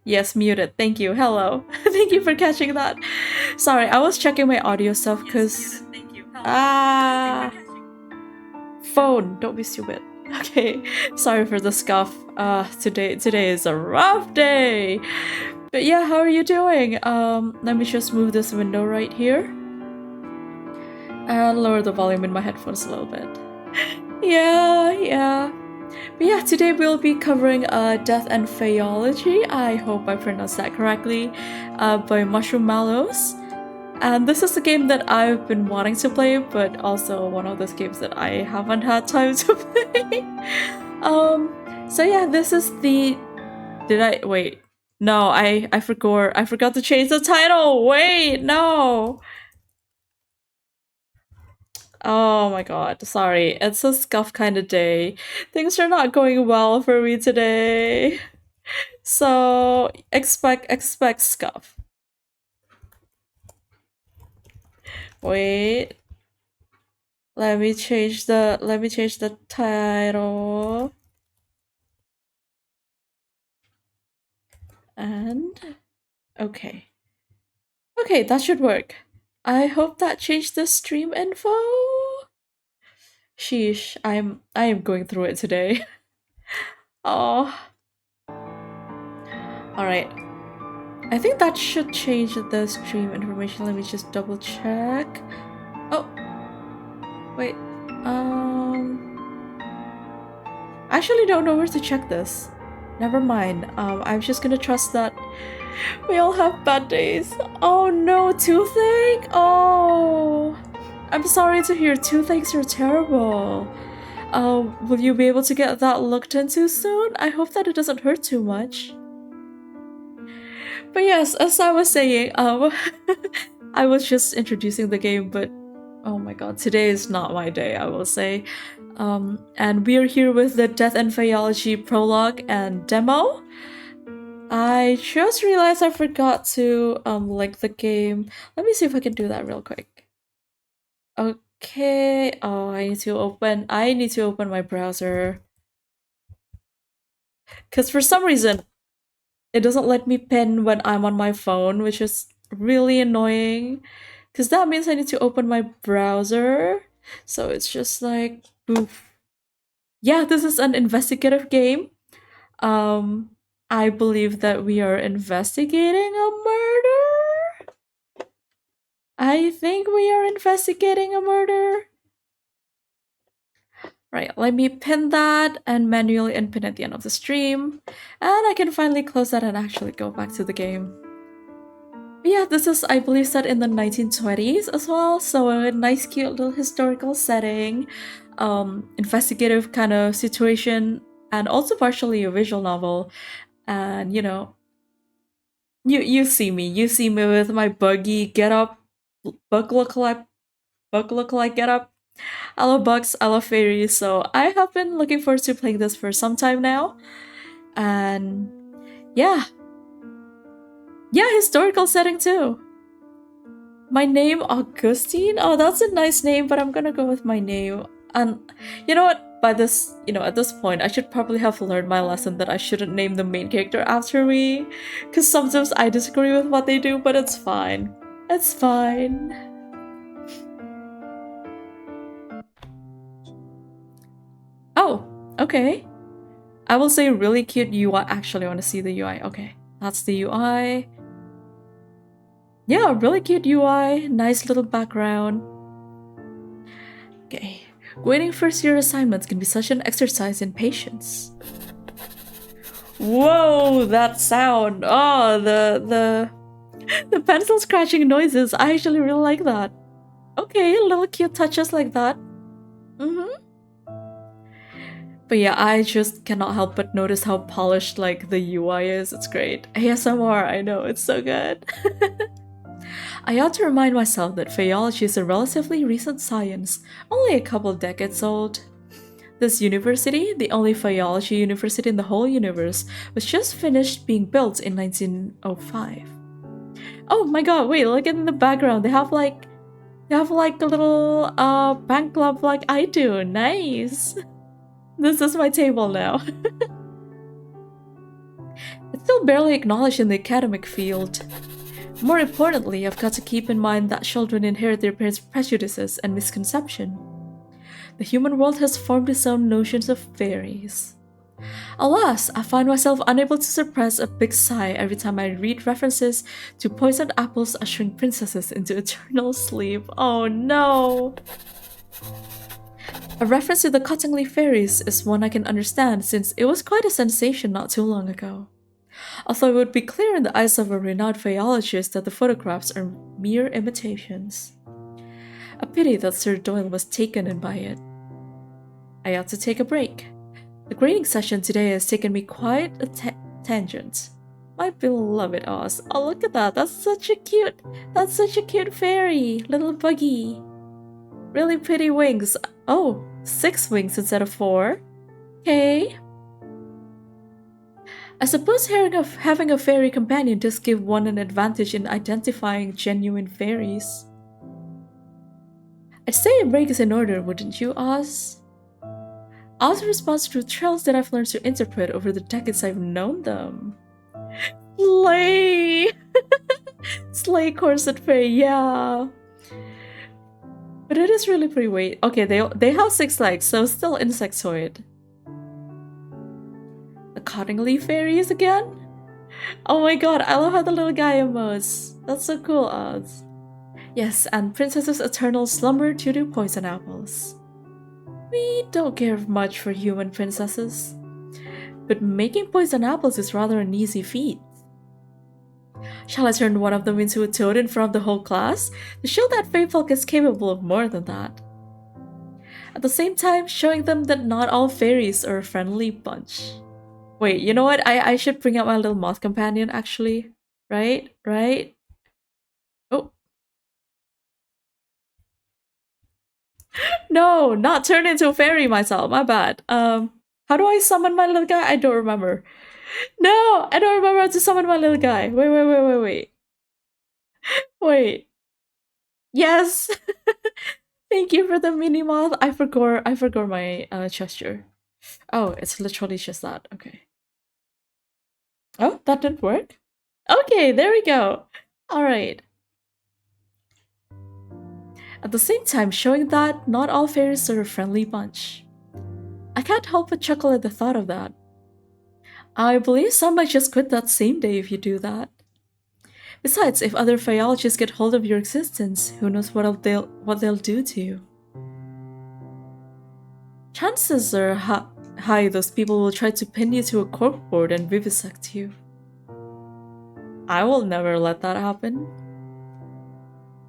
Yes, muted. Thank you. Hello. Thank you for catching that. Sorry, I was checking my audio stuff because... Phone, don't be stupid. Okay, sorry for the scuff. Today is a rough day. But yeah, how are you doing? Let me just move this window right here. And lower the volume in my headphones a little bit. Yeah. But yeah, today we'll be covering Death and Faeology, I hope I pronounced that correctly, by Mushroomallows. And this is a game that I've been wanting to play, but also one of those games that I haven't had time to play. So yeah, this is the... Wait. No, I forgot to change the title! Wait, no! Oh my god, sorry. It's a scuff kind of day. Things are not going well for me today. So expect scuff. Wait. Let me change the title. And okay. Okay, that should work. I hope that changed the stream info. Sheesh, I am going through it today. Oh. Alright. I think that should change the stream information. Let me just double check. Oh. Wait. I actually don't know where to check this. Never mind. I'm just gonna trust that we all have bad days. Oh no, toothache? Oh. I'm sorry to hear toothaches are terrible. Will you be able to get that looked into soon? I hope that it doesn't hurt too much. But yes, as I was saying, I was just introducing the game, but oh my god, today is not my day, I will say. And we're here with the Death and Faeology prologue and demo. I just realized I forgot to link the game. Let me see if I can do that real quick. Okay. Oh, I need to open my browser. Cause for some reason it doesn't let me pin when I'm on my phone, which is really annoying. Cause that means I need to open my browser. So it's just like poof. Yeah, this is an investigative game. I believe that we are investigating a murder. I think we are investigating a murder. Right, let me pin that and manually unpin at the end of the stream. And I can finally close that and actually go back to the game. But yeah, this is, I believe, set in the 1920s as well, so a nice cute little historical setting, investigative kind of situation, and also partially a visual novel. And you know, you see me with my buggy get up, bug lookalike get up. I love bugs, I love fairies, so I have been looking forward to playing this for some time now. And yeah, historical setting too. My name, Augustine? Oh, that's a nice name, but I'm gonna go with my name. And you know what? At this point, I should probably have learned my lesson that I shouldn't name the main character after me. Because sometimes I disagree with what they do, but it's fine. It's fine. Oh, okay. I will say really cute UI. Actually, I want to see the UI. Okay, that's the UI. Yeah, really cute UI. Nice little background. Okay. Grading first year assignments can be such an exercise in patience. Whoa, that sound. Oh, the pencil scratching noises. I actually really like that. Okay, little cute touches like that. But yeah, I just cannot help but notice how polished like the UI is. It's great. ASMR, I know, it's so good. I ought to remind myself that Faeology is a relatively recent science, only a couple decades old. This university, the only Faeology university in the whole universe, was just finished being built in 1905. Oh my god, wait, look in the background. They have like a little bank club like I do. Nice. This is my table now. It's still barely acknowledged in the academic field. More importantly, I've got to keep in mind that children inherit their parents' prejudices and misconception. The human world has formed its own notions of fairies. Alas, I find myself unable to suppress a big sigh every time I read references to poisoned apples ushering princesses into eternal sleep. Oh no! A reference to the Cottingley fairies is one I can understand since it was quite a sensation not too long ago. Although it would be clear in the eyes of a renowned Faeologist that the photographs are mere imitations. A pity that Sir Doyle was taken in by it. I had to take a break. The grading session today has taken me quite a tangent. My beloved Oz. Oh, look at that. That's such a cute fairy. Little buggy. Really pretty wings. Oh, 6 wings instead of 4. Okay. I suppose having a fairy companion does give one an advantage in identifying genuine fairies. I'd say a break is in order, wouldn't you, Oz? Oz responds through trails that I've learned to interpret over the decades I've known them. Slay! Slay corset fairy, yeah. But it is really pretty. Wait, okay, they have 6 legs, so still insectoid. The Cottingley fairies again? Oh my god, I love how the little guy emotes. That's so cool, Oz. Yes, and Princess's eternal slumber to do poison apples. We don't care much for human princesses, but making poison apples is rather an easy feat. Shall I turn one of them into a toad in front of the whole class to show that Faefolk is capable of more than that? At the same time, showing them that not all fairies are a friendly bunch. Wait, you know what? I should bring out my little moth companion, actually. Right? Oh. No, not turn into a fairy myself. My bad. How do I summon my little guy? I don't remember. No, I don't remember how to summon my little guy. Wait. Wait. Yes. Thank you for the mini moth. I forgot my gesture. Oh, it's literally just that. Okay. Oh, that didn't work? Okay, there we go. Alright. At the same time, showing that not all fairies are a friendly bunch. I can't help but chuckle at the thought of that. I believe some might just quit that same day if you do that. Besides, if other Faeologists get hold of your existence, who knows what they'll do to you. Chances are high those people will try to pin you to a corkboard and vivisect you. I will never let that happen.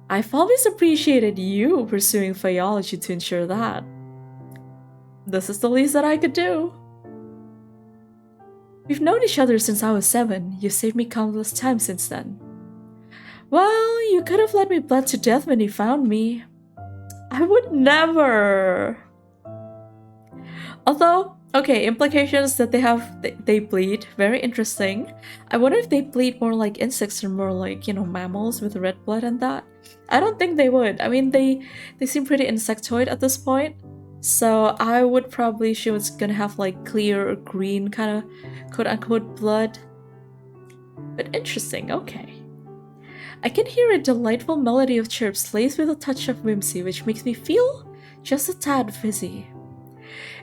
I've always appreciated you pursuing Faeology to ensure that. This is the least that I could do. We've known each other since I was 7. You've saved me countless times since then. Well, you could have let me bled to death when you found me. I would never. Although, okay, implications that they bleed, very interesting. I wonder if they bleed more like insects or more like, mammals with red blood and that. I don't think they would. I mean, they seem pretty insectoid at this point. So I would probably assume it's gonna have like clear or green kind of quote-unquote blood. But interesting, okay. I can hear a delightful melody of chirps laced with a touch of whimsy which makes me feel just a tad fizzy.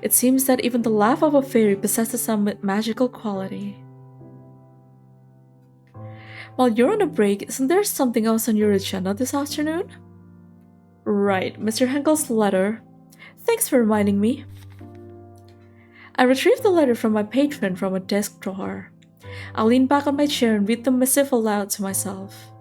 It seems that even the laugh of a fairy possesses some magical quality. While you're on a break, isn't there something else on your agenda this afternoon? Right, Mr. Henkel's letter. Thanks for reminding me. I retrieved the letter from my patron from a desk drawer. I lean back on my chair and read the missive aloud to myself.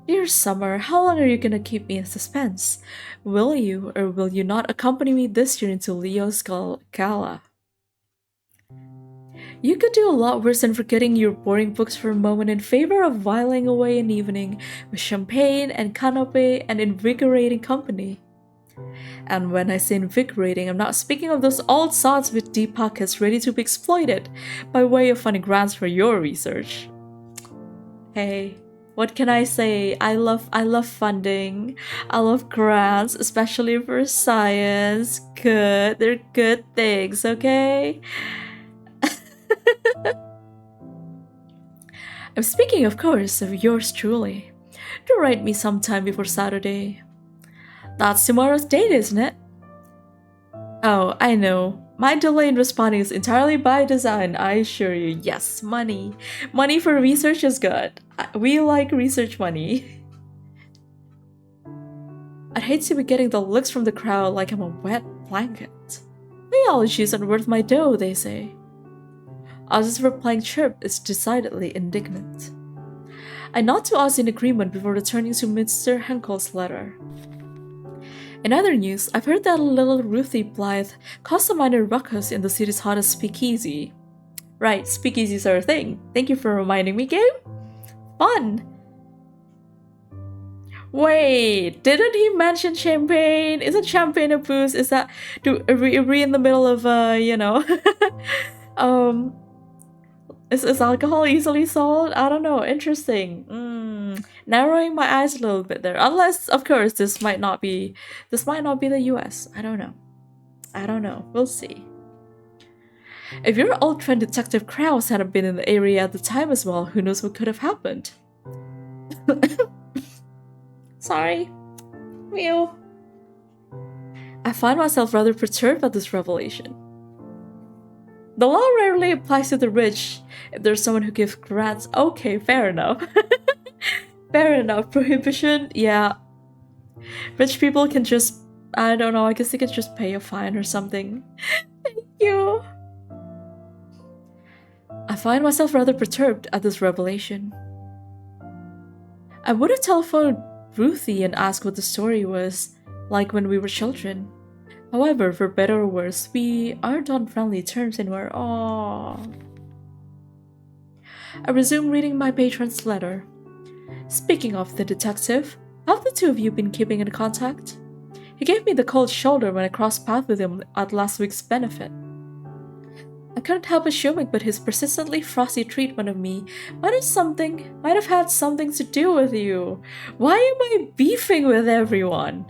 Dear Summer, how long are you gonna keep me in suspense? Will you or will you not accompany me this year into Leo's gala? You could do a lot worse than forgetting your boring books for a moment in favor of whiling away an evening with champagne and canapé and invigorating company. And when I say invigorating, I'm not speaking of those old sods with deep pockets ready to be exploited by way of funding grants for your research. Hey, what can I say? I love funding. I love grants, especially for science. They're good things, okay? I'm speaking, of course, of yours truly. Do write me sometime before Saturday. That's tomorrow's date, isn't it? Oh, I know. My delay in responding is entirely by design, I assure you. Yes, money. Money for research is good. We like research money. I'd hate to be getting the looks from the crowd like I'm a wet blanket. Faeology isn't worth my dough, they say. Oz's replying chirp is decidedly indignant. I nod to Oz in agreement before returning to Mr. Henkel's letter. In other news, I've heard that little Ruthie Blythe caused a minor ruckus in the city's hottest speakeasy. Right, speakeasies are a thing. Thank you for reminding me, game. Fun! Wait, didn't he mention champagne? Isn't champagne a booze? Is that... are we in the middle of, Is alcohol easily sold? I don't know. Interesting. Narrowing my eyes a little bit there. Unless, of course, this might not be the US. I don't know. We'll see. If your old friend Detective Krause hadn't been in the area at the time as well, who knows what could have happened? Sorry. Mew. I find myself rather perturbed at this revelation. The law rarely applies to the rich if there's someone who gives grants. Okay, fair enough. Fair enough. Prohibition? Yeah. Rich people can just... I don't know, I guess they can just pay a fine or something. Thank you. I find myself rather perturbed at this revelation. I would have telephoned Ruthie and asked what the story was like when we were children. However, for better or worse, we aren't on friendly terms anymore. Aww. I resume reading my patron's letter. Speaking of the detective, have the two of you been keeping in contact? He gave me the cold shoulder when I crossed paths with him at last week's benefit. I couldn't help assuming but his persistently frosty treatment of me might have had something to do with you. Why am I beefing with everyone?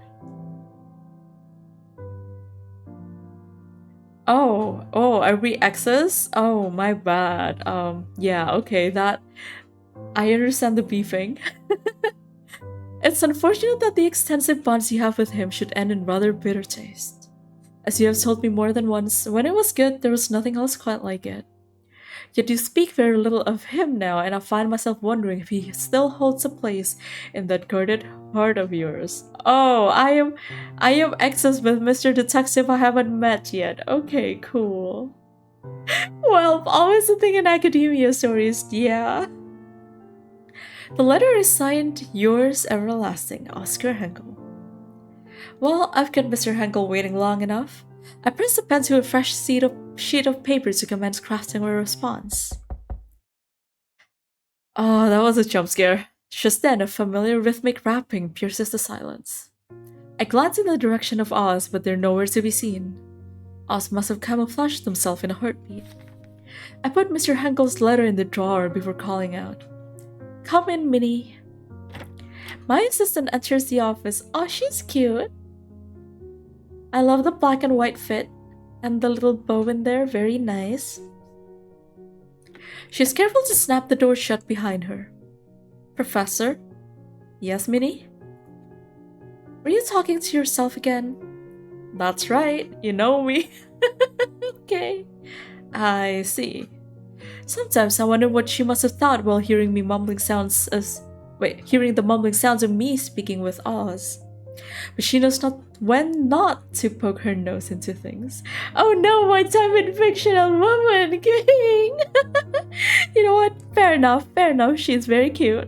Oh, are we exes? Oh, my bad. Yeah, okay, that... I understand the beefing. It's unfortunate that the extensive bonds you have with him should end in rather bitter taste. As you have told me more than once, when it was good, there was nothing else quite like it. Yet you speak very little of him now, and I find myself wondering if he still holds a place in that guarded heart of yours. Oh, I am exes with Mr. Detective I haven't met yet. Okay, cool. Well, always a thing in academia stories, yeah. The letter is signed, yours everlasting, Oscar Henkel. Well, I've kept Mr. Henkel waiting long enough. I press the pen to a fresh sheet of paper to commence crafting my response. Oh, that was a jump scare. Just then, a familiar rhythmic rapping pierces the silence. I glance in the direction of Oz, but they're nowhere to be seen. Oz must have camouflaged himself in a heartbeat. I put Mr. Henkel's letter in the drawer before calling out. Come in, Minnie. My assistant enters the office. Oh, she's cute. I love the black and white fit, and the little bow in there, very nice. She's careful to snap the door shut behind her. Professor? Yes, Minnie? Were you talking to yourself again? That's right, you know me. Okay. I see. Sometimes I wonder what she must have thought while hearing the mumbling sounds of me speaking with Oz. But she knows not when not to poke her nose into things. Oh no, my time in fictional woman! King! You know what? Fair enough. She's very cute.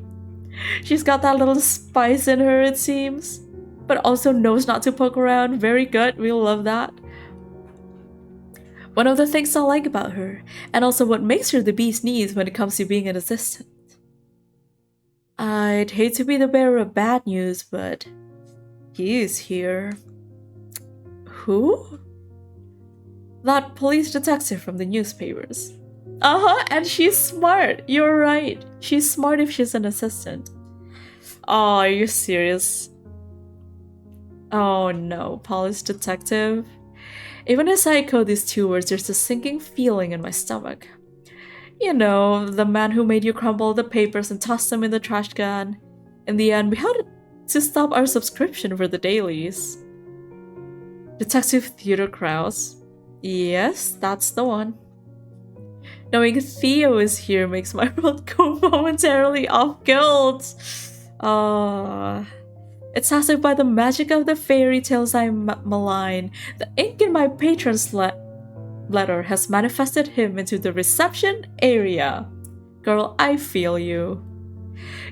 She's got that little spice in her, it seems. But also knows not to poke around. Very good. We'll love that. One of the things I like about her, and also what makes her the bee's knees when it comes to being an assistant. I'd hate to be the bearer of bad news, but he is here. Who? That police detective from the newspapers. And she's smart. You're right. She's smart if she's an assistant. Oh, are you serious? Oh no, police detective. Even as I echo these two words, there's a sinking feeling in my stomach. You know, the man who made you crumble the papers and toss them in the trash can. In the end, we had to stop our subscription for the dailies. Detective Theodore Krause. Yes, that's the one. Knowing Theo is here makes my world go momentarily off guilt. It's as if by the magic of the fairy tales I malign, the ink in my patron's letter has manifested him into the reception area. Girl, I feel you.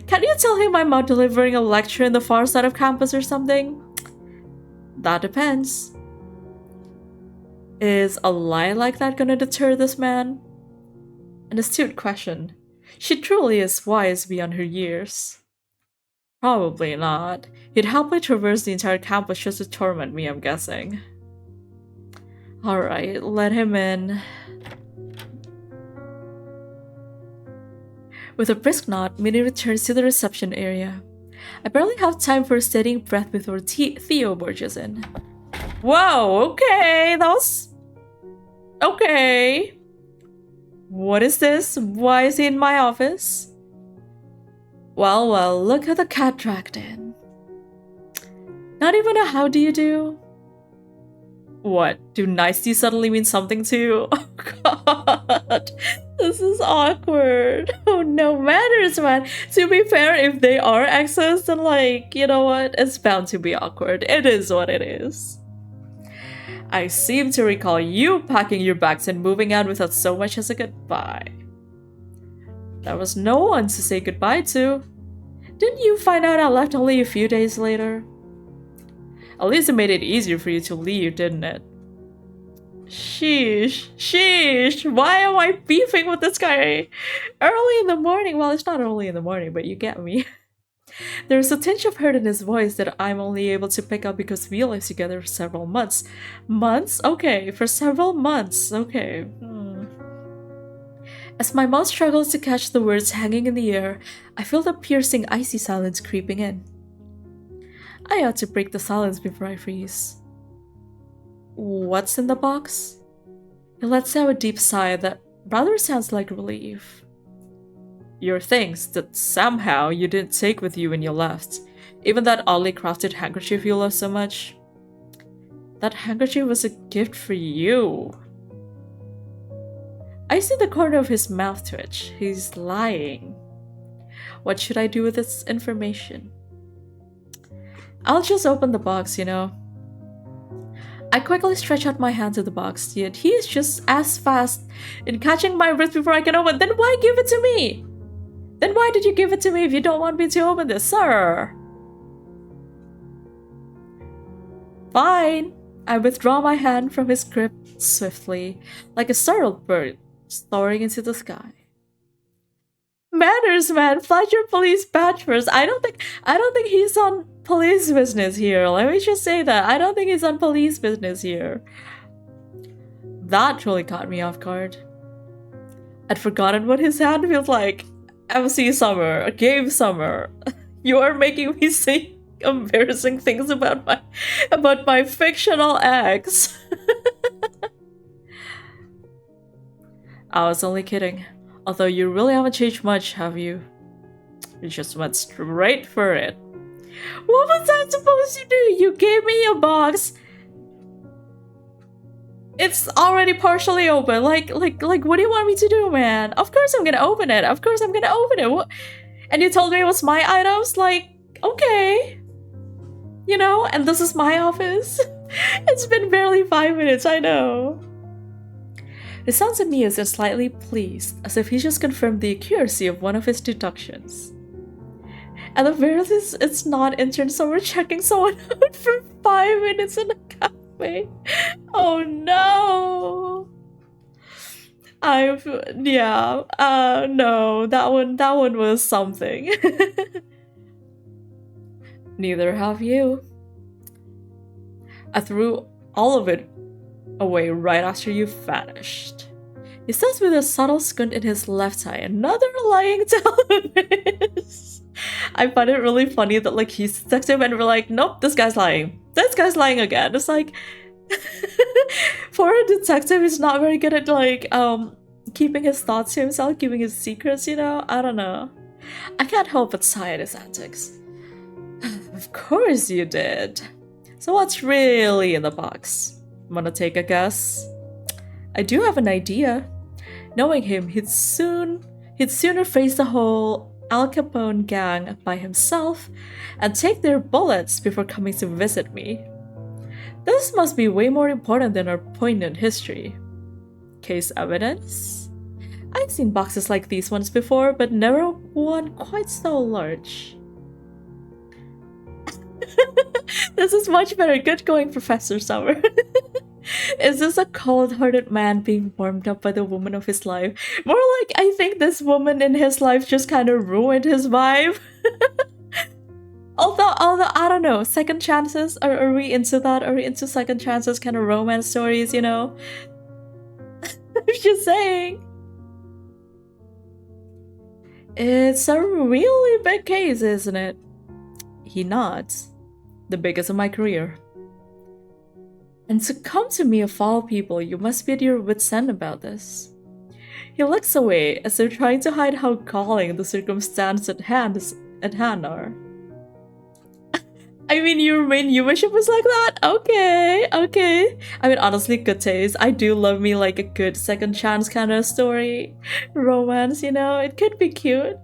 Can't you tell him I'm out delivering a lecture in the far side of campus or something? That depends. Is a lie like that gonna deter this man? An astute question. She truly is wise beyond her years. Probably not. He'd happily traverse the entire campus just to torment me, I'm guessing. Alright, let him in. With a brisk nod, Minnie returns to the reception area. I barely have time for a steadying breath before Theo barges in. Whoa, okay, that was... Okay. What is this? Why is he in my office? Well, look at the cat dragged in. Not even a how do you do? What, do nicety suddenly mean something to you? Oh god, this is awkward. Oh no, manners, man. To be fair, if they are exes, then like, you know what? It's bound to be awkward. It is what it is. I seem to recall you packing your bags and moving out without so much as a goodbye. There was no one to say goodbye to. Didn't you find out I left only a few days later? At least it made it easier for you to leave, didn't it? Sheesh, why am I beefing with this guy early in the morning? Well, it's not early in the morning, but you get me. There's a tinge of hurt in his voice that I'm only able to pick up because we lived together for several months. Months? Okay, for several months. Okay. As my mouth struggles to catch the words hanging in the air, I feel the piercing icy silence creeping in. I ought to break the silence before I freeze. What's in the box? He lets out a deep sigh that rather sounds like relief. Your things that somehow you didn't take with you when you left. Even that oddly crafted handkerchief you love so much. That handkerchief was a gift for you. I see the corner of his mouth twitch. He's lying. What should I do with this information? I'll just open the box, you know. I quickly stretch out my hand to the box, yet he is just as fast in catching my wrist before I can open. Then why give it to me? Then why did you give it to me if you don't want me to open this, sir? Fine. I withdraw my hand from his grip swiftly, like a startled bird soaring into the sky. Manners, man. Flash your police badge first. I don't think he's on police business here. Let me just say that. I don't think he's on police business here. That really caught me off guard. I'd forgotten what his hand feels like. MC Summer, Game Summer. You are making me say embarrassing things about my fictional ex. I was only kidding. Although you really haven't changed much, have you? You just went straight for it. What was I supposed to do? You gave me a box. It's already partially open. Like, what do you want me to do, man? Of course I'm gonna open it. Of course I'm gonna open it. What? And you told me it was my items? Like, okay. You know, and this is my office. It's been barely 5 minutes, I know. It sounds amused and slightly pleased, as if he just confirmed the accuracy of one of his deductions. At the very least, it's not intern summer checking someone out for 5 minutes in a cafe. Oh no! No, that one was something. Neither have you. I threw all of it away right after you vanished. He says with a subtle squint in his left eye, another lying television. I find it really funny that like he's detective and we're like, nope, this guy's lying. This guy's lying again. It's like for a detective, he's not very good at like keeping his thoughts to himself, keeping his secrets, you know? I don't know. I can't help but sigh at his antics. Of course you did. So what's really in the box? Wanna take a guess? I do have an idea. Knowing him, he'd sooner face the whole Al Capone gang by himself and take their bullets before coming to visit me. This must be way more important than our poignant history. Case evidence? I've seen boxes like these ones before, but never one quite so large. This is much better. Good going, Professor Summer. Is this a cold-hearted man being warmed up by the woman of his life? More like, I think this woman in his life just kind of ruined his vibe. although, I don't know, second chances? Are we into that? Are we into second chances kind of romance stories, you know? I'm just saying. It's a really big case, isn't it? He nods. The biggest of my career. And to come to me of all people, you must be at your wit's end about this. He looks away as though trying to hide how galling the circumstances at hand are. I mean, your main viewership was like that? Okay. I mean, honestly, good taste. I do love me like a good second chance kind of story. Romance, you know? It could be cute.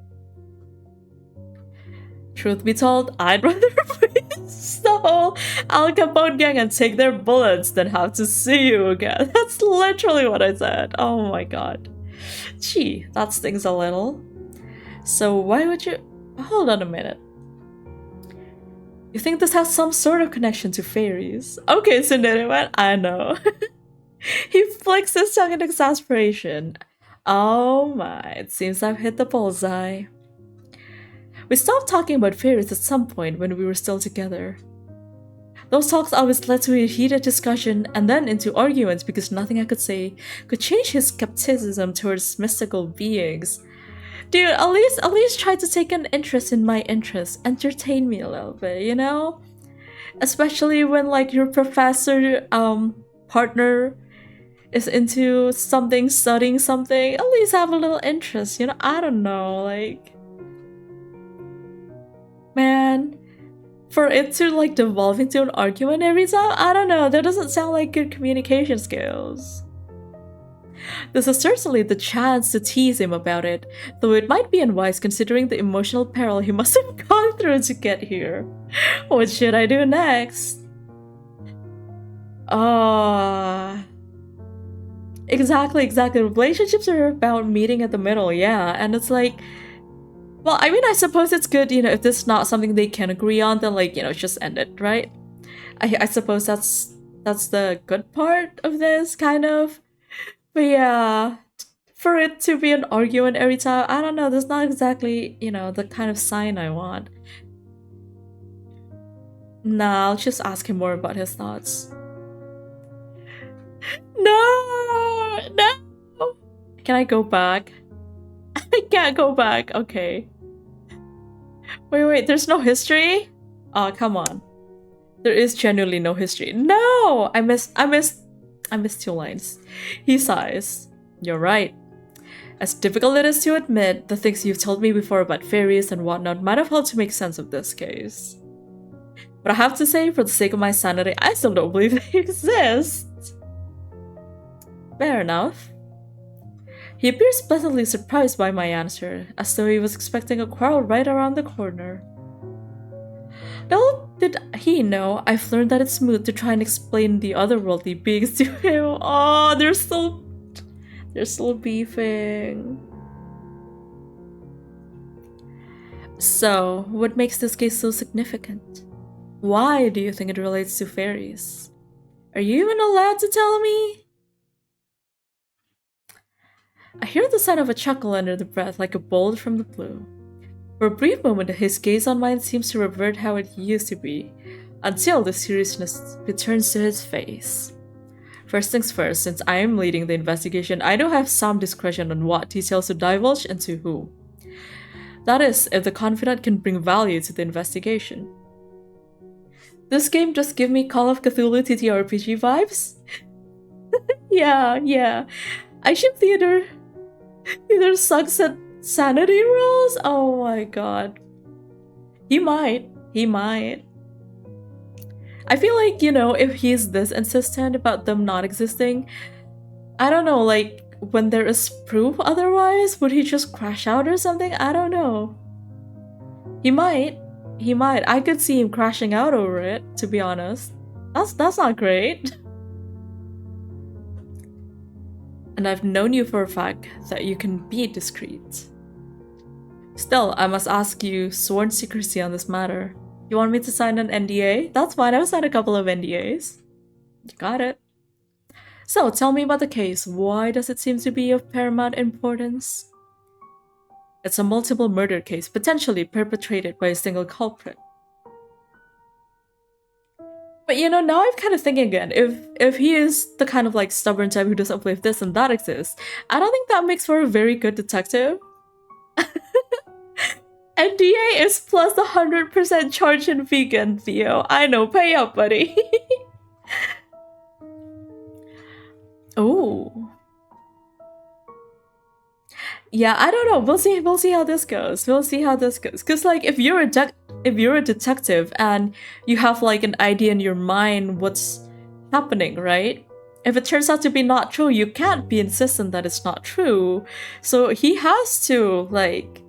Truth be told, I'd rather face the whole Al Capone gang and take their bullets than have to see you again. That's literally what I said. Oh my god. Gee, that stings a little. So why would you... Hold on a minute. You think this has some sort of connection to fairies? Okay, so man, I know. He flicks his tongue in exasperation. Oh my, it seems I've hit the bullseye. We stopped talking about fairies at some point when we were still together. Those talks always led to a heated discussion and then into arguments because nothing I could say could change his skepticism towards mystical beings. Dude, at least try to take an interest in my interests, entertain me a little bit, you know? Especially when like your professor partner is into something, studying something, at least have a little interest, you know? I don't know, like... Man, for it to like devolve into an argument every time, I don't know, that doesn't sound like good communication skills. This is certainly the chance to tease him about it, though it might be unwise considering the emotional peril he must have gone through to get here. What should I do next? Exactly. Relationships are about meeting at the middle, yeah, and it's like... Well, I mean, I suppose it's good, you know, if this is not something they can agree on, then, like, you know, just end it, right? I suppose that's the good part of this, kind of. But yeah, for it to be an argument every time, I don't know, that's not exactly, you know, the kind of sign I want. Nah, I'll just ask him more about his thoughts. No! Can I go back? I can't go back. Okay. Wait, there's no history? Oh, come on. There is genuinely no history. No! I missed 2 lines. He sighs. You're right. As difficult it is to admit, the things you've told me before about fairies and whatnot might have helped to make sense of this case. But I have to say, for the sake of my sanity, I still don't believe they exist. Fair enough. He appears pleasantly surprised by my answer, as though he was expecting a quarrel right around the corner. Little did he know, I've learned that it's moot to try and explain the otherworldly beings to him. Oh, they're still beefing. So, what makes this case so significant? Why do you think it relates to fairies? Are you even allowed to tell me? I hear the sound of a chuckle under the breath like a bolt from the blue. For a brief moment, his gaze on mine seems to revert how it used to be, until the seriousness returns to his face. First things first, since I am leading the investigation, I do have some discretion on what details to divulge and to who. That is, if the confidant can bring value to the investigation. This game just give me Call of Cthulhu TTRPG vibes? Yeah. I ship theater Either sucks at sanity rolls? Oh my god. He might. He might. I feel like, if he's this insistent about them not existing, I don't know, like, when there is proof otherwise, would he just crash out or something? I don't know. He might. He might. I could see him crashing out over it, to be honest. That's not great. And I've known you for a fact that you can be discreet. Still, I must ask you sworn secrecy on this matter. You want me to sign an NDA? That's fine, I've signed a couple of NDAs. You got it. So, tell me about the case. Why does it seem to be of paramount importance? It's a multiple murder case, potentially perpetrated by a single culprit. But now I'm kind of thinking again, if he is the kind of like stubborn type who doesn't believe this and that exists, I don't think that makes for a very good detective. NDA is plus 100% charge in vegan, Theo. I know, pay up, buddy. Oh. Yeah, I don't know. We'll see how this goes. Cause like if you're a detective and you have like an idea in your mind what's happening, right? If it turns out to be not true, you can't be insistent that it's not true. So he has to like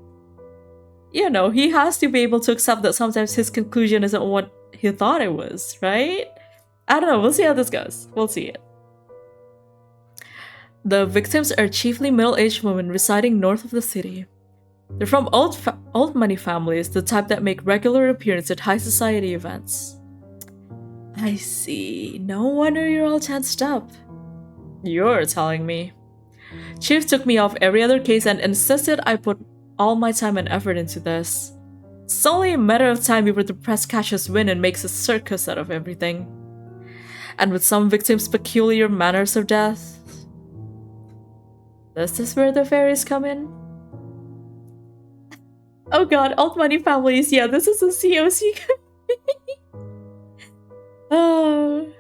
he has to be able to accept that sometimes his conclusion isn't what he thought it was, right? I don't know, we'll see how this goes. We'll see it. The victims are chiefly middle-aged women residing north of the city. They're from old money families, the type that make regular appearance at high society events. I see. No wonder you're all tensed up. You're telling me. Chief took me off every other case and insisted I put all my time and effort into this. It's only a matter of time before the press catches wind and makes a circus out of everything. And with some victims' peculiar manners of death. This is where the fairies come in? Oh god, old money families, yeah, this is a COC. Oh.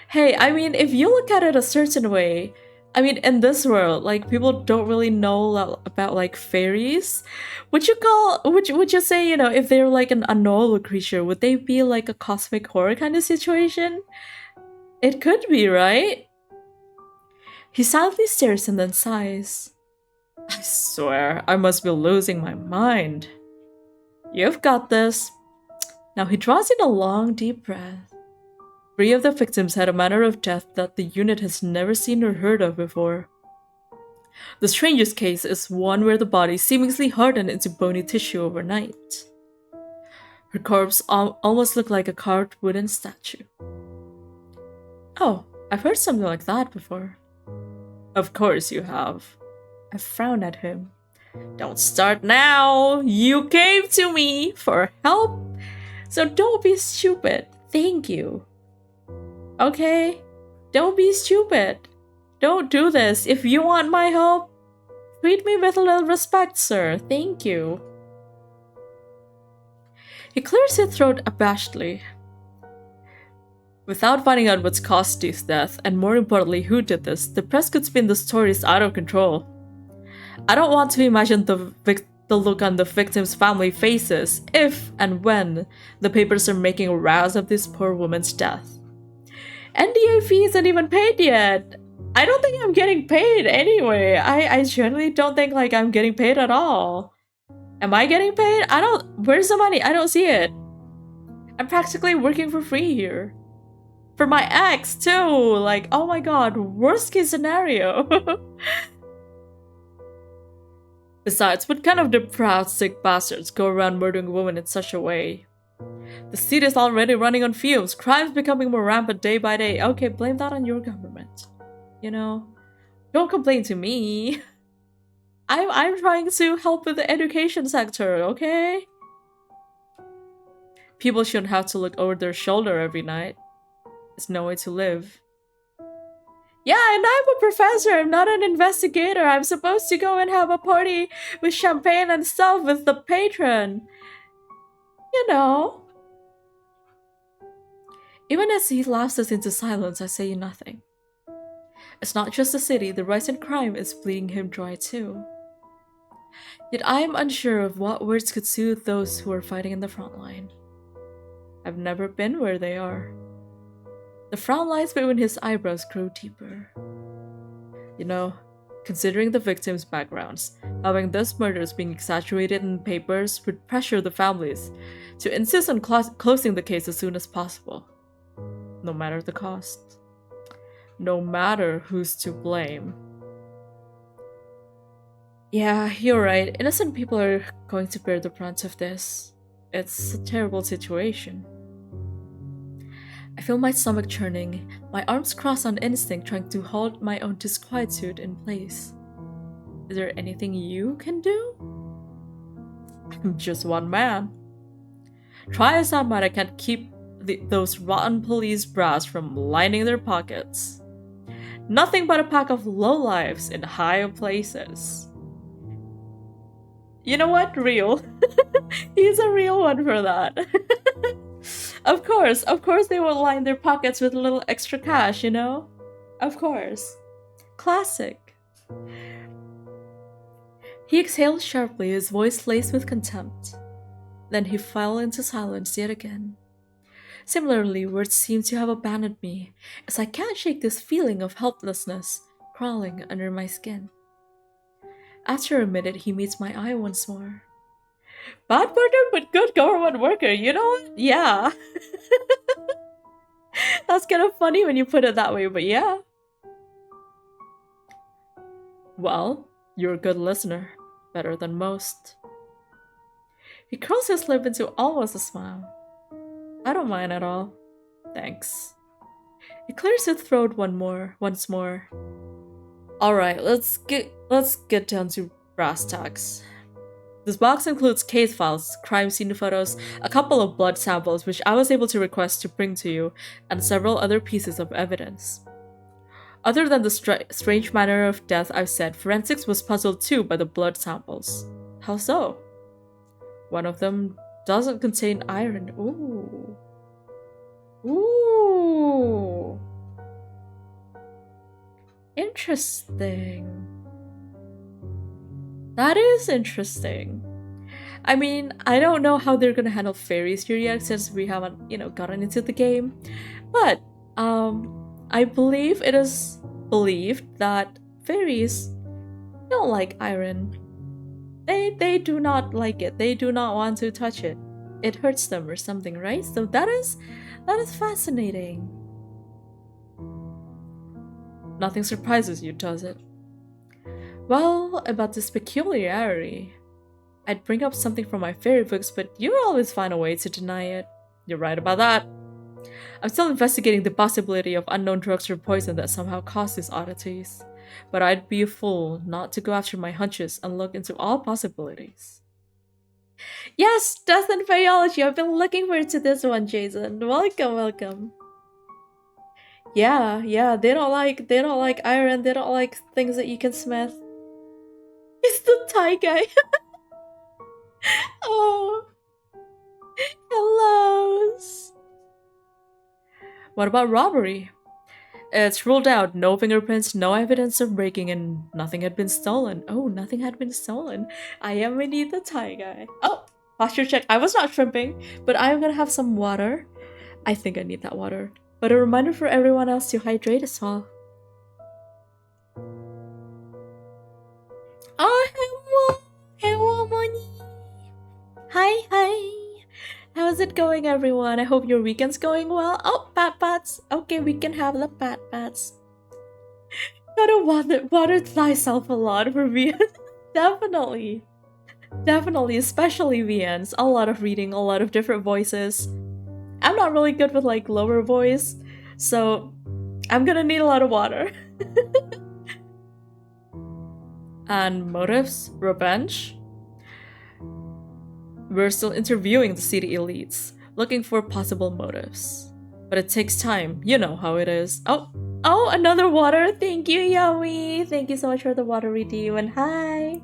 Hey, I mean, if you look at it a certain way, I mean, in this world, like, people don't really know about, like, fairies. Would you say, if they're, like, an unknowable creature, would they be, like, a cosmic horror kind of situation? It could be, right? He silently stares and then sighs. I swear, I must be losing my mind. You've got this. Now he draws in a long, deep breath. 3 of the victims had a manner of death that the unit has never seen or heard of before. The strangest case is one where the body seemingly hardened into bony tissue overnight. Her corpse almost looked like a carved wooden statue. Oh, I've heard something like that before. Of course you have. I frowned at him. Don't start now! You came to me for help! So don't be stupid. Thank you. Okay? Don't be stupid. Don't do this. If you want my help, treat me with a little respect, sir. Thank you. He clears his throat abashedly. Without finding out what's caused Steve's death, and more importantly who did this, the press could spin the stories out of control. I don't want to imagine the look on the victims' family faces if and when the papers are making rows of this poor woman's death. NDA fee isn't even paid yet! I don't think I'm getting paid anyway. I generally don't think like I'm getting paid at all. Am I getting paid? Where's the money? I don't see it. I'm practically working for free here. For my ex, too! Like, oh my god, worst case scenario! Besides, what kind of depraved sick bastards go around murdering women in such a way? The city is already running on fumes, crimes becoming more rampant day by day. Okay, blame that on your government. Don't complain to me. I'm trying to help with the education sector, okay? People shouldn't have to look over their shoulder every night. It's no way to live. Yeah, and I'm a professor, I'm not an investigator. I'm supposed to go and have a party with champagne and stuff with the patron. Even as he laughs us into silence, I say nothing. It's not just the city, the rise in crime is bleeding him dry too. Yet I am unsure of what words could soothe those who are fighting in the front line. I've never been where they are. The frown lines between his eyebrows grow deeper. You know, considering the victims' backgrounds, having those murders being exaggerated in papers would pressure the families to insist on closing the case as soon as possible, no matter the cost. No matter who's to blame. Yeah, you're right. Innocent people are going to bear the brunt of this. It's a terrible situation. I feel my stomach churning, my arms crossed on instinct trying to hold my own disquietude in place. Is there anything you can do? I'm just one man. Try as I might, I can't keep those rotten police brass from lining their pockets. Nothing but a pack of lowlifes in high places. You know what? Real. He's a real one for that. Of course they will line their pockets with a little extra cash, you know? Of course. Classic. He exhaled sharply, his voice laced with contempt. Then he fell into silence yet again. Similarly, words seem to have abandoned me, as I can't shake this feeling of helplessness crawling under my skin. After a minute, he meets my eye once more. Bad partner, but good government worker, you know what? Yeah. That's kind of funny when you put it that way, but yeah. Well, you're a good listener. Better than most. He curls his lip into almost a smile. I don't mind at all. Thanks. He clears his throat once more. Alright, let's get down to brass tacks. This box includes case files, crime scene photos, a couple of blood samples which I was able to request to bring to you, and several other pieces of evidence. Other than the strange manner of death I've said, forensics was puzzled too by the blood samples. How so? One of them doesn't contain iron. Ooh. Ooh. Interesting. That is interesting. I mean, I don't know how they're gonna handle fairies here yet since we haven't, gotten into the game. But, I believe it is believed that fairies don't like iron. They do not like it. They do not want to touch it. It hurts them or something, right? So that is fascinating. Nothing surprises you, does it? Well, about this peculiarity, I'd bring up something from my fairy books, but you always find a way to deny it. You're right about that. I'm still investigating the possibility of unknown drugs or poison that somehow caused these oddities, but I'd be a fool not to go after my hunches and look into all possibilities. Yes, Death and Faeology. I've been looking forward to this one, Jason. Welcome. Yeah, they don't like iron, they don't like things that you can smith. It's the Thai guy. Oh. Hellos. What about robbery? It's ruled out. No fingerprints, no evidence of breaking, and nothing had been stolen. Oh, nothing had been stolen. I am indeed the Thai guy. Oh, posture check. I was not shrimping, but I'm gonna have some water. I think I need that water. But a reminder for everyone else to hydrate as well. Oh, hello, money. Hi. How's it going, everyone? I hope your weekend's going well. Oh, pat-pats. Okay, we can have the pat-pats. Gotta water thyself a lot for VNs. Definitely, especially VNs. A lot of reading, a lot of different voices. I'm not really good with lower voice, so I'm gonna need a lot of water. And motives? Revenge? We're still interviewing the city elites, looking for possible motives. But it takes time, you know how it is. Oh, another water! Thank you, Yummy! Thank you so much for the water redeem, and hi!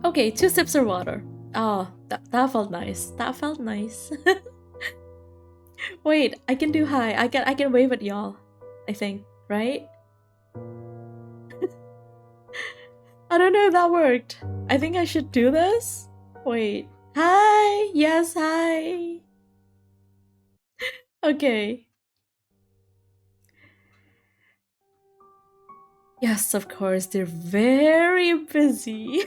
Okay, 2 sips of water. Oh, that felt nice. Wait, I can do hi. I can wave at y'all. I think, right? I don't know if that worked. I think I should do this. Wait. Hi. Yes, hi. Okay. Yes, of course, they're very busy.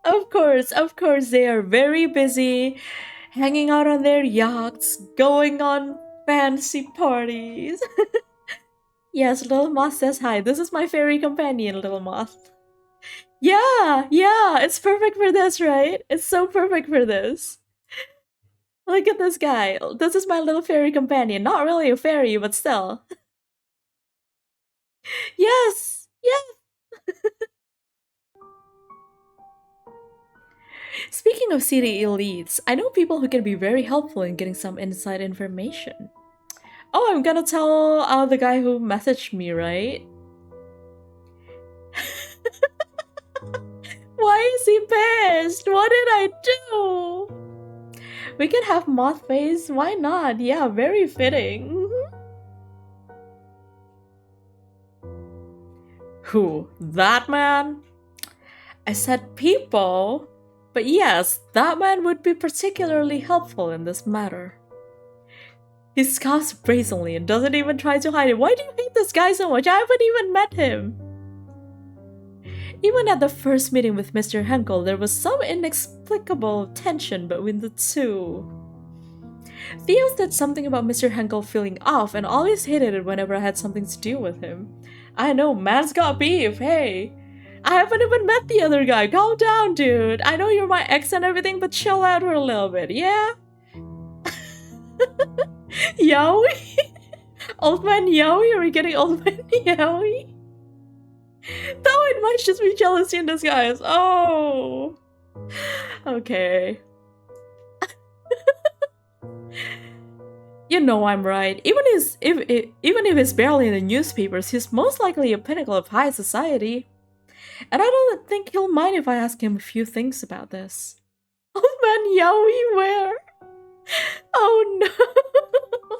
Of course, they are very busy, hanging out on their yachts, going on fancy parties. Yes, Little Moth says hi. This is my fairy companion, Little Moth. Yeah, it's perfect for this, right? It's so perfect for this. Look at this guy. This is my little fairy companion. Not really a fairy, but still. Yes. Speaking of city elites, I know people who can be very helpful in getting some inside information. Oh, I'm gonna tell the guy who messaged me, right? Why is he pissed? What did I do? We can have moth face. Why not? Yeah, very fitting. Who? That man? I said people. But yes, that man would be particularly helpful in this matter. He scoffs brazenly and doesn't even try to hide it. Why do you hate this guy so much? I haven't even met him. Even at the first meeting with Mr. Henkel, there was some inexplicable tension between the two. Theo said something about Mr. Henkel feeling off and always hated it whenever I had something to do with him. I know, man's got beef, hey. I haven't even met the other guy. Calm down, dude. I know you're my ex and everything, but chill out for a little bit, yeah? Yowie? Old man Yowie? Are we getting old man Yowie? Though it might just be jealousy in disguise. Oh. Okay. You know I'm right. Even if he's barely in the newspapers, he's most likely a pinnacle of high society. And I don't think he'll mind if I ask him a few things about this. Old man Yowie, where? Oh no!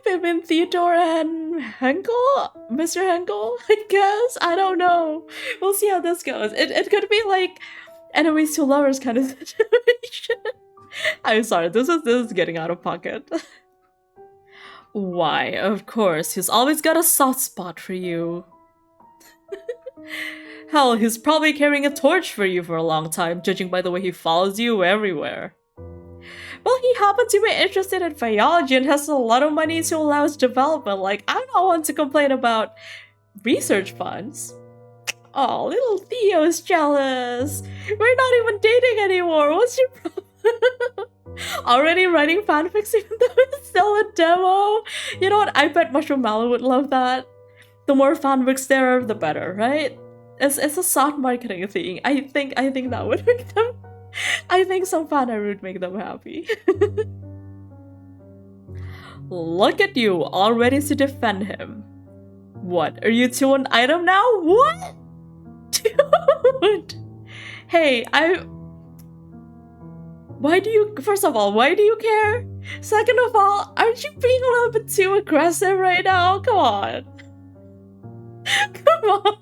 Pippin, Theodore, and Henkel? Mr. Henkel? I guess? I don't know. We'll see how this goes. It could be like enemies to lovers kind of situation. I'm sorry, this is getting out of pocket. Why, of course, he's always got a soft spot for you. Hell, he's probably carrying a torch for you for a long time, judging by the way he follows you everywhere. Well, he happened to be interested in Faeology and has a lot of money to allow his development. Like, I'm not one to complain about research funds. Oh, little Theo is jealous. We're not even dating anymore. What's your problem? Already writing fanfics even though it's still a demo? You know what? I bet Mushroomallow would love that. The more fanfics there are, the better, right? It's a soft marketing thing. I think that would make them. I think some fan art would make them happy. Look at you, all ready to defend him. What? Are you two an item now? What? Dude! Hey, First of all, why do you care? Second of all, aren't you being a little bit too aggressive right now? Come on. Come on.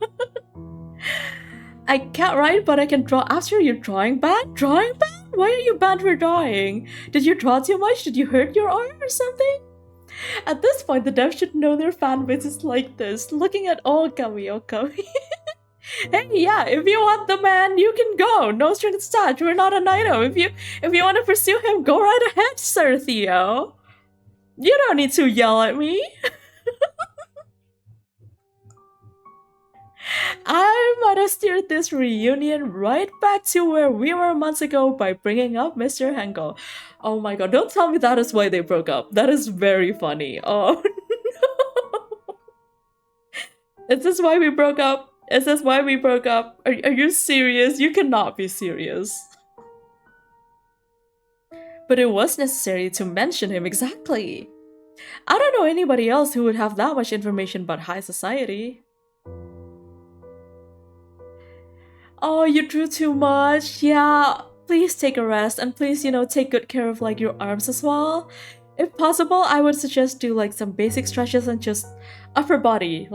I can't write, but I can draw. After you're drawing bad? Drawing bad? Why are you banned for drawing? Did you draw too much? Did you hurt your arm or something? At this point, the devs should know their fan base is like this. Looking at Okami. Hey, yeah, if you want the man, you can go. No strings attached. We're not an item. If you want to pursue him, go right ahead, Sir Theo. You don't need to yell at me. I might have steered this reunion right back to where we were months ago by bringing up Mr. Henkel. Oh my god, don't tell me that is why they broke up. That is very funny. Oh no. Is this why we broke up? Is this why we broke up? Are you serious? You cannot be serious. But it was necessary to mention him exactly. I don't know anybody else who would have that much information about high society. Oh, you drew too much? Yeah, please take a rest and please, take good care of like your arms as well. If possible, I would suggest do like some basic stretches and just upper body,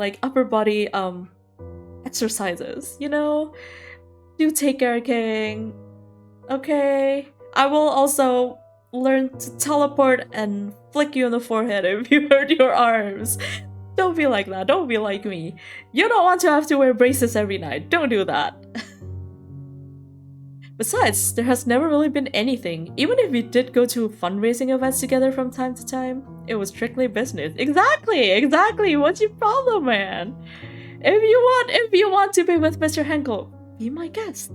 exercises, you know? Do take care, King. Okay. I will also learn to teleport and flick you on the forehead if you hurt your arms. Don't be like that. Don't be like me. You don't want to have to wear braces every night. Don't do that. Besides, there has never really been anything. Even if we did go to fundraising events together from time to time, it was strictly business. Exactly. What's your problem, man? If you want to be with Mr. Henkel, be my guest.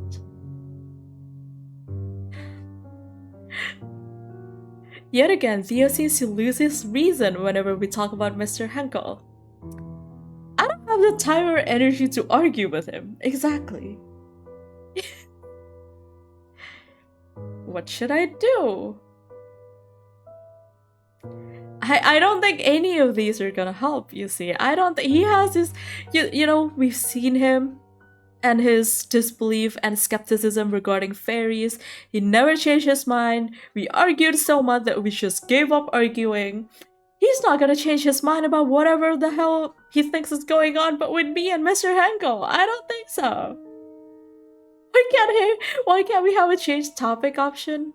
Yet again, Theo seems to lose his reason whenever we talk about Mr. Henkel. I don't have the time or energy to argue with him. Exactly. What should I do? I don't think any of these are gonna help, you see. I don't think he has his, you know, we've seen him and his disbelief and skepticism regarding fairies. He never changed his mind. We argued so much that we just gave up arguing. He's not gonna change his mind about whatever the hell he thinks is going on, but with me and Mr. Henkel, I don't think so. Why can't we have a change topic option?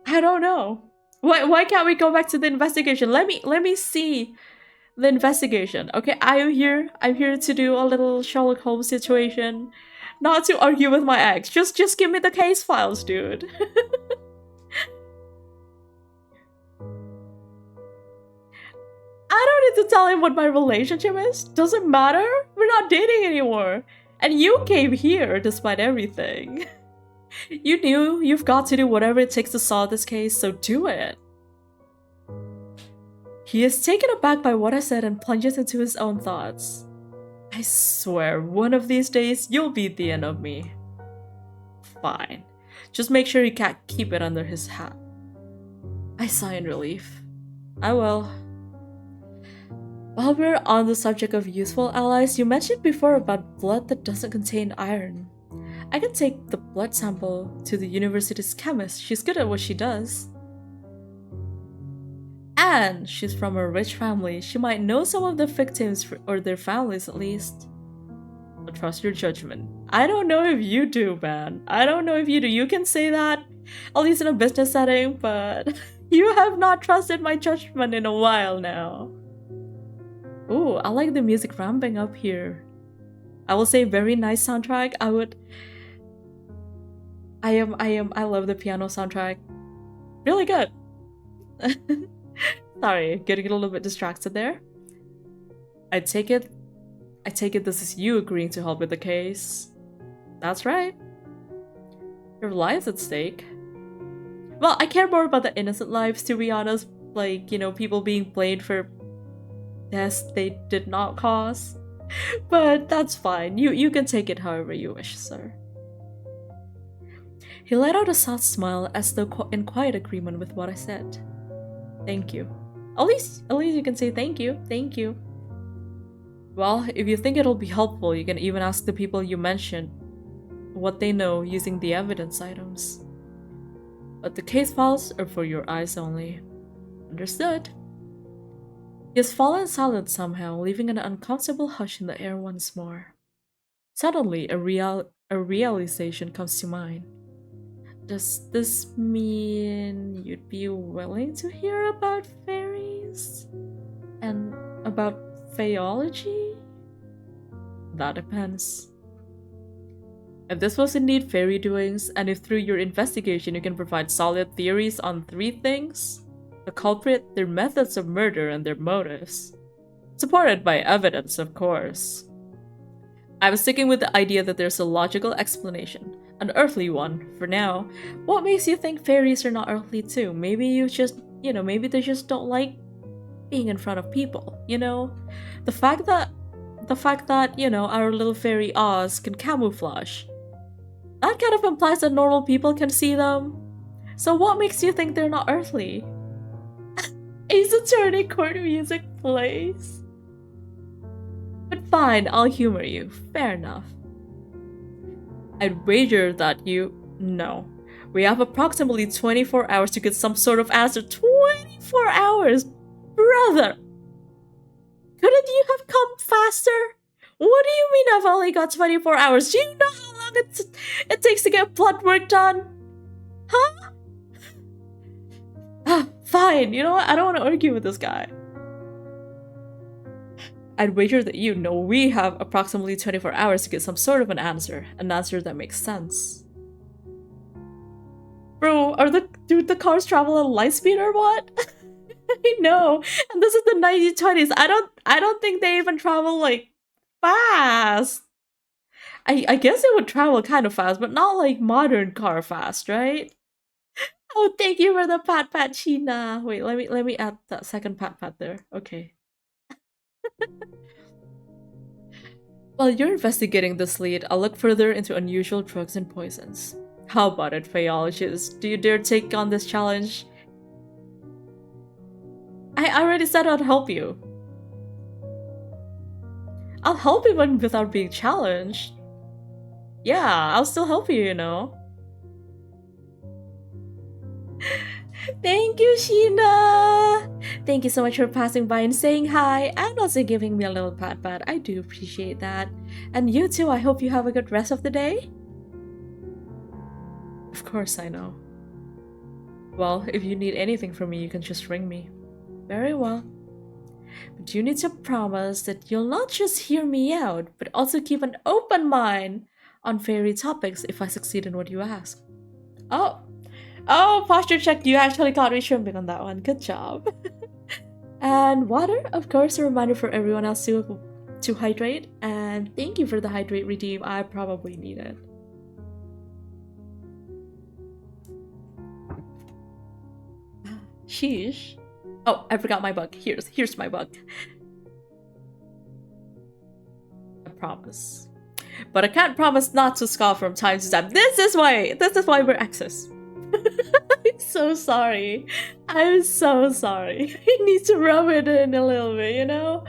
I don't know. Why can't we go back to the investigation? Let me see the investigation. Okay, I'm here to do a little Sherlock Holmes situation. Not to argue with my ex. Just give me the case files, dude. I don't need to tell him what my relationship is. Doesn't matter. We're not dating anymore. And you came here despite everything. You knew you've got to do whatever it takes to solve this case, so do it. He is taken aback by what I said and plunges into his own thoughts. I swear, one of these days, you'll be the end of me. Fine. Just make sure he can't keep it under his hat. I sigh in relief. I will. While we're on the subject of useful allies, you mentioned before about blood that doesn't contain iron. I can take the blood sample to the university's chemist. She's good at what she does. And she's from a rich family. She might know some of the victims or their families at least. But trust your judgment. I don't know if you do, man. I don't know if you do. You can say that, at least in a business setting, but you have not trusted my judgment in a while now. Ooh, I like the music ramping up here. I will say very nice soundtrack. I love the piano soundtrack. Really good. Sorry, getting a little bit distracted there. I take it this is you agreeing to help with the case. That's right. Your life's at stake. Well, I care more about the innocent lives, to be honest. Like, you know, people being blamed for deaths they did not cause. But that's fine. You can take it however you wish, sir. He let out a soft smile as though in quiet agreement with what I said. Thank you. At least you can say thank you. Thank you. Well, if you think it'll be helpful, you can even ask the people you mentioned what they know using the evidence items. But the case files are for your eyes only. Understood. He has fallen silent somehow, leaving an uncomfortable hush in the air once more. Suddenly, a realization comes to mind. Does this mean you'd be willing to hear about fairies? And about Faeology? That depends. If this was indeed fairy doings, and if through your investigation you can provide solid theories on 3 things: the culprit, their methods of murder, and their motives. Supported by evidence, of course. I'm sticking with the idea that there's a logical explanation. An earthly one, for now. What makes you think fairies are not earthly too? Maybe maybe they just don't like being in front of people, you know? The fact that, our little fairy Oz can camouflage, that kind of implies that normal people can see them. So what makes you think they're not earthly? Ace Attorney court music plays. But fine, I'll humor you. Fair enough. I'd wager that no. We have approximately 24 hours to get some sort of answer. 24 hours? Brother! Couldn't you have come faster? What do you mean I've only got 24 hours? Do you know how long it takes to get blood work done? Huh? Fine, you know what? I don't want to argue with this guy. I'd wager that you know we have approximately 24 hours to get some sort of an answer that makes sense. Bro, do the cars travel at light speed or what? I know, and this is the 1920s. I don't think they even travel like fast. I guess it would travel kind of fast, but not like modern car fast, right? Oh, thank you for the pat pat, Sheena. Wait, let me add that second pat pat there. Okay. While you're investigating this lead, I'll look further into unusual drugs and poisons. How about it, Faeologists? Do you dare take on this challenge? I already said I'd help you. I'll help even without being challenged. Yeah, I'll still help you, you know. Thank you, Sheena! Thank you so much for passing by and saying hi, and also giving me a little pat pat. I do appreciate that. And you too, I hope you have a good rest of the day. Of course I know. Well, if you need anything from me, you can just ring me. Very well. But you need to promise that you'll not just hear me out, but also keep an open mind on fairy topics if I succeed in what you ask. Oh, posture check. You actually caught me shrimping on that one. Good job. And water, of course, a reminder for everyone else to hydrate. And thank you for the hydrate redeem. I probably need it. Sheesh. Oh, I forgot my bug. Here's my bug. I promise. But I can't promise not to scoff from time to time. This is why we're exes. I'm so sorry. I'm so sorry. I need to rub it in a little bit, you know?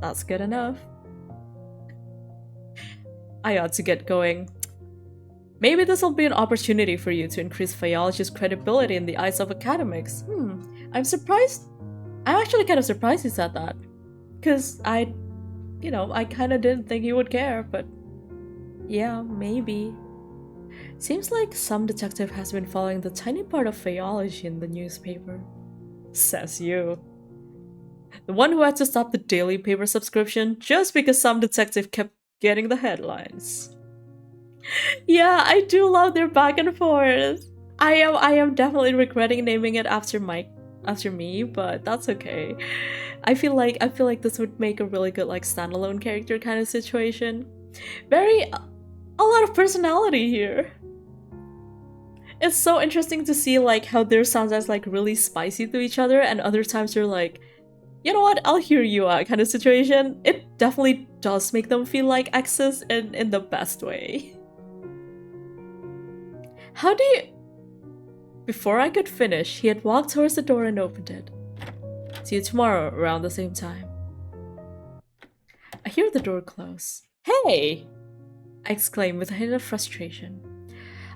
That's good enough. I ought to get going. Maybe this will be an opportunity for you to increase Faeology's credibility in the eyes of academics. I'm surprised. I'm actually kind of surprised he said that. Because I kind of didn't think he would care, but yeah, maybe. Seems like some detective has been following the tiny part of Faeology in the newspaper. Says you. The one who had to stop the daily paper subscription just because some detective kept getting the headlines. Yeah, I do love their back and forth. I am definitely regretting naming it after me, but that's okay. I feel like this would make a really good like standalone character kind of situation. A lot of personality here. It's so interesting to see like how their sounds as like really spicy to each other, and other times they're like, you know what, I'll hear you out kind of situation. It definitely does make them feel like exes in the best way. How do you... Before I could finish, he had walked towards the door and opened it. See you tomorrow around the same time. I hear the door close. Hey! I exclaimed with a hint of frustration.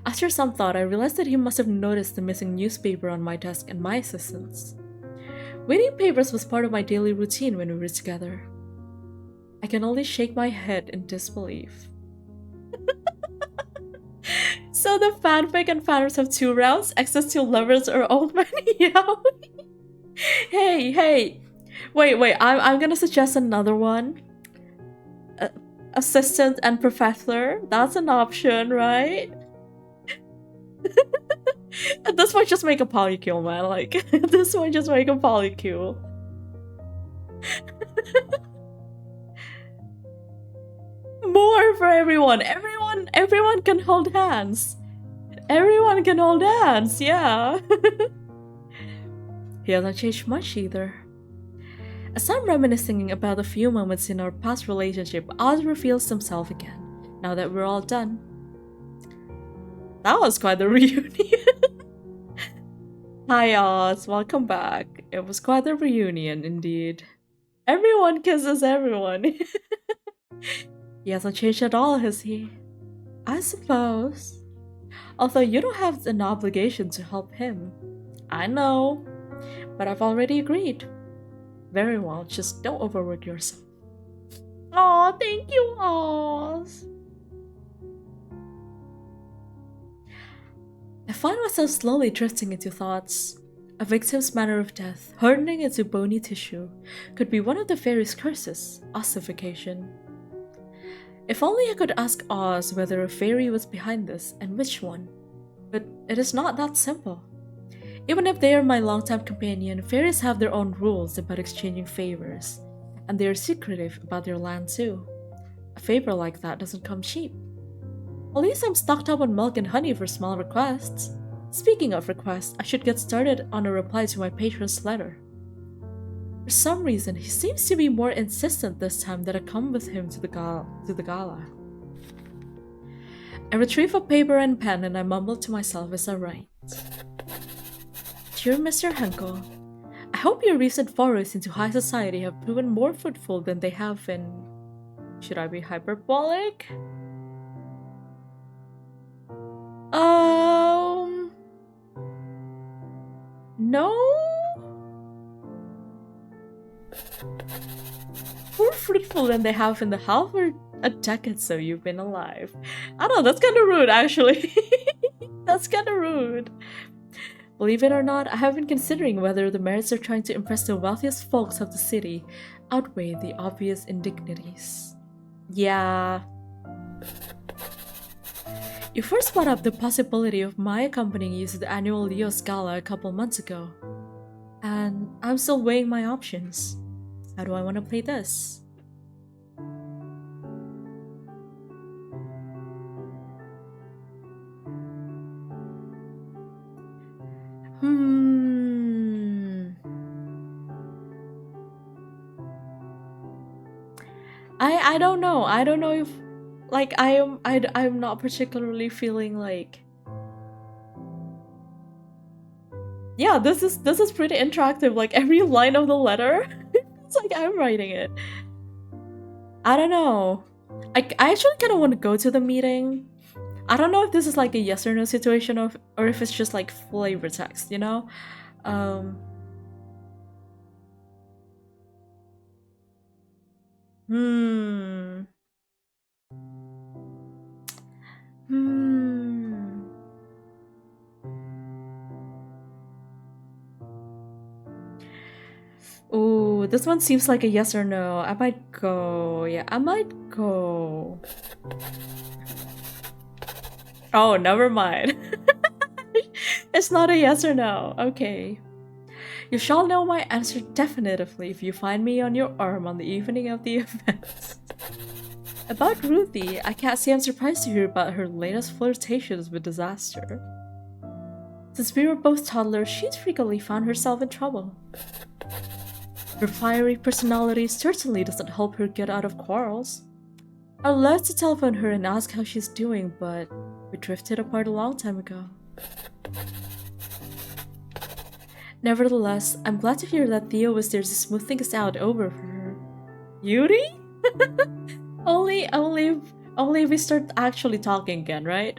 After some thought, I realized that he must have noticed the missing newspaper on my desk and my assistant's. Waiting papers was part of my daily routine when we were together. I can only shake my head in disbelief. So the fanfic and fanarts have two rounds, access to lovers or old man yaoi. Hey. Wait, I'm gonna suggest another one. Assistant and professor, that's an option, right? This might just make a polycule, man. Like, this might just make a polycule. More for everyone. Everyone can hold hands. Everyone can hold hands, yeah. He hasn't changed much either. As I'm reminiscing about the few moments in our past relationship, Oz reveals himself again, now that we're all done. That was quite the reunion. Hi Oz, welcome back. It was quite the reunion indeed. Everyone kisses everyone. He hasn't changed at all, has he? I suppose. Although you don't have an obligation to help him. I know, but I've already agreed. Very well, just don't overwork yourself. Oh, thank you, Oz. I find myself slowly drifting into thoughts. A victim's manner of death, hardening into bony tissue, could be one of the fairy's curses, ossification. If only I could ask Oz whether a fairy was behind this and which one. But it is not that simple. Even if they are my longtime companion, fairies have their own rules about exchanging favors, and they are secretive about their land too. A favor like that doesn't come cheap. At least I'm stocked up on milk and honey for small requests. Speaking of requests, I should get started on a reply to my patron's letter. For some reason, he seems to be more insistent this time that I come with him to the gala. I retrieve a paper and pen and I mumble to myself as I write. Dear Mr. Henkel, I hope your recent forays into high society have proven more fruitful than they have in... Should I be hyperbolic? No? More fruitful than they have in the half or a decade so you've been alive. I don't know, that's kind of rude actually. That's kind of rude. Believe it or not, I have been considering whether the merits of trying to impress the wealthiest folks of the city outweigh the obvious indignities. Yeah. You first brought up the possibility of my accompanying you to the annual Leo's Gala a couple months ago. And I'm still weighing my options. How do I want to play this? I don't know. I don't know if like I'm not particularly feeling like, yeah, this is pretty interactive. Like every line of the letter, it's like I'm writing it. I don't know. I actually kind of want to go to the meeting. I don't know if this is like a yes or no situation or if it's just like flavor text, you know? Ooh, this one seems like a yes or no. I might go. Yeah, I might go. Oh, never mind. It's not a yes or no. Okay. You shall know my answer definitively if you find me on your arm on the evening of the event. About Ruthie, I can't say I'm surprised to hear about her latest flirtations with disaster. Since we were both toddlers, she's frequently found herself in trouble. Her fiery personality certainly doesn't help her get out of quarrels. I'd love to telephone her and ask how she's doing, but we drifted apart a long time ago. Nevertheless, I'm glad to hear that Theo was there to smooth things out over for her. Yuri? only if we start actually talking again, right?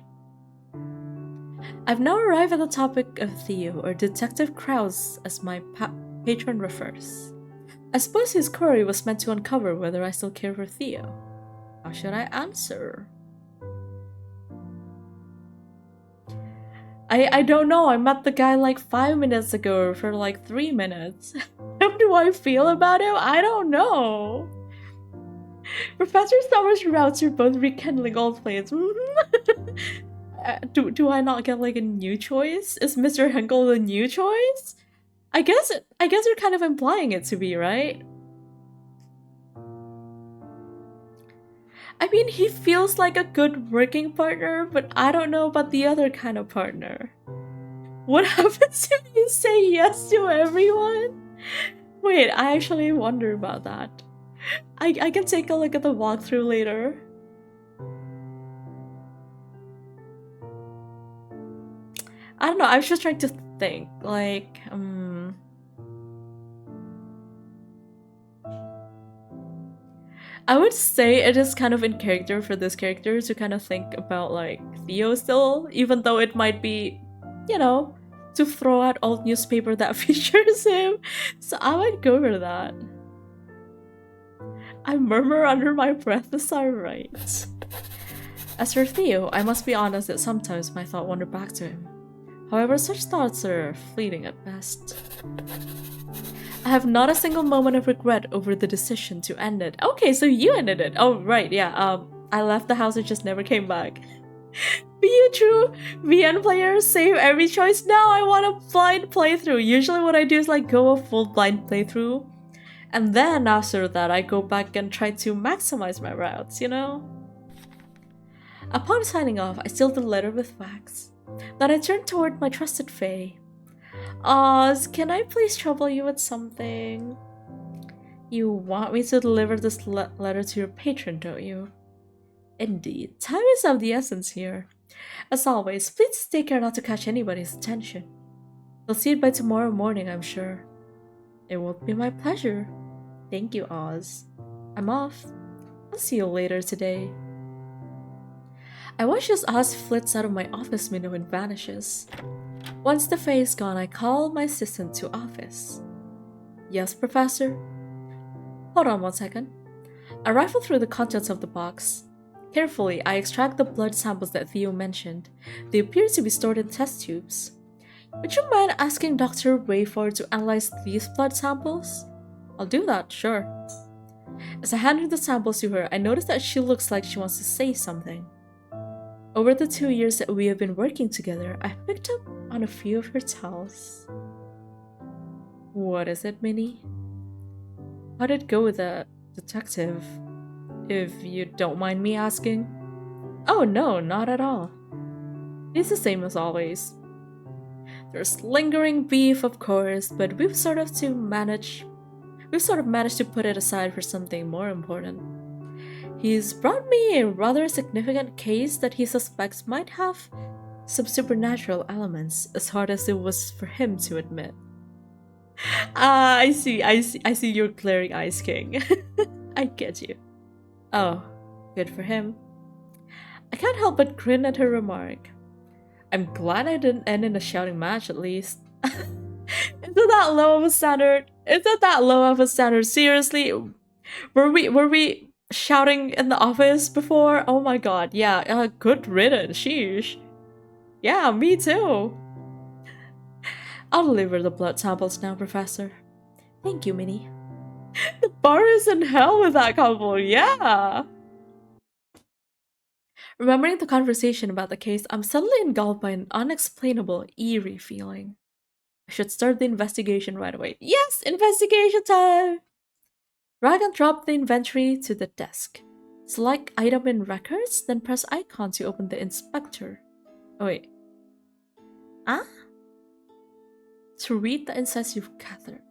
I've now arrived at the topic of Theo, or Detective Krause, as my patron refers. I suppose his query was meant to uncover whether I still care for Theo. How should I answer? I don't know, I met the guy like 5 minutes ago for like 3 minutes. How do I feel about him? I don't know. Professor Summer's routes are both rekindling old flames. Do I not get like a new choice? Is Mr. Henkel the new choice? I guess you're kind of implying it to be, right? I mean, he feels like a good working partner, but I don't know about the other kind of partner. What happens if you say yes to everyone? Wait, I actually wonder about that. I can take a look at the walkthrough later. I don't know, I was just trying to think, like, I would say it is kind of in character for this character to kind of think about like Theo still, even though it might be, you know, to throw out old newspaper that features him. So I would go for that. I murmur under my breath as I write. As for Theo, I must be honest that sometimes my thoughts wander back to him. However, such thoughts are fleeting at best. I have not a single moment of regret over the decision to end it. Okay, so you ended it. Oh, right, yeah. I left the house and just never came back. Be you true VN players save every choice? Now I want a blind playthrough. Usually what I do is like go a full blind playthrough. And then after that, I go back and try to maximize my routes, you know? Upon signing off, I sealed the letter with wax. Then I turned toward my trusted Fae. Oz, can I please trouble you with something? You want me to deliver this letter to your patron, don't you? Indeed. Time is of the essence here. As always, please take care not to catch anybody's attention. You'll see it by tomorrow morning, I'm sure. It will be my pleasure. Thank you, Oz. I'm off. I'll see you later today. I watch as Oz flits out of my office window and vanishes. Once the Fae is gone, I call my assistant to office. Yes, Professor? Hold on 1 second. I rifle through the contents of the box. Carefully, I extract the blood samples that Theo mentioned. They appear to be stored in test tubes. Would you mind asking Dr. Wayford to analyze these blood samples? I'll do that, sure. As I hand her the samples to her, I notice that she looks like she wants to say something. Over the 2 years that we have been working together, I've picked up on a few of her tells. What is it, Minnie? How'd it go with the detective? If you don't mind me asking. Oh no, not at all. It's the same as always. There's lingering beef, of course, but we've sort of managed to put it aside for something more important. He's brought me a rather significant case that he suspects might have some supernatural elements, as hard as it was for him to admit. I see your glaring eyes, King. I get you. Oh, good for him. I can't help but grin at her remark. I'm glad I didn't end in a shouting match, at least. Isn't that low of a standard? Isn't that low of a standard? Seriously? Were we shouting in the office before? Oh my god, yeah, good riddance, sheesh. Yeah, me too. I'll deliver the blood samples now, Professor. Thank you, Minnie. The bar is in hell with that couple, yeah! Remembering the conversation about the case, I'm suddenly engulfed by an unexplainable, eerie feeling. I should start the investigation right away. Yes, investigation time! Drag and drop the inventory to the desk. Select item in records, then press icon to open the inspector. Oh wait. Ah? To read the insights you've gathered.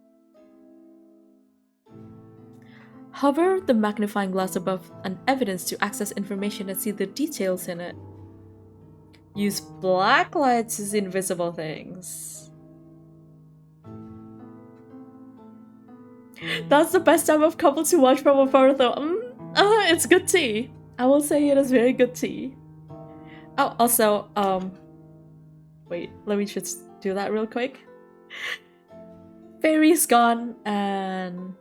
Hover the magnifying glass above an evidence to access information and see the details in it. Use black light to see invisible things. That's the best type of couple to watch from afar though. It's good tea. I will say it is very good tea. Oh, also, wait, let me just do that real quick. Fairy's gone and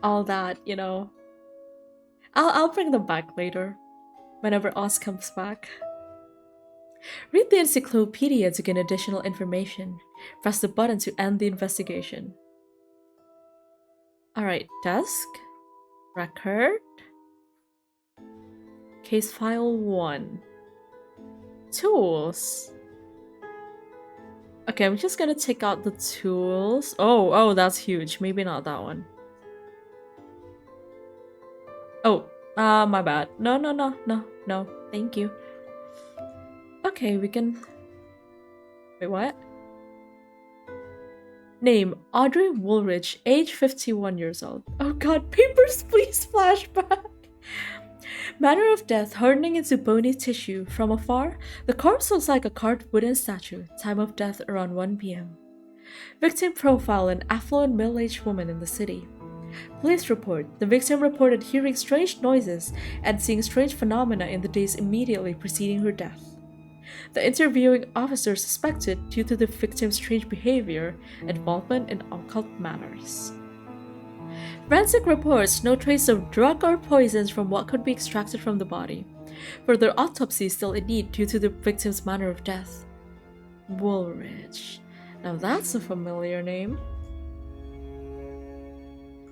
all that, you know. I'll bring them back later, whenever Oz comes back. Read the encyclopedia to gain additional information. Press the button to end the investigation. Alright, desk, record, case file 1, tools. Okay, I'm just gonna take out the tools. Oh, that's huge. Maybe not that one. Oh, my bad. No, thank you. Okay, we can... Wait, what? Name, Audrey Woolridge, age 51 years old. Oh god, papers, please, flashback! Manner of death, hardening into bony tissue. From afar, the corpse looks like a carved wooden statue. Time of death around 1 p.m. Victim profile, an affluent middle-aged woman in the city. Police report. The victim reported hearing strange noises and seeing strange phenomena in the days immediately preceding her death. The interviewing officer suspected, due to the victim's strange behavior, involvement in occult matters. Forensic reports no trace of drug or poisons from what could be extracted from the body. Further autopsy is still in need due to the victim's manner of death. Woolridge. Now that's a familiar name.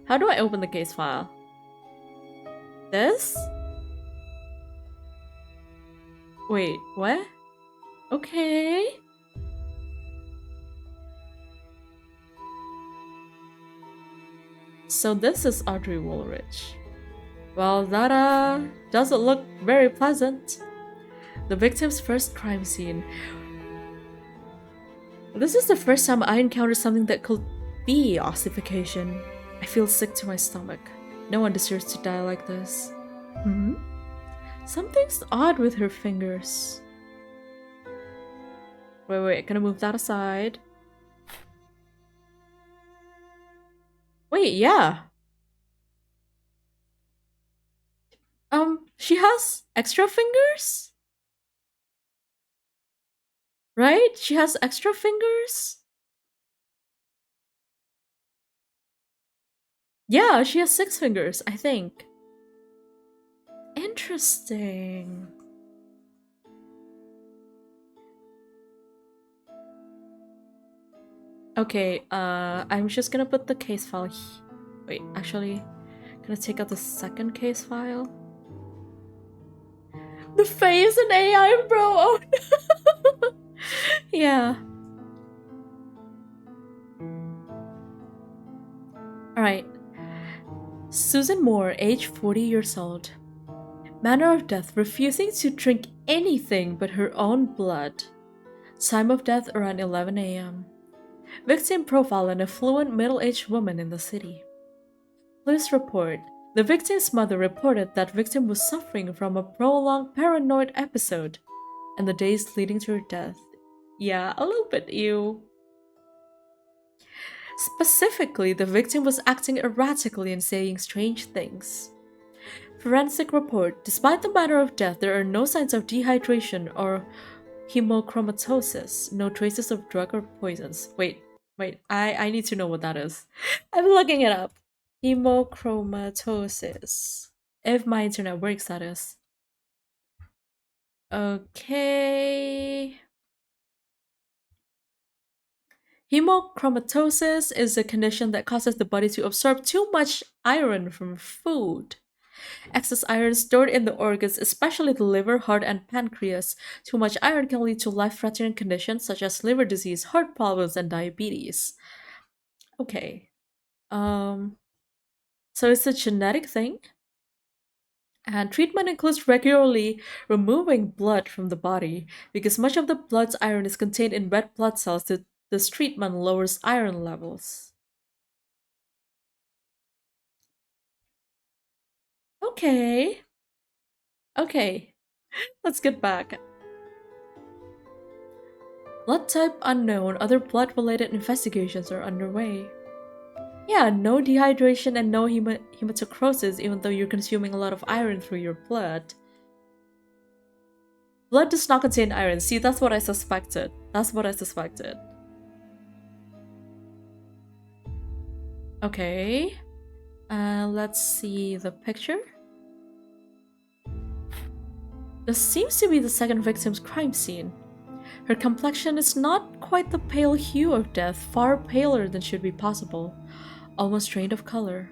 How do I open the case file? This? Wait, what? Okay. So this is Audrey Woolridge. Well, that doesn't look very pleasant. The victim's first crime scene. This is the first time I encountered something that could be ossification. I feel sick to my stomach. No one deserves to die like this. Something's odd with her fingers. Wait, gonna move that aside. Wait, yeah. She has extra fingers? Right? She has extra fingers? Yeah, she has 6 fingers, I think. Interesting. Okay, I'm just gonna put the case file wait, actually, gonna take out the second case file. The face and AI, bro! Oh no! Yeah. Alright. Susan Moore, age 40 years old. Manner of death: refusing to drink anything but her own blood. Time of death around 11 a.m. Victim profile: an affluent middle-aged woman in the city. Police report. The victim's mother reported that victim was suffering from a prolonged paranoid episode and the days leading to her death. Yeah, a little bit ew. Specifically, the victim was acting erratically and saying strange things. Forensic report. Despite the manner of death, there are no signs of dehydration or hemochromatosis. No traces of drug or poisons. Wait, I need to know what that is. I'm looking it up. Hemochromatosis. If my internet works, that is. Okay. Hemochromatosis is a condition that causes the body to absorb too much iron from food. Excess iron stored in the organs, especially the liver, heart, and pancreas. Too much iron can lead to life-threatening conditions such as liver disease, heart problems, and diabetes. Okay. So it's a genetic thing? And treatment includes regularly removing blood from the body. Because much of the blood's iron is contained in red blood cells, this treatment lowers iron levels. Okay. Okay. Let's get back. Blood type unknown. Other blood-related investigations are underway. Yeah, no dehydration and no hematocrosis, even though you're consuming a lot of iron through your blood. Blood does not contain iron. See, that's what I suspected. That's what I suspected. Okay. Let's see the picture. This seems to be the second victim's crime scene. Her complexion is not quite the pale hue of death, far paler than should be possible. Almost drained of color.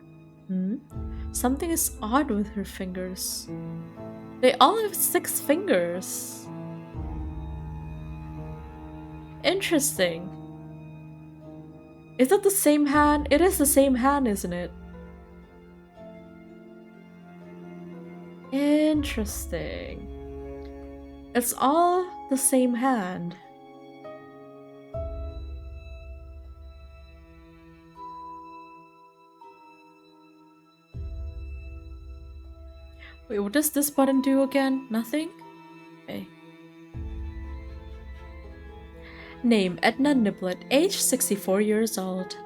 Something is odd with her fingers. They all have 6 fingers. Interesting. Is it the same hand? It is the same hand, isn't it? Interesting. It's all the same hand. Wait, what does this button do again? Nothing? Okay. Name: Edna Niblett, age 64 years old.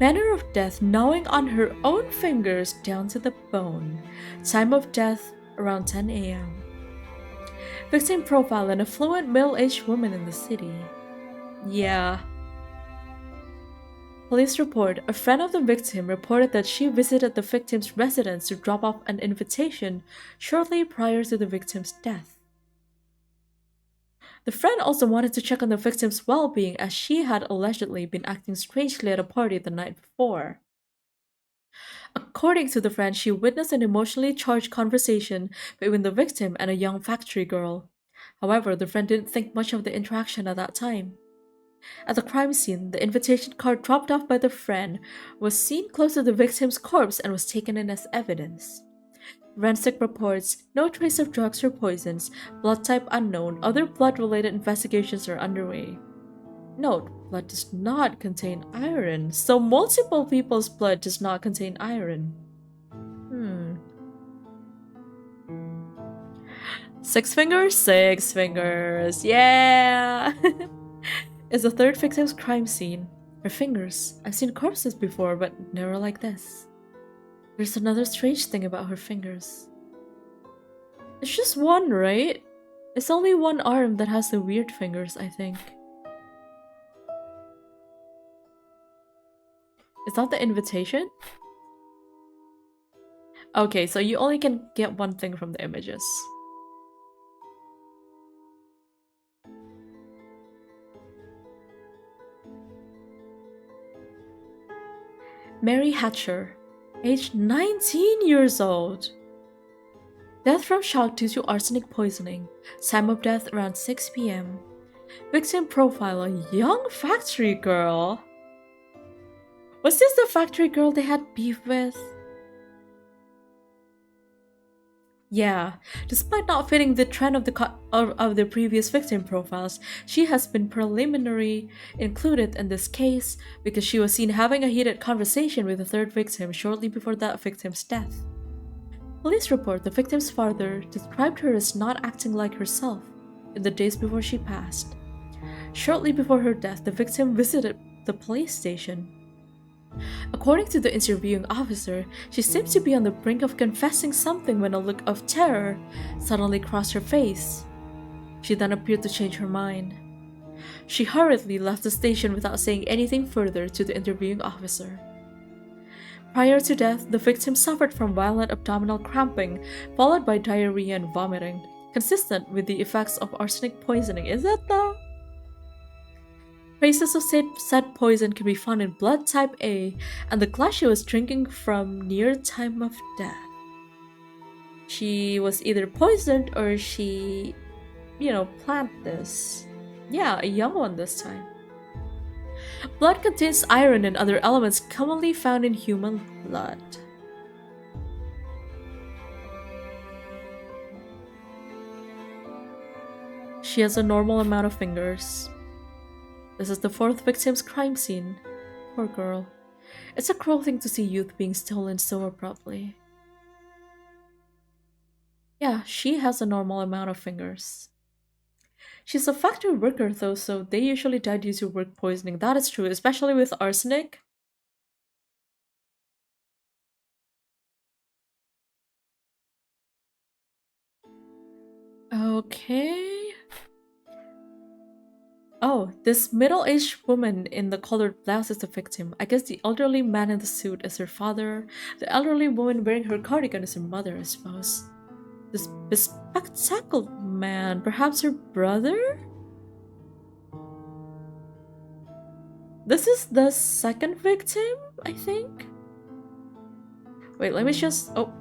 Manner of death gnawing on her own fingers down to the bone. Time of death around 10 a.m. Victim profile an affluent middle-aged woman in the city. Yeah. Police report, a friend of the victim reported that she visited the victim's residence to drop off an invitation shortly prior to the victim's death. The friend also wanted to check on the victim's well-being as she had allegedly been acting strangely at a party the night before. According to the friend, she witnessed an emotionally charged conversation between the victim and a young factory girl. However, the friend didn't think much of the interaction at that time. At the crime scene, the invitation card dropped off by the friend was seen close to the victim's corpse and was taken in as evidence. Forensic reports, no trace of drugs or poisons, blood type unknown, other blood-related investigations are underway. Note, blood does not contain iron, so multiple people's blood does not contain iron. Six fingers? Six fingers, yeah! It's the third victim's crime scene. Her fingers. I've seen corpses before, but never like this. There's another strange thing about her fingers. It's just one, right? It's only one arm that has the weird fingers, I think. Is that the invitation? Okay, so you only can get one thing from the images. Mary Hatcher, aged 19 years old. Death from shock due to arsenic poisoning. Time of death around 6 p.m. Victim profile, a young factory girl. Was this the factory girl they had beef with? Yeah, despite not fitting the trend of the previous victim profiles, she has been preliminarily included in this case because she was seen having a heated conversation with the third victim shortly before that victim's death. Police report the victim's father described her as not acting like herself in the days before she passed. Shortly before her death, the victim visited the police station. According to the interviewing officer, she seemed to be on the brink of confessing something when a look of terror suddenly crossed her face. She then appeared to change her mind. She hurriedly left the station without saying anything further to the interviewing officer. Prior to death, the victim suffered from violent abdominal cramping, followed by diarrhea and vomiting, consistent with the effects of arsenic poisoning. Is that the... Traces of said poison can be found in blood type A and the glass she was drinking from near time of death. She was either poisoned or she, planted this. Yeah, a young one this time. Blood contains iron and other elements commonly found in human blood. She has a normal amount of fingers. This is the fourth victim's crime scene. Poor girl. It's a cruel thing to see youth being stolen so abruptly. Yeah, she has a normal amount of fingers. She's a factory worker though, so they usually die due to work poisoning. That is true, especially with arsenic. Okay. Oh, this middle-aged woman in the colored blouse is the victim. I guess the elderly man in the suit is her father. The elderly woman wearing her cardigan is her mother, I suppose. This bespectacled man, perhaps her brother? This is the second victim, I think? Wait, let me just... Oh.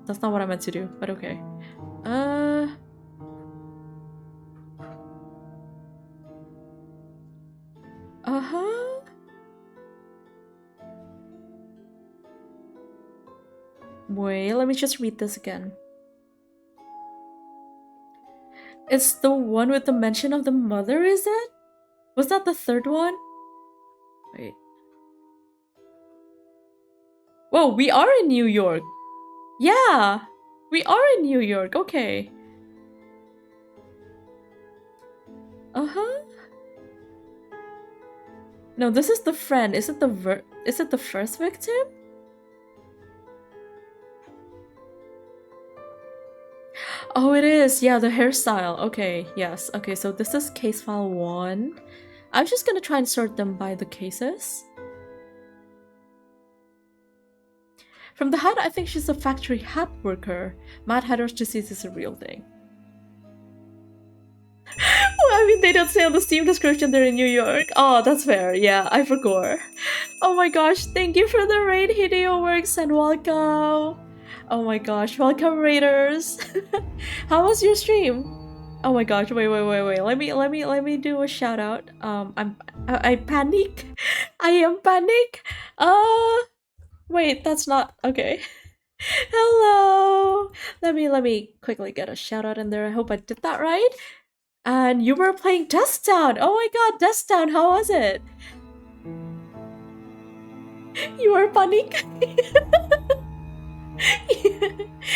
That's not what I meant to do, but okay. Uh-huh. Wait, let me just read this again. It's the one with the mention of the mother, is it? Was that the third one? Wait. Whoa, we are in New York! Yeah! We are in New York, okay. Uh-huh. No, this is the friend. Is it the first victim? Oh, it is. Yeah, the hairstyle. Okay, yes. Okay, so this is case file 1. I'm just gonna try and sort them by the cases. From the hat, I think she's a factory hat worker. Mad Hatter's disease is a real thing. Well, I mean, they don't say on the Steam description they're in New York. Oh, that's fair. Yeah, I forgot. Oh my gosh, thank you for the raid, Hideo Works, and welcome. Oh my gosh, welcome raiders. How was your stream? Oh my gosh, wait. Let me do a shout out. I panic. I am panic. Wait, that's not okay. Hello. Let me quickly get a shout out in there. I hope I did that right. And you were playing Dust Town. Oh my god, Dust Town, how was it? You were panic.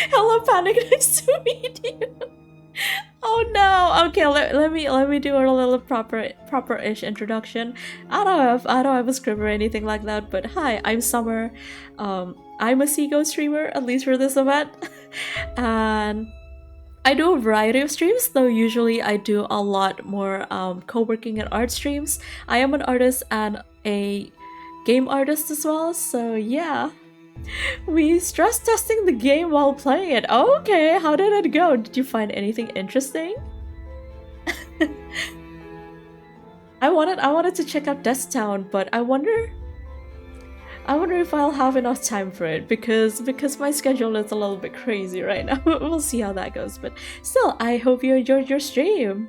Hello, panic. Nice to meet you. Oh no. Okay, let me do a little proper-ish introduction. I don't have a script or anything like that, but hi, I'm Summer. I'm a SEAGO streamer, at least for this event. And I do a variety of streams, though usually I do a lot more co-working and art streams. I am an artist and a game artist as well, so yeah. We stress testing the game while playing it. Okay, how did it go? Did you find anything interesting? I wanted to check out Death Town, but I wonder if I'll have enough time for it because my schedule is a little bit crazy right now. We'll see how that goes, but still, I hope you enjoyed your stream.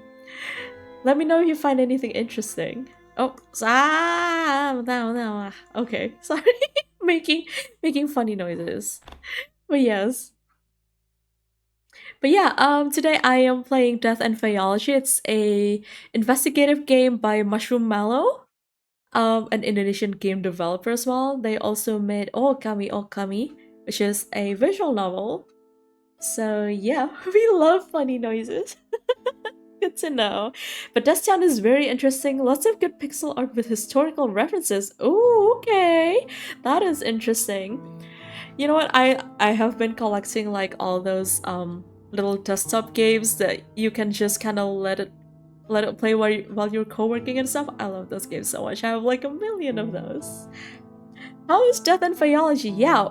Let me know if you find anything interesting. Oh, no. Okay, sorry. making funny noises. But yes. But yeah, today I am playing Death and Faeology. It's a investigative game by Mushroomallow, an Indonesian game developer as well. They also made Okami, which is a visual novel. So yeah, we love funny noises. Good to know. But Death Town is very interesting. Lots of good pixel art with historical references. Oh, okay. That is interesting. You know what? I have been collecting like all those little desktop games that you can just kind of let it play while you're co-working and stuff. I love those games so much. I have like a million of those. How is Death and Faeology? Yeah.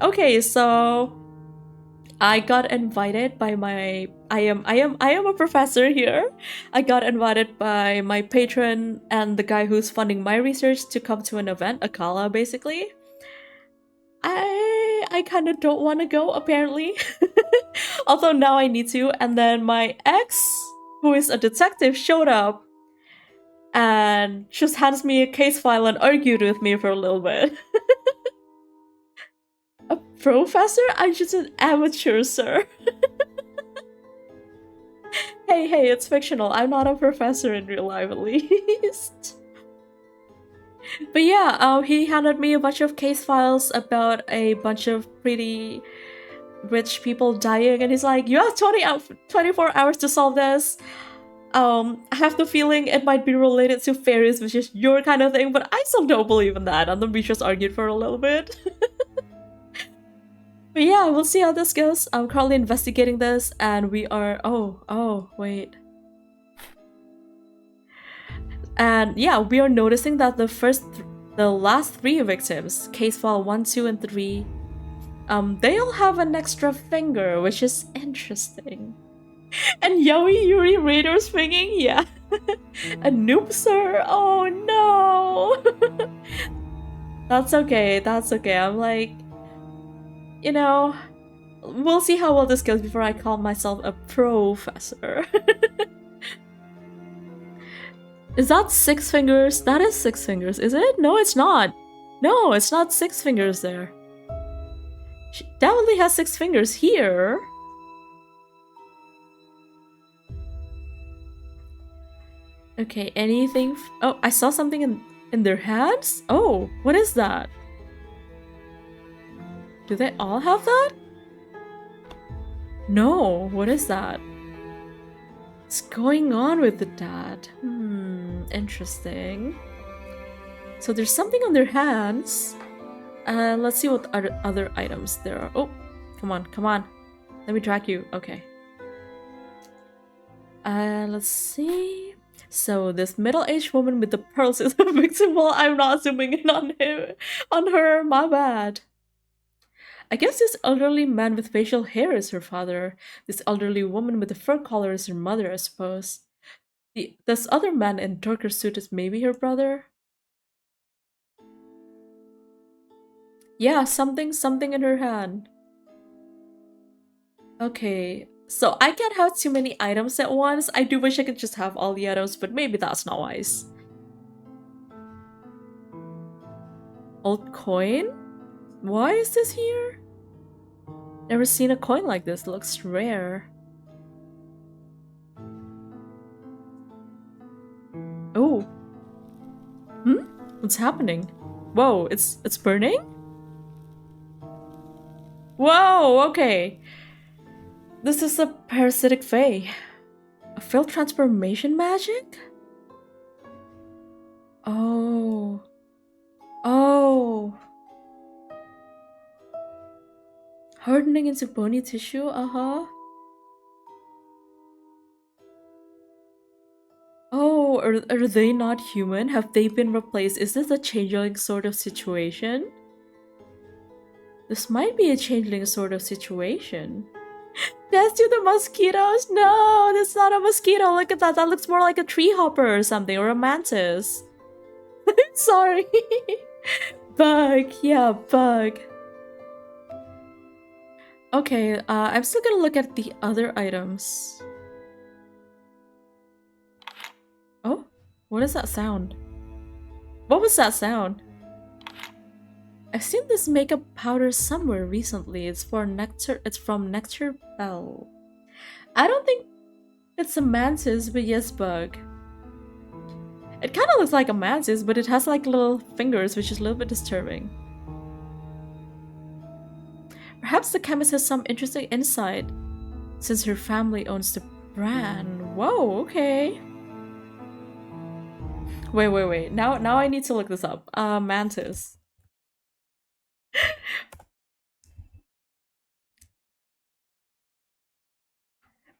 Okay, so I got invited by my I am a professor here. I got invited by my patron and the guy who's funding my research to come to an event, a gala basically. I kind of don't want to go apparently. Although now I need to, and then my ex, who is a detective, showed up and just hands me a case file and argued with me for a little bit. A professor? I'm just an amateur, sir. Hey, it's fictional. I'm not a professor in real life, at least. But yeah, he handed me a bunch of case files about a bunch of pretty rich people dying, and he's like, you have 24 hours to solve this. I have the feeling it might be related to fairies, which is your kind of thing, but I still don't believe in that, and then we just argued for a little bit. But yeah, we'll see how this goes. I'm currently investigating this, and we are... Oh, wait. And yeah, we are noticing that the last 3 victims, case file 1, 2, and 3, they all have an extra finger, which is interesting. And Yaoi Yuri Raider swinging? Yeah. A noob, sir? Oh no! That's okay, I'm like... You know, we'll see how well this goes before I call myself a professor. Is that 6 fingers? That is 6 fingers, is it? No, it's not. No, it's not 6 fingers there. She definitely has 6 fingers here. Okay, anything? Oh, I saw something in their hands? Oh, what is that? Do they all have that? No, what is that? What's going on with the dad? Interesting. So there's something on their hands. Let's see what other items there are. Oh, come on, come on. Let me track you. Okay. Let's see. So this middle-aged woman with the pearls is a victim. Well, I'm not zooming in on him, on her. My bad. I guess this elderly man with facial hair is her father. This elderly woman with the fur collar is her mother, I suppose. This other man in darker suit is maybe her brother. Yeah, something in her hand. Okay, so I can't have too many items at once. I do wish I could just have all the items, but maybe that's not wise. Old coin? Why is this here? Never seen a coin like this. Looks rare. Oh. Hmm? What's happening? Whoa, it's burning? Whoa, okay. This is a parasitic fae. A failed transformation magic? Oh. Oh. Hardening into bony tissue? Uh-huh. Oh, are they not human? Have they been replaced? Is this a changeling sort of situation? This might be a changeling sort of situation. Death to the mosquitoes! No, that's not a mosquito. Look at that. That looks more like a tree hopper or something, or a mantis. Sorry. Bug. Yeah, bug. Okay, I'm still gonna look at the other items. Oh, what is that sound? What was that sound? I've seen this makeup powder somewhere recently. It's from Nectar Bell. I don't think it's a mantis, but yes, bug. It kind of looks like a mantis, but it has like little fingers, which is a little bit disturbing. Perhaps the chemist has some interesting insight, since her family owns the brand. Whoa, okay. Wait. Now I need to look this up. Mantis.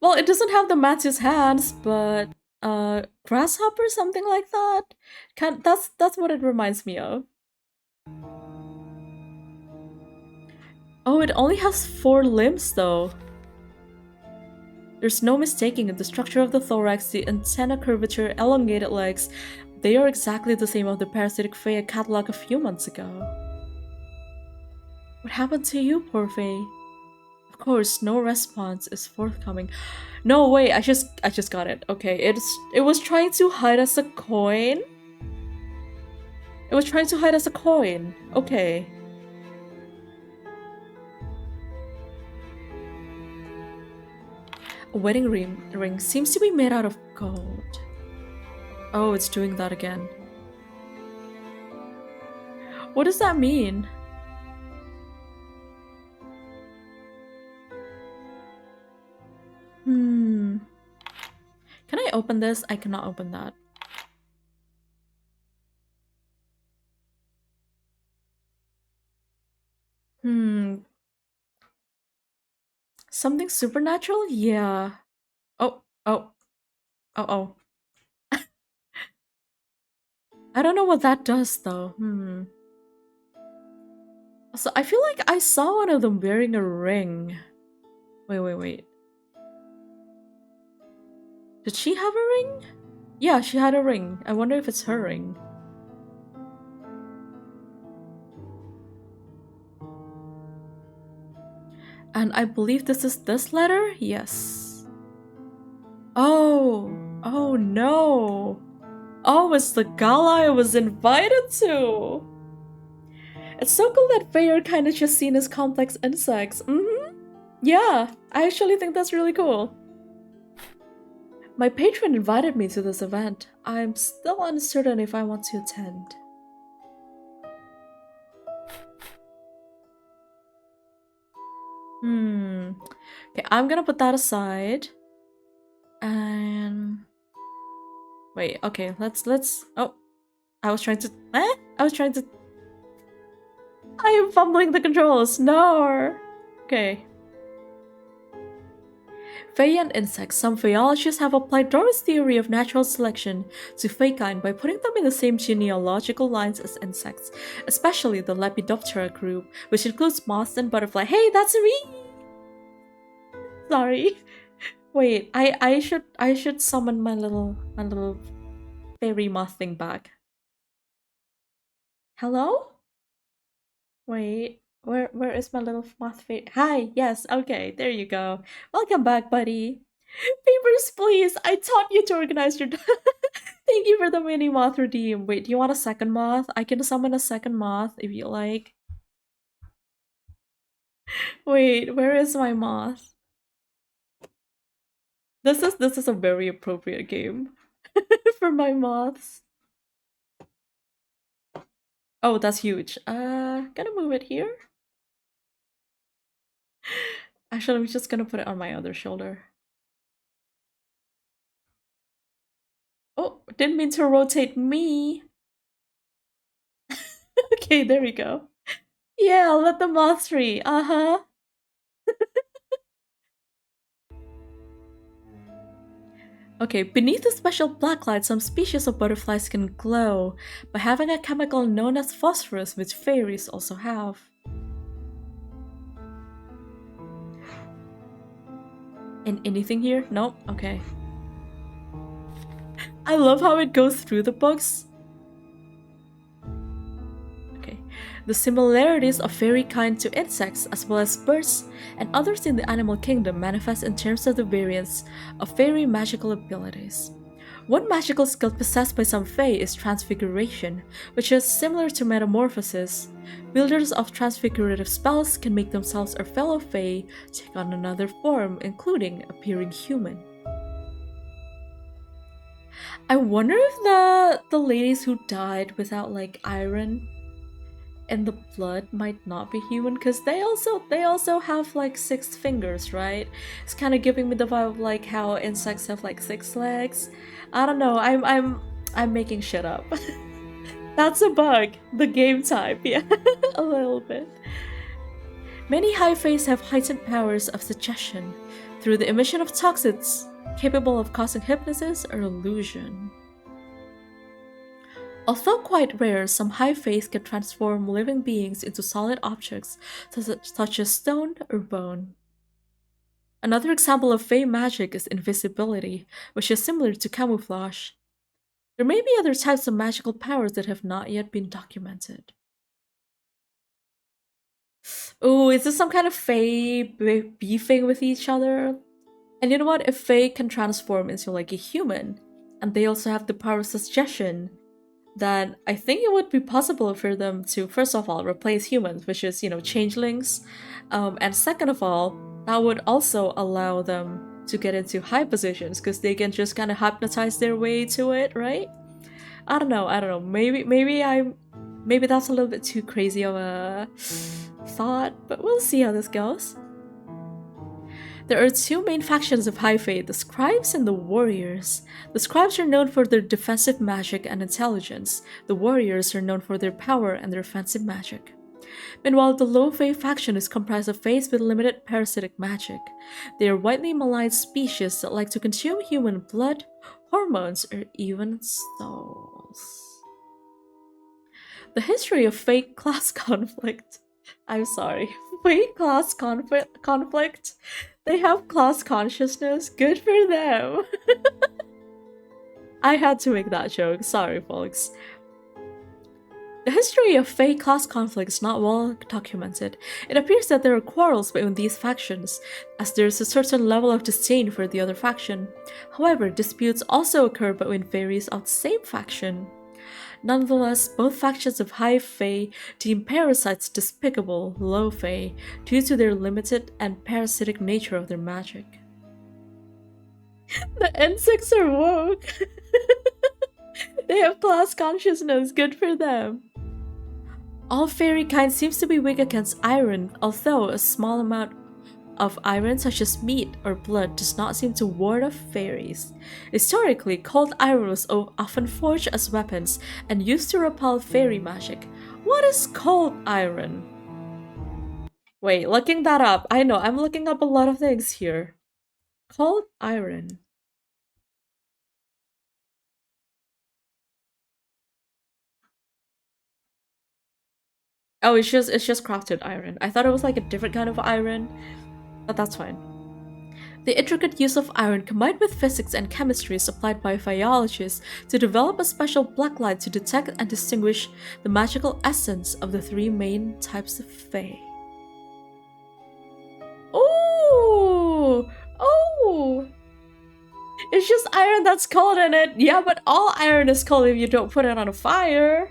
Well, it doesn't have the mantis hands, but grasshopper, something like that. That's what it reminds me of. Oh, it only has 4 limbs though. There's no mistaking it. The structure of the thorax, the antenna curvature, elongated legs, they are exactly the same of the parasitic fae catalog a few months ago. What happened to you, poor fae? Of course, no response is forthcoming. No, wait, I just got it. Okay, it was trying to hide as a coin. It was trying to hide as a coin. Okay. A wedding ring seems to be made out of gold. Oh, it's doing that again. What does that mean? Can I open this? I cannot open that. Something supernatural? Yeah. Oh. I don't know what that does though. So I feel like I saw one of them wearing a ring. Wait. Did she have a ring? Yeah, she had a ring. I wonder if it's her ring. And I believe this is this letter? Yes. Oh no. Oh, it's the gala I was invited to. It's so cool that Fae are kind of just seen as complex insects. Yeah, I actually think that's really cool. My patron invited me to this event. I'm still uncertain if I want to attend. Okay, I'm gonna put that aside. And wait, okay, let's oh. I was trying to. I was trying to. I am fumbling the controls. No. Okay. Fae and insects. Some Faeologists have applied Darwin's theory of natural selection to Faekind by putting them in the same genealogical lines as insects, especially the Lepidoptera group, which includes moths and butterflies. Hey, that's me! Sorry. Wait, I should summon my little fairy moth thing back. Hello? Wait, where is my little moth fairy? Hi, yes, okay, there you go. Welcome back, buddy. Papers, please. I taught you to organize your. Thank you for the mini moth redeem. Wait, do you want a second moth? I can summon a second moth if you like. Wait, where is my moth? This is a very appropriate game for my moths. Oh, that's huge. Gonna move it here. Actually, I'm just gonna put it on my other shoulder. Oh, didn't mean to rotate me. Okay, there we go. Yeah, let the moths free. Uh-huh. Okay, beneath the special blacklight, some species of butterflies can glow by having a chemical known as phosphorus, which fairies also have. And anything here? Nope. Okay. I love how it goes through the books. Okay. The similarities of fairy kind to insects, as well as birds and others in the animal kingdom, manifest in terms of the variance of fairy magical abilities. One magical skill possessed by some Fae is Transfiguration, which is similar to Metamorphosis. Wielders of transfigurative spells can make themselves or fellow Fae take on another form, including appearing human. I wonder if the ladies who died without like iron in the blood might not be human, because they also have like 6 fingers, right? It's kind of giving me the vibe of like how insects have like 6 legs. I don't know. I'm making shit up. That's a bug. The game type, yeah, a little bit. Many high faes have heightened powers of suggestion through the emission of toxins capable of causing hypnosis or illusion. Although quite rare, some high faes can transform living beings into solid objects such as stone or bone. Another example of fae magic is invisibility, which is similar to camouflage. There may be other types of magical powers that have not yet been documented. Oh, is this some kind of fae beefing with each other? And you know what? If fae can transform into like a human, and they also have the power of suggestion, then I think it would be possible for them to, first of all, replace humans, which is, changelings. And second of all, that would also allow them to get into high positions because they can just kind of hypnotize their way to it, right? I don't know. Maybe that's a little bit too crazy of a thought, but we'll see how this goes. There are 2 main factions of High Fae, the Scribes and the Warriors. The Scribes are known for their defensive magic and intelligence. The Warriors are known for their power and their offensive magic. Meanwhile, the Low Fae faction is comprised of Faes with limited parasitic magic. They are widely maligned species that like to consume human blood, hormones, or even souls. The history of Fae class conflict. I'm sorry. Fae class conflict. They have class consciousness. Good for them. I had to make that joke. Sorry, folks. The history of Fae class conflict is not well documented. It appears that there are quarrels between these factions, as there is a certain level of disdain for the other faction. However, disputes also occur between fairies of the same faction. Nonetheless, both factions of High Fae deem parasites despicable Low Fae due to their limited and parasitic nature of their magic. The insects are woke! They have class consciousness, good for them! All fairy kind seems to be weak against iron, although a small amount of iron, such as meat or blood, does not seem to ward off fairies. Historically, cold iron was often forged as weapons and used to repel fairy magic. What is cold iron? Wait, looking that up. I know, I'm looking up a lot of things here. Cold iron. Oh, it's just crafted iron. I thought it was like a different kind of iron, but that's fine. The intricate use of iron combined with physics and chemistry is applied by Faeologists to develop a special black light to detect and distinguish the magical essence of the three main types of Fae. Oh! Oh! It's just iron that's cold in it. Yeah, but all iron is cold if you don't put it on a fire.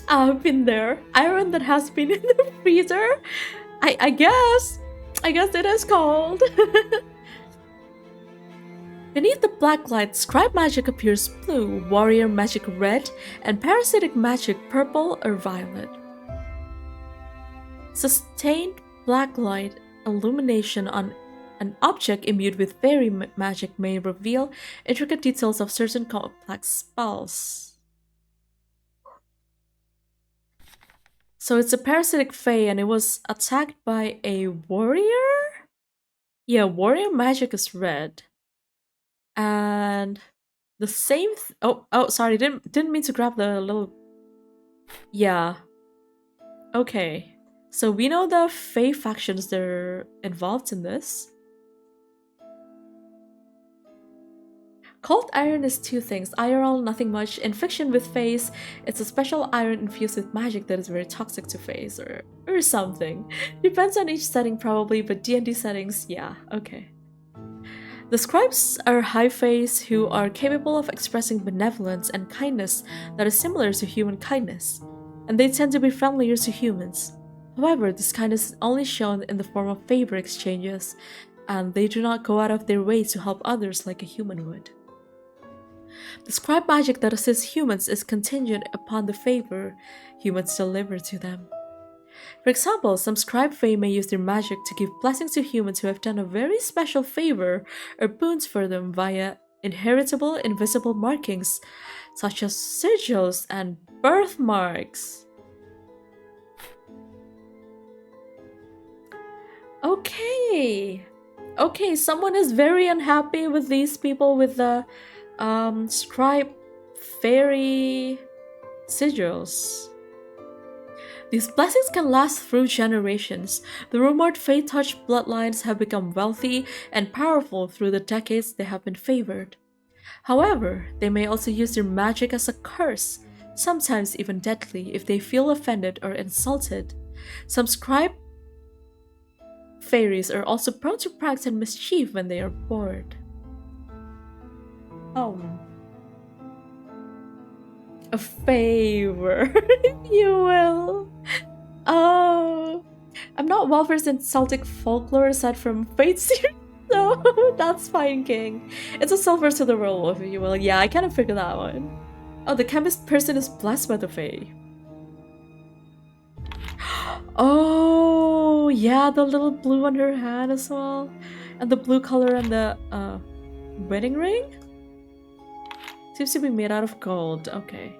I've been there. Iron that has been in the freezer. I guess. I guess it is cold. Beneath the black light, scribe magic appears blue, warrior magic red, and parasitic magic purple or violet. Sustained black light illumination on an object imbued with fairy magic may reveal intricate details of certain complex spells. So it's a parasitic fae and it was attacked by a warrior? Yeah, warrior magic is red. And the same oh sorry, didn't mean to grab the little. Yeah. Okay. So we know the fae factions that are involved in this. Cold iron is two things. IRL, nothing much. In fiction with faes, it's a special iron infused with magic that is very toxic to faes or something. Depends on each setting probably, but D&D settings, yeah, okay. The scribes are high faes who are capable of expressing benevolence and kindness that is similar to human kindness, and they tend to be friendlier to humans. However, this kindness is only shown in the form of favor exchanges, and they do not go out of their way to help others like a human would. The scribe magic that assists humans is contingent upon the favor humans deliver to them. For example, some scribe fae may use their magic to give blessings to humans who have done a very special favor or boons for them via inheritable invisible markings such as sigils and birthmarks. Okay. Okay, someone is very unhappy with these people with the scribe fairy sigils. These blessings can last through generations. The rumored Fae-touched bloodlines have become wealthy and powerful through the decades they have been favored. However, they may also use their magic as a curse, sometimes even deadly if they feel offended or insulted. Some scribe fairies are also prone to pranks and mischief when they are bored. A favor, if you will. Oh, I'm not well versed in Celtic folklore aside from Fate series, so that's fine, King. It's a silver to the werewolf, if you will. Yeah, I kind of figured that one. Oh, the chemist person is blessed by the Fae. Oh, yeah, the little blue on her hand as well, and the blue color on the wedding ring. Seems to be made out of gold. Okay.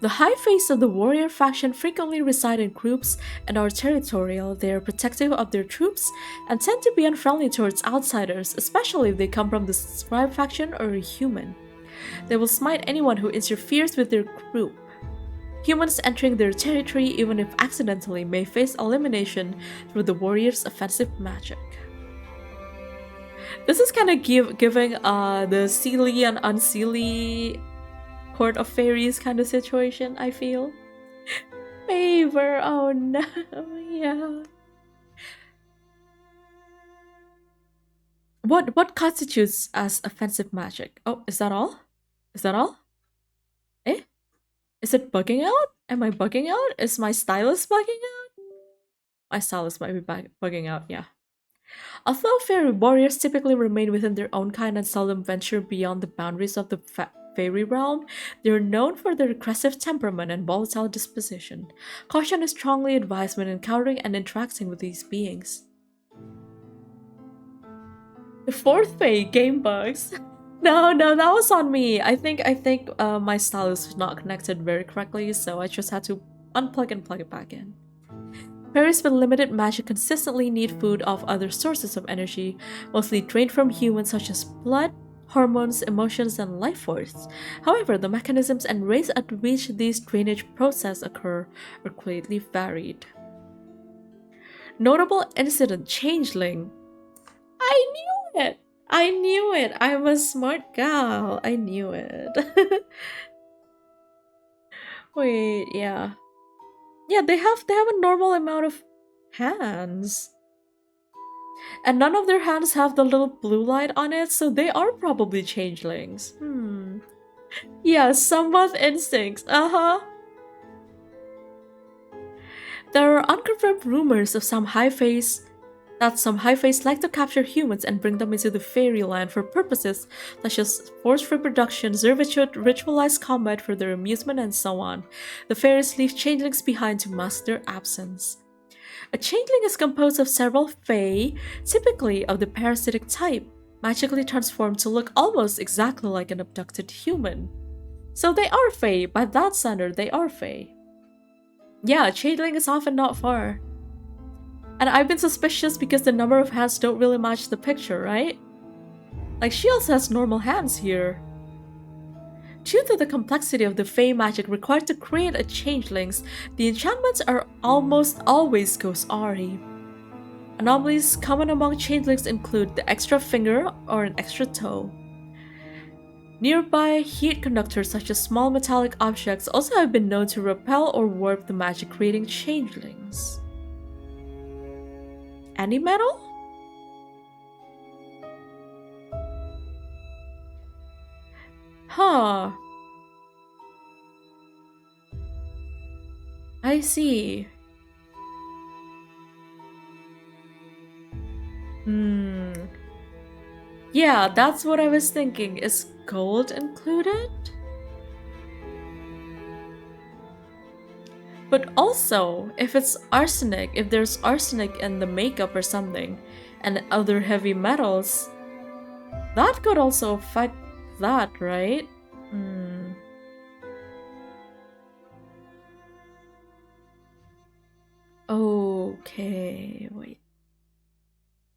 The high faes of the warrior faction frequently reside in groups and are territorial. They are protective of their troops and tend to be unfriendly towards outsiders, especially if they come from the scribe faction or a human. They will smite anyone who interferes with their group. Humans entering their territory, even if accidentally, may face elimination through the warrior's offensive magic. This is kind of giving the Seelie and Unseelie Court of Fairies kind of situation, I feel. Favor, oh no, yeah. What constitutes as offensive magic? Oh, is that all? Is that all? Eh? Is it bugging out? Am I bugging out? Is my stylus bugging out? My stylus might be bugging out, yeah. Although fairy warriors typically remain within their own kind and seldom venture beyond the boundaries of the fairy realm, they're known for their aggressive temperament and volatile disposition. Caution is strongly advised when encountering and interacting with these beings. The fourth Fae, game bugs. No, that was on me. I think my stylus was not connected very correctly, so I just had to unplug and plug it back in. Fairies with limited magic consistently need food off other sources of energy, mostly drained from humans such as blood, hormones, emotions, and life force. However, the mechanisms and rates at which these drainage processes occur are greatly varied. Notable incident: changeling. I knew it! I knew it! I'm a smart gal. I knew it. Wait, yeah. Yeah, they have a normal amount of hands. And none of their hands have the little blue light on it, so they are probably changelings. Yeah, somewhat instincts. There are unconfirmed rumors of some high faes like to capture humans and bring them into the fairyland for purposes such as forced reproduction, servitude, ritualized combat for their amusement, and so on. The fairies leave changelings behind to mask their absence. A changeling is composed of several fae, typically of the parasitic type, magically transformed to look almost exactly like an abducted human. So they are fae. By that standard, they are fae. Yeah, changeling is often not far. And I've been suspicious because the number of hands don't really match the picture, right? Like, she also has normal hands here. Due to the complexity of the Fae magic required to create a changelings, the enchantments are almost always ghost-ary. Anomalies common among changelings include the extra finger or an extra toe. Nearby heat conductors such as small metallic objects also have been known to repel or warp the magic, creating changelings. Any metal? Huh. I see. Yeah, that's what I was thinking. Is gold included? But also, if it's arsenic, if there's arsenic in the makeup or something, and other heavy metals, that could also affect that, right? Okay, wait.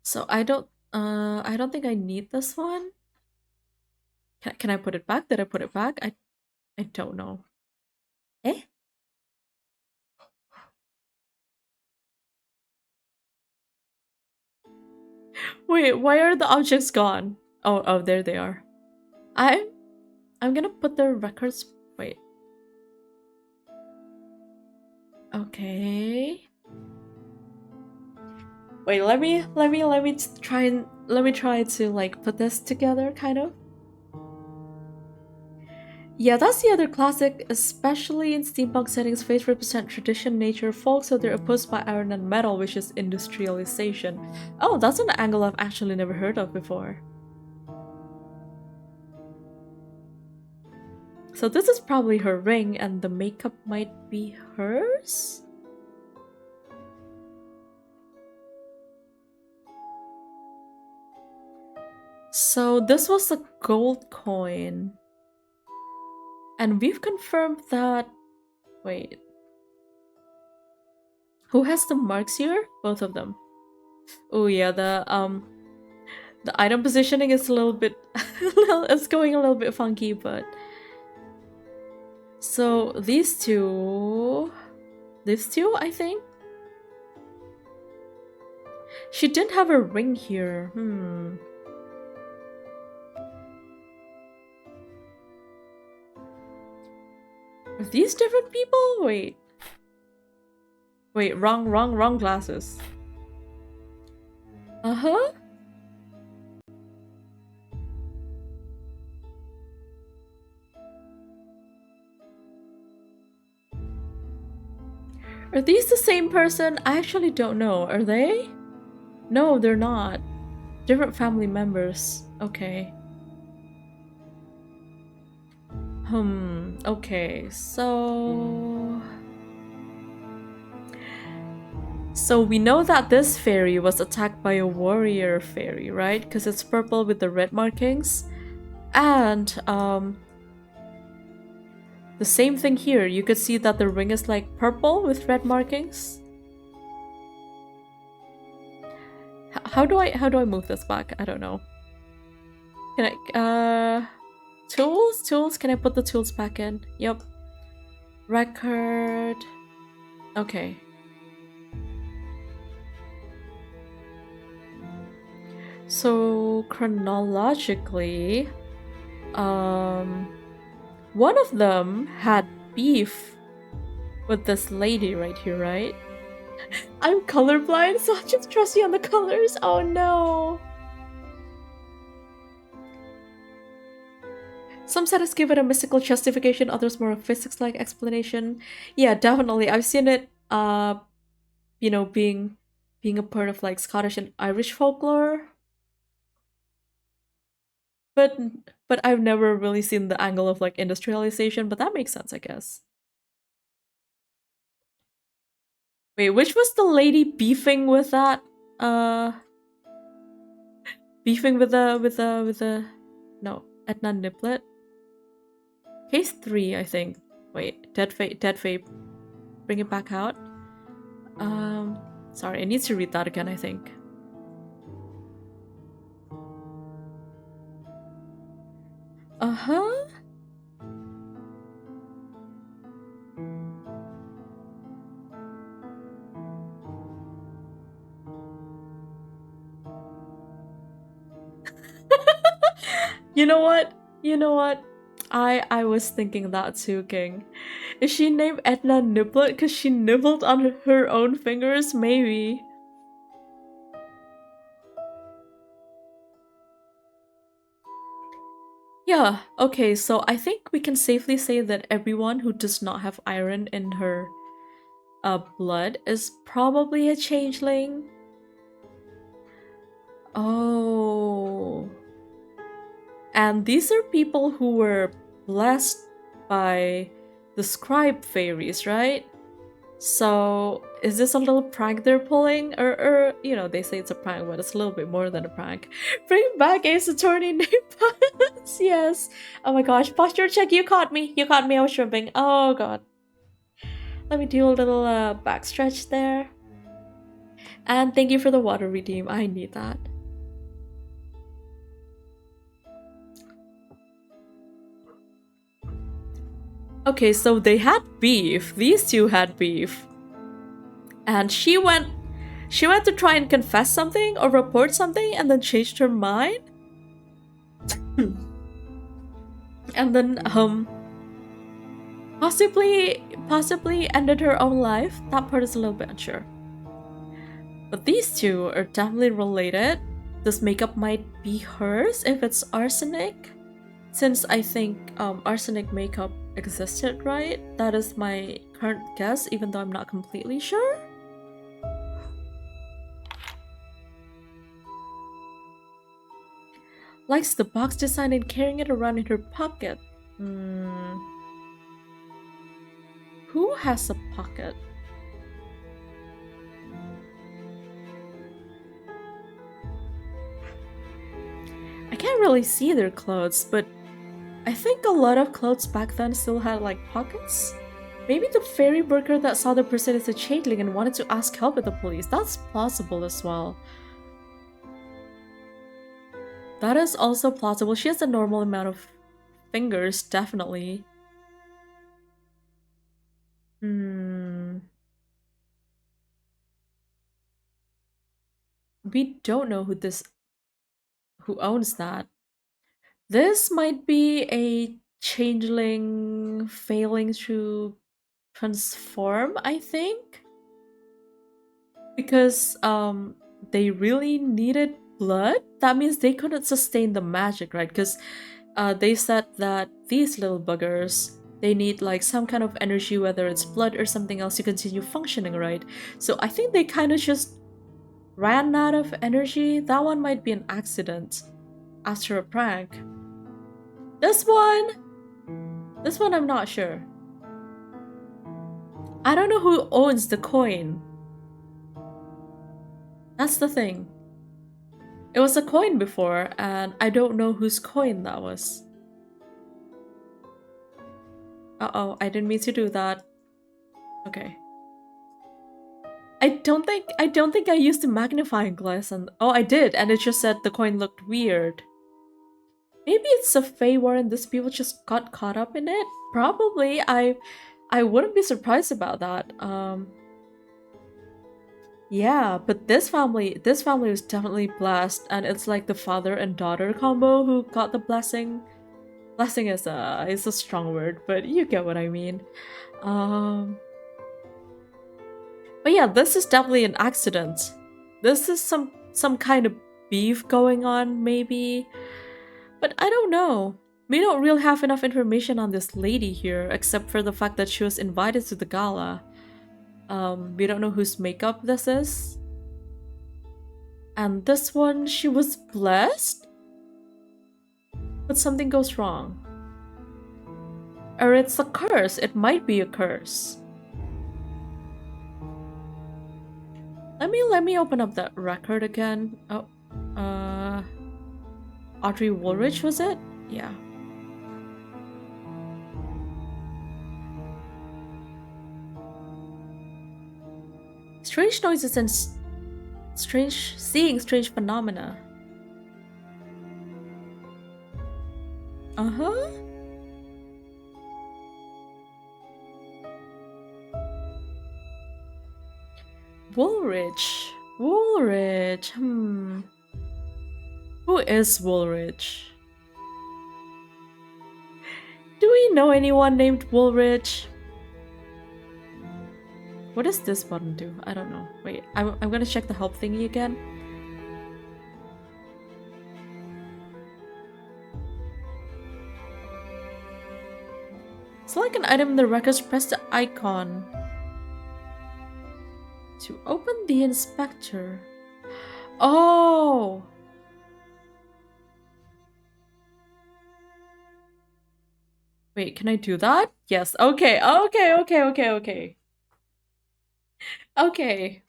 So I don't think I need this one. Can I put it back? Did I put it back? I don't know. Eh? Wait, why are the objects gone? Oh, there they are. I'm gonna put the records. Wait. Okay. Wait, let me try to like put this together, kind of. Yeah, that's the other classic, especially in steampunk settings. Fates represent tradition, nature, folk, so they're opposed by iron and metal, which is industrialization. Oh, that's an angle I've actually never heard of before. So this is probably her ring, and the makeup might be hers? So this was a gold coin. And we've confirmed that... Wait. Who has the marks here? Both of them. Oh yeah, the item positioning is a little bit... it's going a little bit funky, but... So these two, I think. She didn't have a ring here. Are these different people? Wait, wrong glasses. Uh-huh. Are these the same person? I actually don't know. Are they? No, they're not. Different family members. Okay. Okay, so we know that this fairy was attacked by a warrior fairy, right? Because it's purple with the red markings. And the same thing here. You could see that the ring is like purple with red markings. How do I move this back? I don't know. Can I tools? Can I put the tools back in? Yep. Record. Okay. So chronologically, one of them had beef with this lady right here, right? I'm colorblind, so I'll just trust you on the colors. Oh no. Some scientists give it a mystical justification, others more a physics-like explanation. Yeah, definitely. I've seen it, you know, being a part of like Scottish and Irish folklore. But I've never really seen the angle of like industrialization, but that makes sense, I guess. Wait, which was the lady beefing with that? Beefing with the no, Edna Niblet? Case 3, I think. Wait, Dead Fae. Bring it back out. Sorry, I need to read that again, I think. Uh-huh. You know what? I was thinking that too, King. Is she named Edna Niblet because she nibbled on her own fingers? Maybe. Yeah, okay, so I think we can safely say that everyone who does not have iron in her blood is probably a changeling. Oh. And these are people who were blessed by the scribe fairies, right? So is this a little prank they're pulling? Or you know, they say it's a prank, but it's a little bit more than a prank. Bring back Ace Attorney named Puss. Yes. Oh my gosh, posture check, you caught me. I was shrimping. Oh god. Let me do a little back stretch there. And thank you for the water redeem. I need that. Okay, so they had beef. These two had beef. And she went to try and confess something or report something and then changed her mind. And then possibly ended her own life. That part is a little bit unsure. But these two are definitely related. This makeup might be hers if it's arsenic. Since I think arsenic makeup existed, right? That is my current guess, even though I'm not completely sure. Likes the box design and carrying it around in her pocket. Who has a pocket? I can't really see their clothes, but I think a lot of clothes back then still had like pockets. Maybe the fairy worker that saw the person as a changeling and wanted to ask help with the police. That's plausible as well. That is also plausible. She has a normal amount of fingers, definitely. We don't know who owns that. This might be a changeling failing to transform, I think. Because they really needed blood. That means they couldn't sustain the magic, right? Because they said that these little buggers, they need like some kind of energy, whether it's blood or something else, to continue functioning, right? So I think they kind of just ran out of energy. That one might be an accident after a prank. This one, This one I'm not sure. I don't know who owns the coin. That's the thing. It was a coin before, and I don't know whose coin that was. Uh-oh, I didn't mean to do that. Okay. I don't think I used the magnifying glass, and oh, I did, and it just said the coin looked weird. Maybe it's a Fae war and these people just got caught up in it? Probably. I wouldn't be surprised about that. Yeah, but this family was definitely blessed, and it's like the father and daughter combo who got the blessing. Blessing is a strong word, but you get what I mean. But yeah, this is definitely an accident. This is some kind of beef going on, maybe. But I don't know. We don't really have enough information on this lady here, except for the fact that she was invited to the gala. We don't know whose makeup this is. And this one, she was blessed? But something goes wrong. Or it's a curse. It might be a curse. Let me open up that record again. Oh, Audrey Woolridge, was it? Yeah. Strange noises and seeing strange phenomena. Uh-huh. Woolridge. Woolridge. Who is Woolridge? Do we know anyone named Woolridge? What does this button do? I don't know. Wait, I'm gonna check the help thingy again. Select an item in the records, press the icon. To open the inspector. Oh! Wait, can I do that? Yes. Okay. Okay. Okay.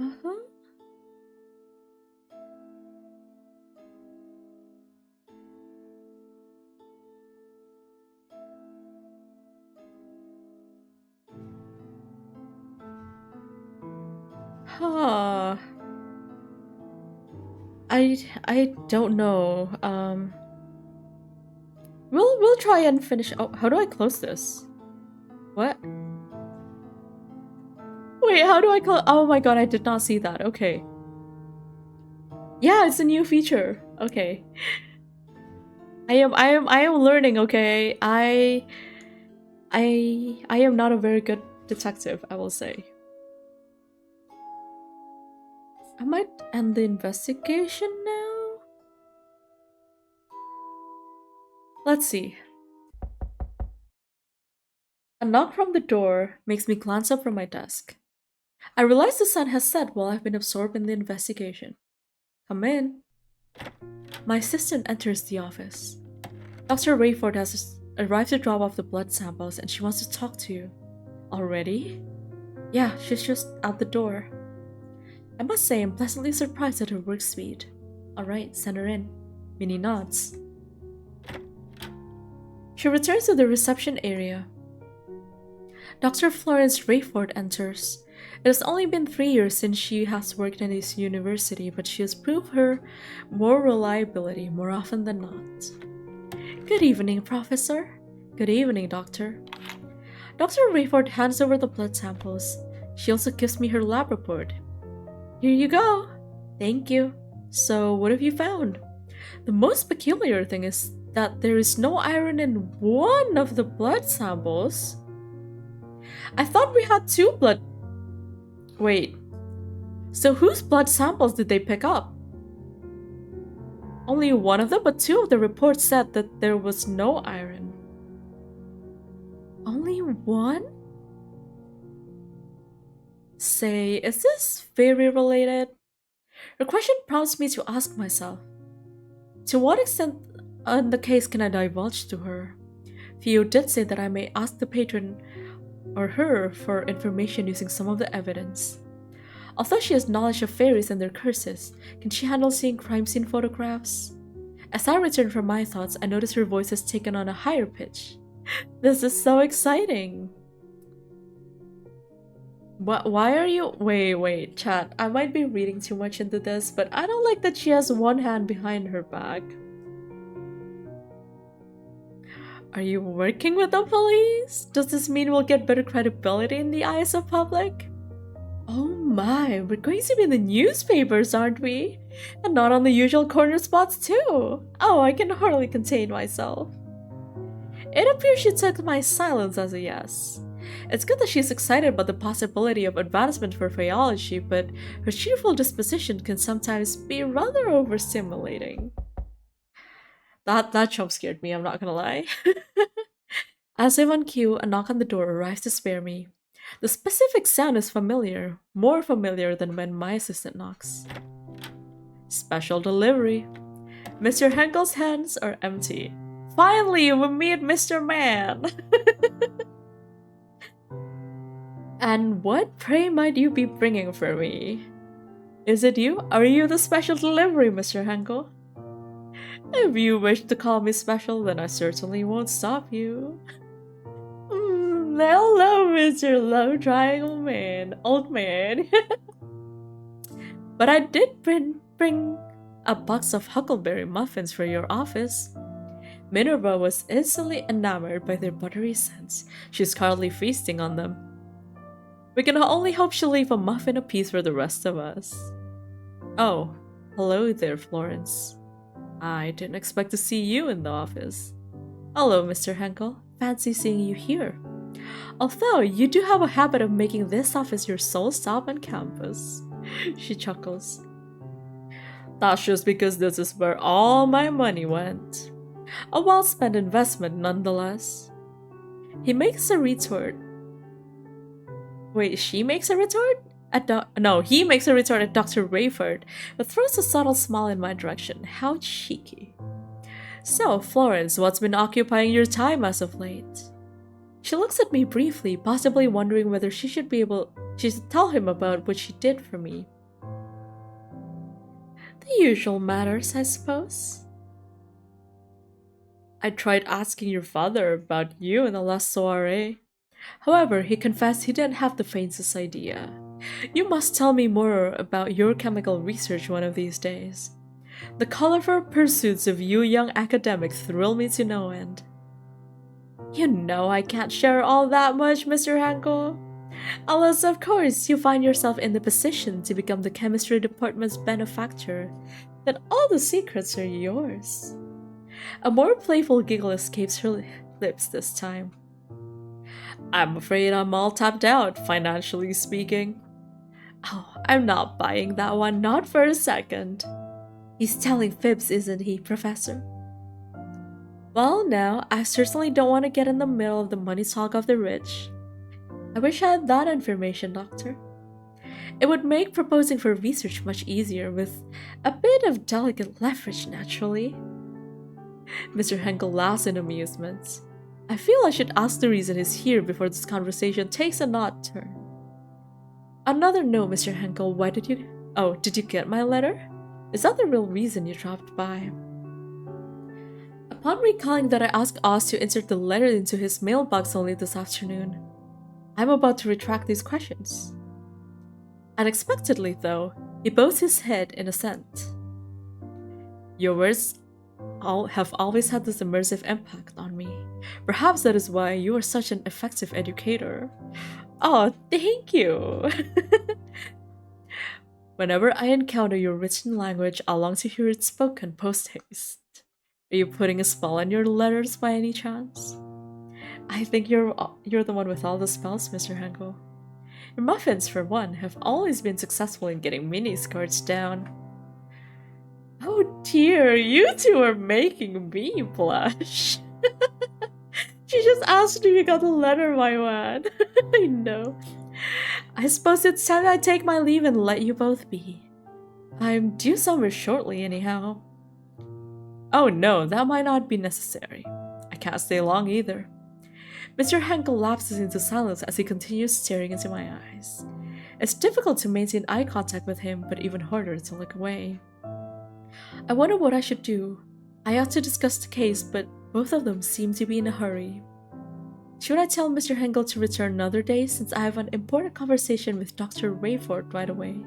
Uh-huh. Huh. I don't know. We'll try and finish. Oh, how do I close this? What? Wait, how do I close? Oh my god, I did not see that. Okay. Yeah, it's a new feature. Okay. I am learning, okay? I am not a very good detective, I will say. I might end the investigation now. Let's see. A knock from the door makes me glance up from my desk. I realize the sun has set while I've been absorbed in the investigation. Come in. My assistant enters the office. Dr. Rayford has arrived to drop off the blood samples and she wants to talk to you. Already? Yeah, she's just out the door. I must say I'm pleasantly surprised at her work speed. Alright, send her in. Minnie nods. She returns to the reception area. Dr. Florence Rayford enters. It has only been 3 years since she has worked in this university, but she has proved her more reliability more often than not. Good evening, Professor. Good evening, Doctor. Dr. Rayford hands over the blood samples. She also gives me her lab report. Here you go. Thank you. So, what have you found? The most peculiar thing is that there is no iron in one of the blood samples. I thought we had 2 blood... Wait. So whose blood samples did they pick up? Only one of them, but 2 of the reports said that there was no iron. Only one? Say, is this fairy related? The question prompts me to ask myself, to what extent in the case can I divulge to her? Theo did say that I may ask the patron or her for information using some of the evidence. Although she has knowledge of fairies and their curses, can she handle seeing crime scene photographs? As I return from my thoughts, I notice her voice has taken on a higher pitch. This is so exciting! Why are you— Wait, chat. I might be reading too much into this, but I don't like that she has one hand behind her back. Are you working with the police? Does this mean we'll get better credibility in the eyes of public? Oh my, we're going to be in the newspapers, aren't we? And not on the usual corner spots too! Oh, I can hardly contain myself. It appears she took my silence as a yes. It's good that she's excited about the possibility of advancement for Faeology, but her cheerful disposition can sometimes be rather overstimulating. That jump scared me, I'm not gonna lie. As I'm on cue, a knock on the door arrives to spare me. The specific sound is familiar, more familiar than when my assistant knocks. Special delivery. Mr. Henkel's hands are empty. Finally, we meet Mr. Man! And what, pray, might you be bringing for me? Is it you? Are you the special delivery, Mr. Henkel? If you wish to call me special, then I certainly won't stop you. Hello, Mr. Love Triangle Man, old man. But I did bring a box of huckleberry muffins for your office. Minerva was instantly enamored by their buttery scents. She's currently feasting on them. We can only hope she'll leave a muffin apiece for the rest of us. Oh, hello there, Florence. I didn't expect to see you in the office. Hello, Mr. Henkel. Fancy seeing you here. Although you do have a habit of making this office your sole stop on campus. She chuckles. That's just because this is where all my money went. A well-spent investment nonetheless. He makes a retort. Wait, she makes a retort? He makes a retort at Dr. Rayford, but throws a subtle smile in my direction. How cheeky. So, Florence, what's been occupying your time as of late? She looks at me briefly, possibly wondering whether she should tell him about what she did for me. The usual matters, I suppose. I tried asking your father about you in the last soiree. However, he confessed he didn't have the faintest idea. You must tell me more about your chemical research one of these days. The colorful pursuits of you young academics thrill me to no end. You know I can't share all that much, Mr. Henkel. Unless, of course, you find yourself in the position to become the chemistry department's benefactor, then all the secrets are yours. A more playful giggle escapes her lips this time. I'm afraid I'm all tapped out, financially speaking. Oh, I'm not buying that one, not for a second. He's telling fibs, isn't he, Professor? Well, now, I certainly don't want to get in the middle of the money talk of the rich. I wish I had that information, Doctor. It would make proposing for research much easier, with a bit of delicate leverage, naturally. Mr. Henkel laughs in amusement. I feel I should ask the reason he's here before this conversation takes an odd turn. Another note, Mr. Henkel, did you get my letter? Is that the real reason you dropped by? Upon recalling that I asked Oz to insert the letter into his mailbox only this afternoon, I'm about to retract these questions. Unexpectedly, though, he bows his head in assent. Your words have always had this immersive impact on me. Perhaps that is why you are such an effective educator. Oh, thank you! Whenever I encounter your written language, I long to hear it spoken post-haste. Are you putting a spell on your letters by any chance? I think you're the one with all the spells, Mr. Henkel. Your muffins, for one, have always been successful in getting mini-skirts down. Oh dear, you two are making me blush. She just asked if you got the letter, my man. I know. I suppose it's time I take my leave and let you both be. I'm due somewhere shortly, anyhow. Oh no, that might not be necessary. I can't stay long either. Mr. Henkel lapses into silence as he continues staring into my eyes. It's difficult to maintain eye contact with him, but even harder to look away. I wonder what I should do. I ought to discuss the case, but both of them seem to be in a hurry. Should I tell Mr. Henkel to return another day since I have an important conversation with Dr. Rayford right away?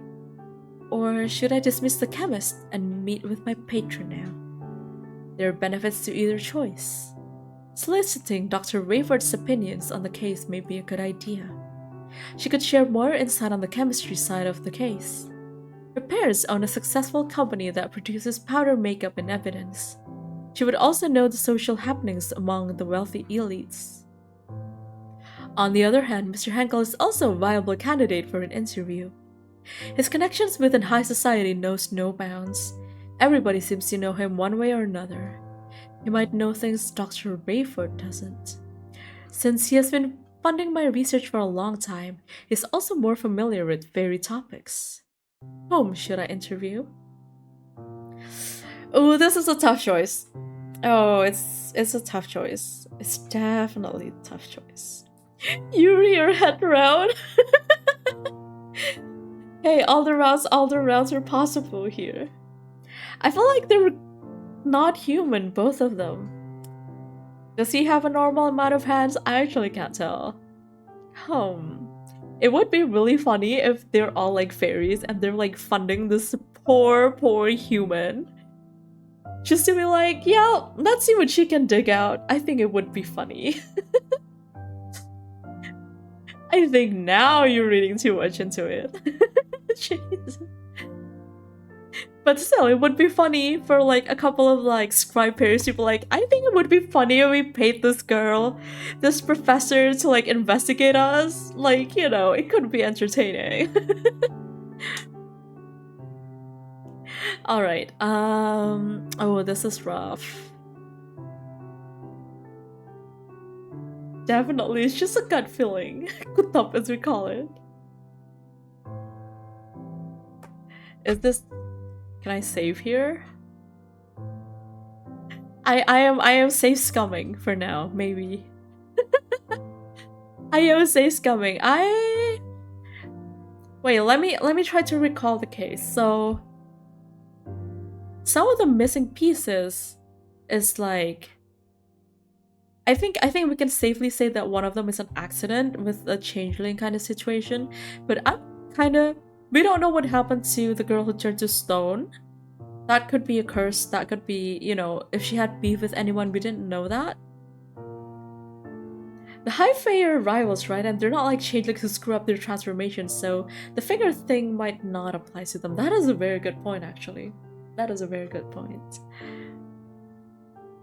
Or should I dismiss the chemist and meet with my patron now? There are benefits to either choice. Soliciting Dr. Rayford's opinions on the case may be a good idea. She could share more insight on the chemistry side of the case. Her parents own a successful company that produces powder makeup in evidence. She would also know the social happenings among the wealthy elites. On the other hand, Mr. Henkel is also a viable candidate for an interview. His connections within high society knows no bounds. Everybody seems to know him one way or another. He might know things Dr. Rayford doesn't. Since he has been funding my research for a long time, he's also more familiar with fairy topics. Whom should I interview? Oh, this is a tough choice. Oh, it's a tough choice. It's definitely a tough choice. Yuri or head round? Hey, all the rounds are possible here. I feel like they're not human, both of them. Does he have a normal amount of hands? I actually can't tell. It would be really funny if they're all like fairies and they're like funding this poor human. Just to be like, yeah, let's see what she can dig out. I think it would be funny. I think now you're reading too much into it. Jeez. But still, it would be funny for like a couple of like scribe pairs to be like, I think it would be funny if we paid this girl, this professor to like investigate us. Like, you know, it could be entertaining. Alright, oh, this is rough. Definitely, it's just a gut feeling. Kutop as we call it. Is this... Can I save here? I am safe scumming for now, maybe. I am safe scumming. Wait, let me try to recall the case. So some of the missing pieces is like I think we can safely say that one of them is an accident with a changeling kind of situation, but we don't know what happened to the girl who turned to stone. That could be a curse, that could be, you know, if she had beef with anyone, we didn't know that. The High Fae are rivals, right? And they're not like changelings who screw up their transformations, so the figure thing might not apply to them. That is a very good point, actually. That is a very good point.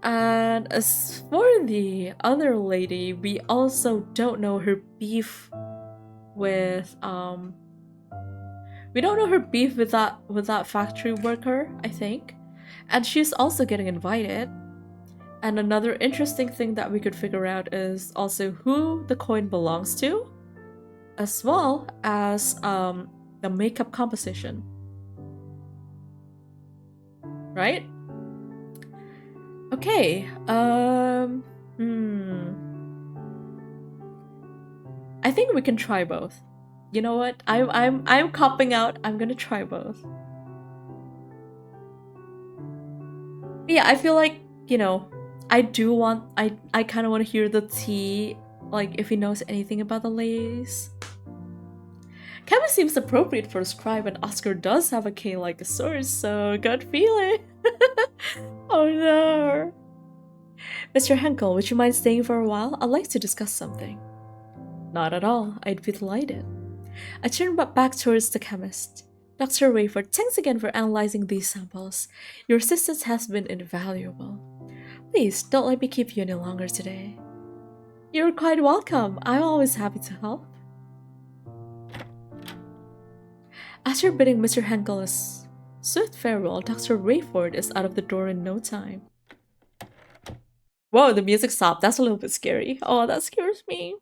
And as for the other lady, we also don't know her beef with we don't know her beef with that factory worker, I think. And she's also getting invited. And another interesting thing that we could figure out is also who the coin belongs to, as well as the makeup composition. Right? Okay. I think we can try both. You know what? I'm copping out. I'm gonna try both. Yeah, I feel like, you know, I kind of want to hear the tea, like if he knows anything about the ladies. Kevin seems appropriate for a scribe, and Oscar does have a cane like a sword, so good feeling. Oh no. Mr. Henkel, would you mind staying for a while? I'd like to discuss something. Not at all. I'd be delighted. I turned back towards the chemist. Dr. Rayford, thanks again for analyzing these samples. Your assistance has been invaluable. Please, don't let me keep you any longer today. You're quite welcome. I'm always happy to help. After bidding Mr. Henkel a swift farewell, Dr. Rayford is out of the door in no time. Whoa, the music stopped. That's a little bit scary. Oh, that scares me.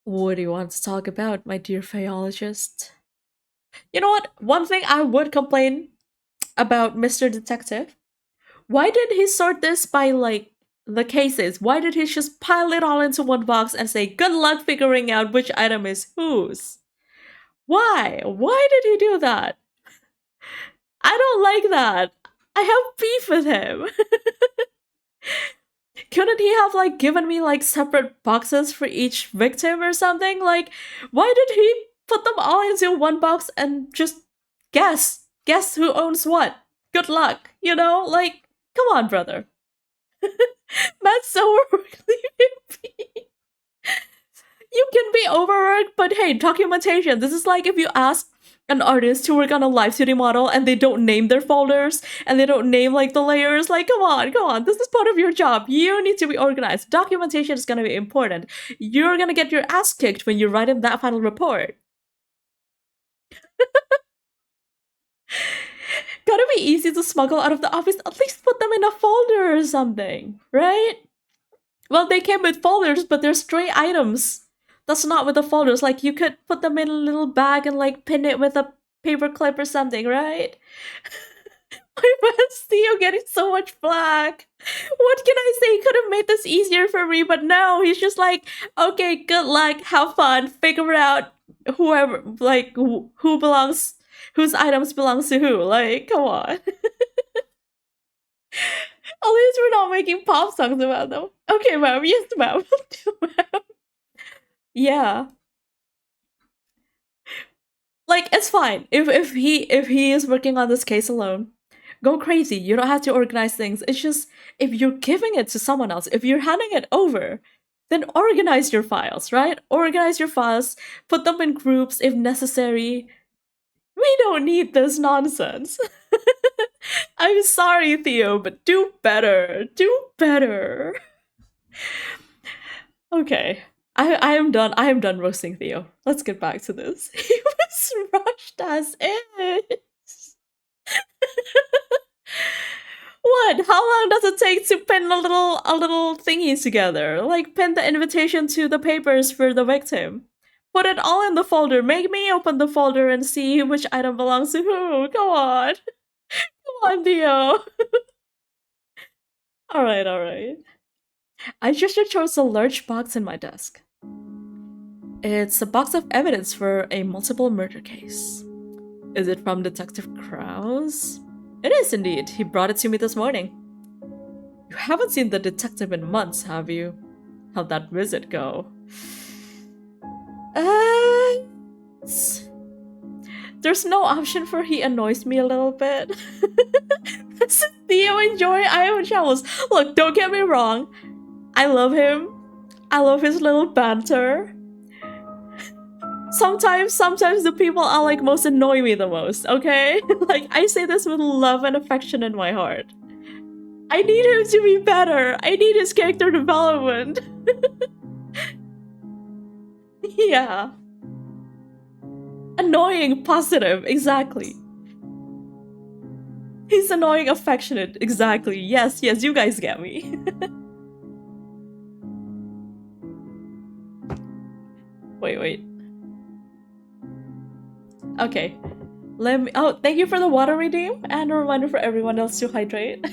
What do you want to talk about, my dear Faeologist? You know what? One thing I would complain about Mr. Detective. Why did he sort this by, like, the cases? Why did he just pile it all into one box and say, good luck figuring out which item is whose? Why? Why did he do that? I don't like that. I have beef with him. Couldn't he have, like, given me, like, separate boxes for each victim or something? Like, why did he put them all into one box and just guess who owns what? Good luck, you know? Like, come on, brother. That's so overworked. You can be overworked, but hey, documentation. This is like if you ask an artist to work on a live 2D model and they don't name their folders and they don't name, like, the layers. Like, come on. This is part of your job. You need to be organized. Documentation is gonna be important. You're gonna get your ass kicked when you write in that final report. Gotta be easy to smuggle out of the office. At least put them in a folder or something, right? Well, they came with folders, but they're stray items. That's not with the folders. Like, you could put them in a little bag and, like, pin it with a paper clip or something, right? Why was Theo getting so much flack? What can I say? He could have made this easier for me, but no, he's just like, okay, good luck, have fun, figure out whoever, like, who belongs, whose items belongs to who. Like, come on. At least we're not making pop songs about them. Okay, ma'am. Yes, ma'am. Ma'am. Yeah. Like, it's fine. If he is working on this case alone, go crazy. You don't have to organize things. It's just if you're giving it to someone else, if you're handing it over, then organize your files, right? Organize your files, put them in groups if necessary. We don't need this nonsense. I'm sorry, Theo, but do better. Do better. Okay. I am done. I am done roasting Theo. Let's get back to this. He was rushed as is. What? How long does it take to pin a little thingies together? Like, pin the invitation to the papers for the victim. Put it all in the folder. Make me open the folder and see which item belongs to who. Come on. Come on, Theo. Alright. I just chose a large box in my desk. It's a box of evidence for a multiple murder case. Is it from Detective Krause? It is indeed. He brought it to me this morning. You haven't seen the detective in months, have you? How'd that visit go? There's no option for he annoys me a little bit. Theo, enjoy. I am jealous. Look, don't get me wrong. I love him. I love his little banter. Sometimes the people are, like, most annoy me the most, okay? Like, I say this with love and affection in my heart. I need him to be better. I need his character development. Yeah. Annoying, positive, exactly. He's annoying, affectionate, exactly. Yes, you guys get me. Wait. Okay. Let me. Oh, thank you for the water redeem and a reminder for everyone else to hydrate.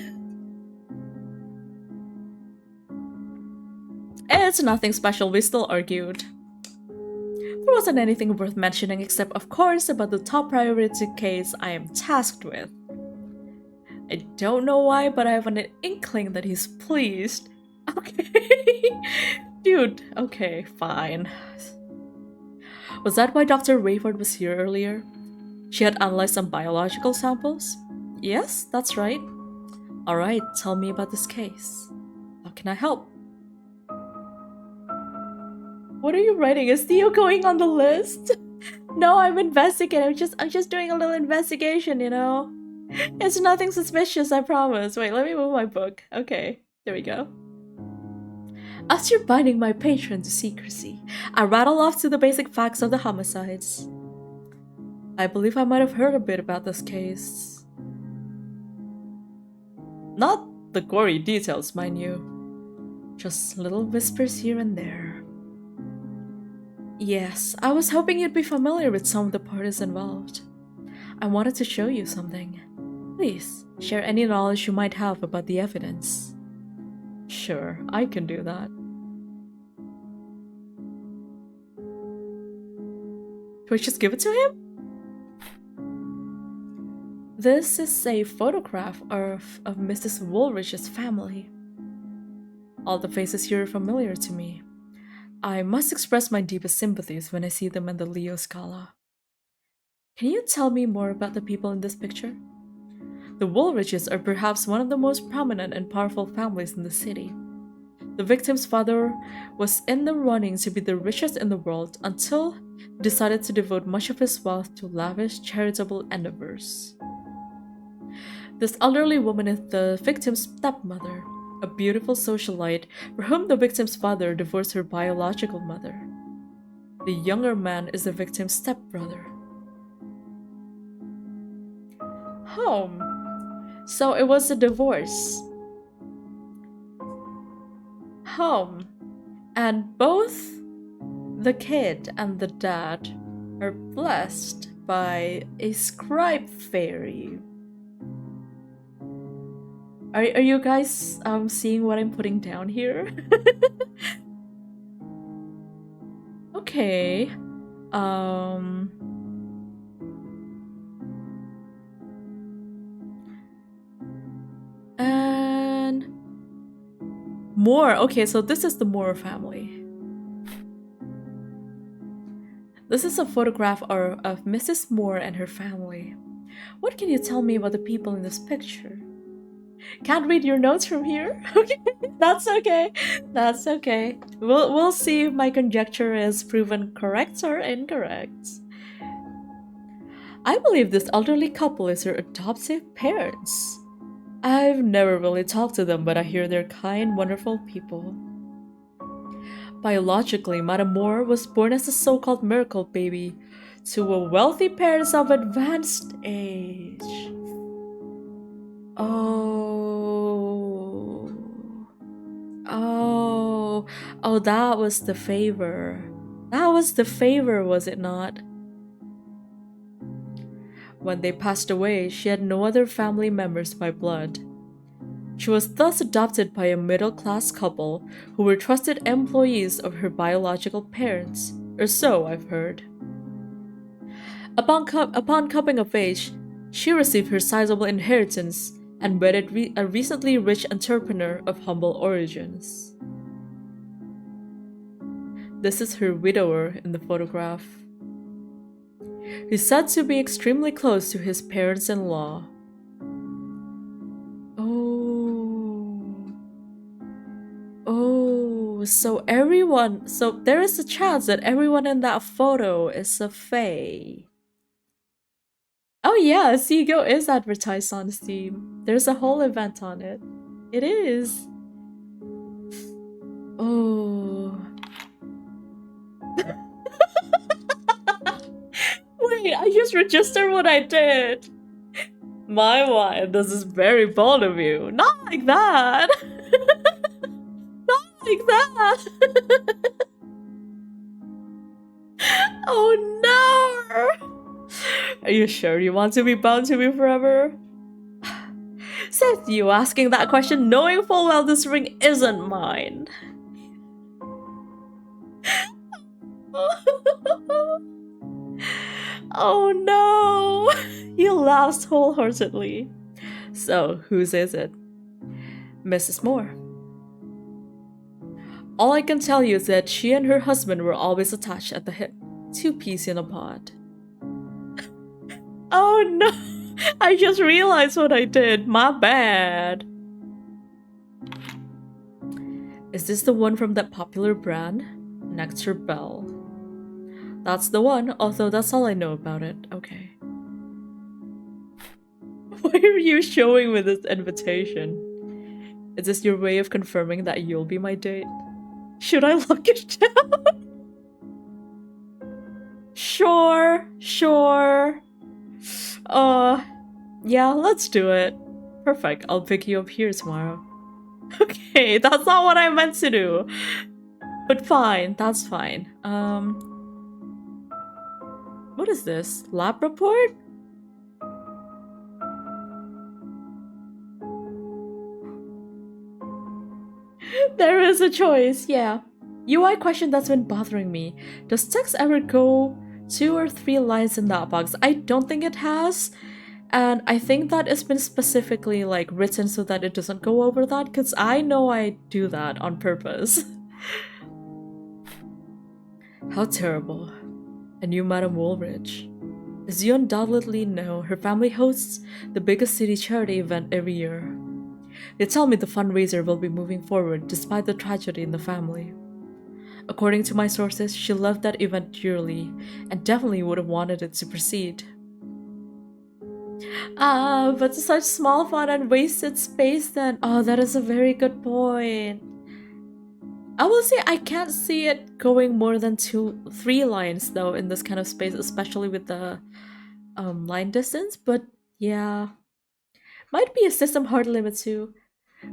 It's nothing special, we still argued. There wasn't anything worth mentioning except, of course, about the top priority case I am tasked with. I don't know why, but I have an inkling that he's pleased. Okay. Dude, okay, fine. Was that why Dr. Rayford was here earlier? She had analyzed some biological samples? Yes, that's right. Alright, tell me about this case. How can I help? What are you writing? Is Theo going on the list? No, I'm investigating. I'm just doing a little investigation, you know? It's nothing suspicious, I promise. Wait, let me move my book. Okay, there we go. After binding my patron to secrecy, I rattle off to the basic facts of the homicides. I believe I might have heard a bit about this case. Not the gory details, mind you. Just little whispers here and there. Yes, I was hoping you'd be familiar with some of the parties involved. I wanted to show you something. Please, share any knowledge you might have about the evidence. Sure, I can do that. Can we just give it to him? This is a photograph of Mrs. Woolridge's family. All the faces here are familiar to me. I must express my deepest sympathies when I see them in the Leo Scala. Can you tell me more about the people in this picture? The Woolridges are perhaps one of the most prominent and powerful families in the city. The victim's father was in the running to be the richest in the world until he decided to devote much of his wealth to lavish charitable endeavors. This elderly woman is the victim's stepmother, a beautiful socialite for whom the victim's father divorced her biological mother. The younger man is the victim's stepbrother. So it was a divorce. And both the kid and the dad are blessed by a scribe fairy. Are you guys seeing what I'm putting down here? Okay. And Moore. Okay, so this is the Moore family. This is a photograph of Mrs. Moore and her family. What can you tell me about the people in this picture? Can't read your notes from here? Okay, that's okay. That's okay. We'll see if my conjecture is proven correct or incorrect. I believe this elderly couple is her adoptive parents. I've never really talked to them, but I hear they're kind, wonderful people. Biologically, Madame Moore was born as a so-called miracle baby to a wealthy parents of advanced age. Oh, that was the favor. That was the favor, was it not? When they passed away, she had no other family members by blood. She was thus adopted by a middle-class couple who were trusted employees of her biological parents, or so I've heard. Upon coming of age, she received her sizable inheritance and wedded a recently rich entrepreneur of humble origins. This is her widower in the photograph. He's said to be extremely close to his parents-in-law. So there is a chance that everyone in that photo is a fae. Oh yeah, SEAGO is advertised on Steam. There's a whole event on it. It is. Oh. Wait, I just registered what I did. My wife, this is very bold of you. Not like that. Not like that. Oh no. Are you sure you want to be bound to me forever? Says you asking that question knowing full well this ring isn't mine. Oh no! You laughed wholeheartedly. So, whose is it? Mrs. Moore. All I can tell you is that she and her husband were always attached at the hip. 2 peas in a pod. Oh no! I just realized what I did. My bad. Is this the one from that popular brand? Nectar Bell. That's the one, although that's all I know about it. Okay. Why are you showing me this invitation? Is this your way of confirming that you'll be my date? Should I lock it down? Sure. Yeah, let's do it. Perfect, I'll pick you up here tomorrow. Okay, that's not what I meant to do. But fine, that's fine. What is this? Lab report? There is a choice, yeah. UI question that's been bothering me. Does text ever go 2 or 3 lines in that box? I don't think it has. And I think that it's been specifically like written so that it doesn't go over that, because I know I do that on purpose. How terrible. I knew Madame Woolridge. As you undoubtedly know, her family hosts the biggest city charity event every year. They tell me the fundraiser will be moving forward despite the tragedy in the family. According to my sources, she loved that event dearly and definitely would have wanted it to proceed. But such small font and wasted space then. Oh, that is a very good point. I will say I can't see it going more than 2, 3 lines though in this kind of space, especially with the line distance, but yeah. Might be a system hard limit too.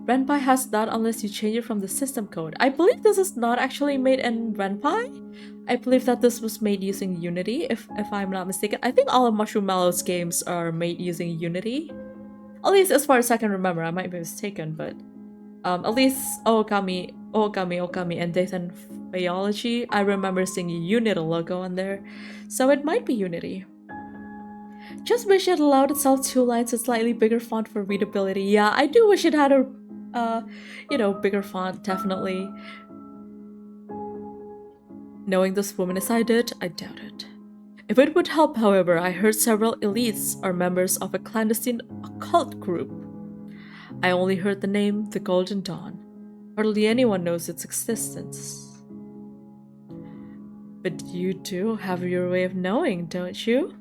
RenPy has that unless you change it from the system code. I believe this is not actually made in RenPy. I believe that this was made using Unity, if I'm not mistaken. I think all of Mushroommallow's games are made using Unity. At least as far as I can remember, I might be mistaken, but at least Okami, and Dathan Faeology, I remember seeing a Unity logo on there, so it might be Unity. Just wish it allowed itself 2 lines and slightly bigger font for readability. Yeah, I do wish it had a, bigger font, definitely. Knowing this woman as I did, I doubt it. If it would help, however, I heard several elites are members of a clandestine occult group. I only heard the name, the Golden Dawn. Hardly anyone knows its existence. But you do have your way of knowing, don't you?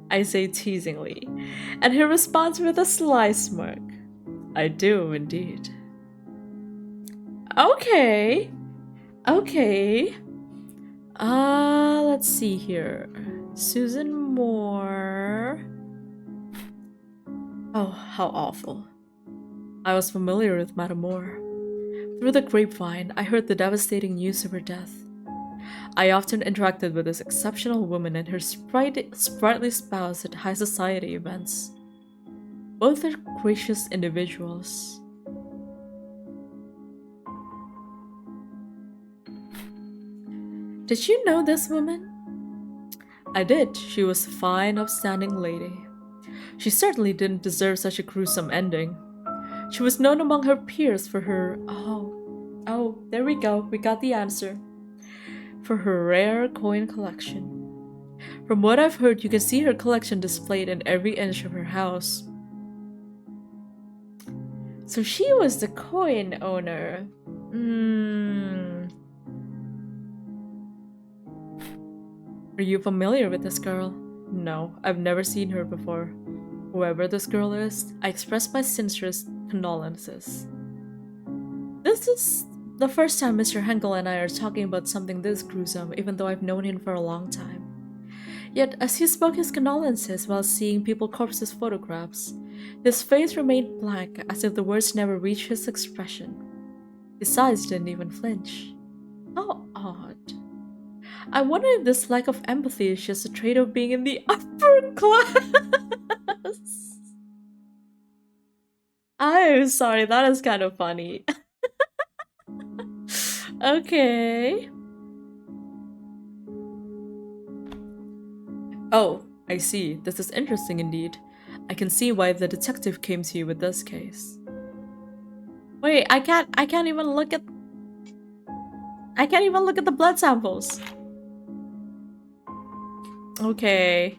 I say teasingly, and he responds with a sly smirk. I do, indeed. Okay. Let's see here. Susan Moore. Oh, how awful. I was familiar with Madame Moore. Through the grapevine, I heard the devastating news of her death. I often interacted with this exceptional woman and her sprightly spouse at high society events. Both are gracious individuals. Did you know this woman? I did. She was a fine, upstanding lady. She certainly didn't deserve such a gruesome ending. She was known among her peers for her... Oh, there we go. We got the answer. For her rare coin collection. From what I've heard, you can see her collection displayed in every inch of her house. So she was the coin owner. Are you familiar with this girl? No, I've never seen her before. Whoever this girl is, I express my sincerest condolences. This is the first time Mr. Henkel and I are talking about something this gruesome, even though I've known him for a long time. Yet, as he spoke his condolences while seeing people's corpses' photographs, his face remained blank as if the words never reached his expression. His eyes didn't even flinch. How odd. I wonder if this lack of empathy is just a trait of being in the upper class. I'm sorry, that is kind of funny. Okay. Oh, I see. This is interesting indeed. I can see why the detective came to you with this case. Wait, I can't even look at the blood samples. Okay.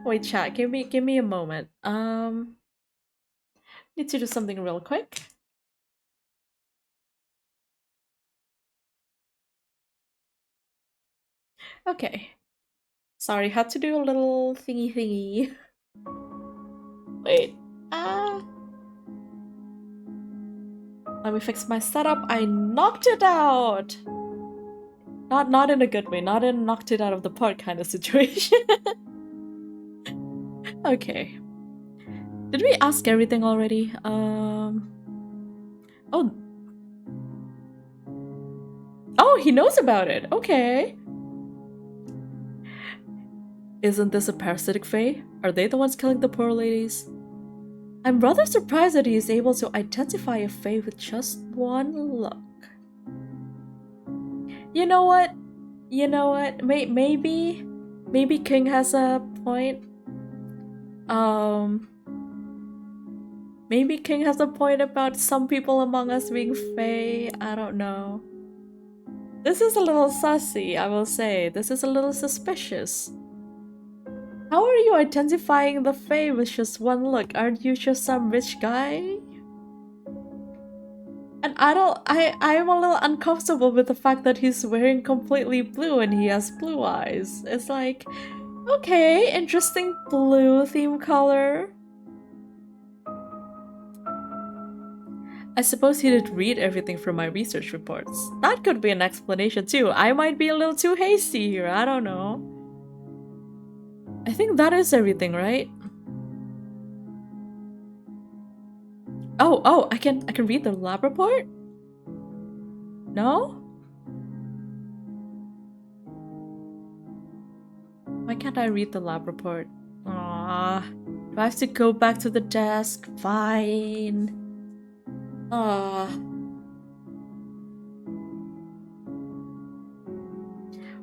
Wait, chat, give me a moment. Need to do something real quick. Okay. Sorry, had to do a little thingy. Wait. Let me fix my setup. I knocked it out. Not in a good way. Not in knocked it out of the park kind of situation. Okay. Did we ask everything already? Oh, he knows about it. Okay. Isn't this a parasitic fae? Are they the ones killing the poor ladies? I'm rather surprised that he is able to identify a fae with just one look. You know what? You know what? Maybe King has a point. Maybe King has a point about some people among us being fae. I don't know. This is a little sussy, I will say. This is a little suspicious. How are you identifying the fae with just one look? Aren't you just some rich guy? And I'm a little uncomfortable with the fact that he's wearing completely blue and he has blue eyes. It's like, okay, interesting blue theme color. I suppose he did read everything from my research reports. That could be an explanation too. I might be a little too hasty here, I don't know. I think that is everything, right? Oh, I can read the lab report? No? Why can't I read the lab report? Ah, do I have to go back to the desk? Fine. Ah.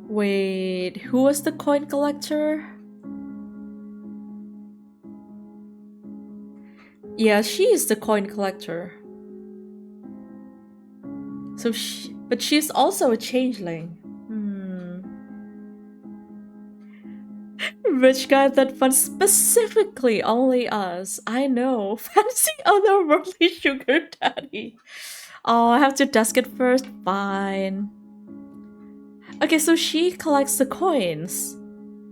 Wait, who was the coin collector? Yeah, she is the coin collector. So but she's also a changeling. Rich guy that funds specifically only us. I know. Fancy otherworldly sugar daddy. Oh, I have to desk it first. Fine. Okay, so she collects the coins.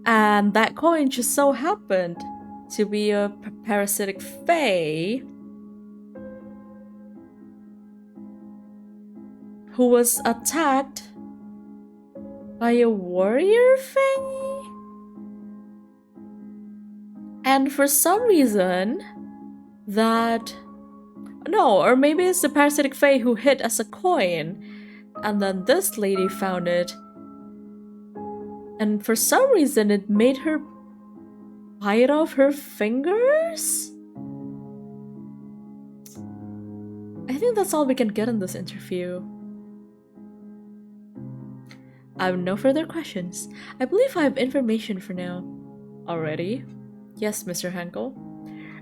And that coin just so happened to be a parasitic fae who was attacked by a warrior fae? And for some reason, no, or maybe it's the parasitic fae who hid as a coin, and then this lady found it, and for some reason it made her bite off her fingers? I think that's all we can get in this interview. I have no further questions. I believe I have information for now. Already? Yes, Mr. Henkel.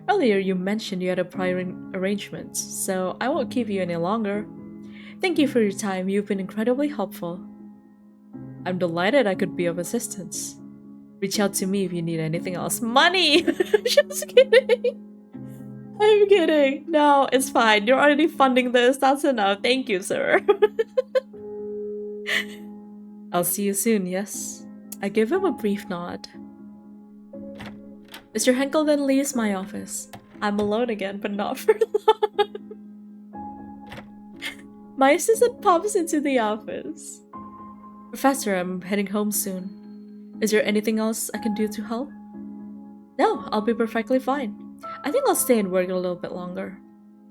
Earlier you mentioned you had a prior arrangement, so I won't keep you any longer. Thank you for your time, you've been incredibly helpful. I'm delighted I could be of assistance. Reach out to me if you need anything else. Money! Just kidding! I'm kidding. No, it's fine. You're already funding this. That's enough. Thank you, sir. I'll see you soon, yes? I give him a brief nod. Mr. Henkel then leaves my office. I'm alone again, but not for long. My assistant pops into the office. Professor, I'm heading home soon. Is there anything else I can do to help? No, I'll be perfectly fine. I think I'll stay and work a little bit longer.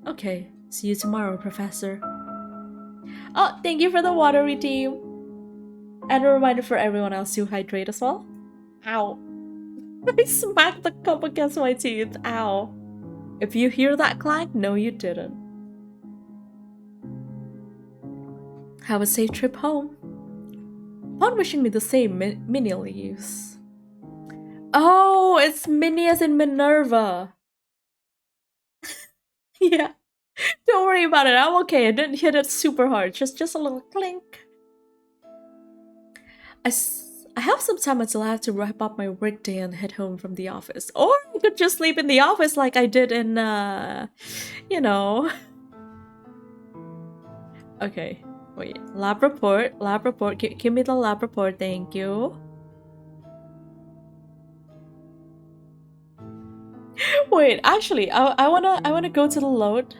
Okay, see you tomorrow, Professor. Oh, thank you for the water redeem. And a reminder for everyone else to hydrate as well. Ow. I smacked the cup against my teeth. Ow. If you hear that clank, no you didn't. Have a safe trip home. Upon wishing me the same, Minnie leaves. Oh, it's Minnie as in Minerva. Yeah. Don't worry about it. I'm okay. I didn't hit it super hard. Just a little clink. I have some time until I have to wrap up my workday and head home from the office. Or I could just sleep in the office like I did in, you know. Okay, wait. Lab report. Give me the lab report, thank you. Wait, actually, I wanna go to the load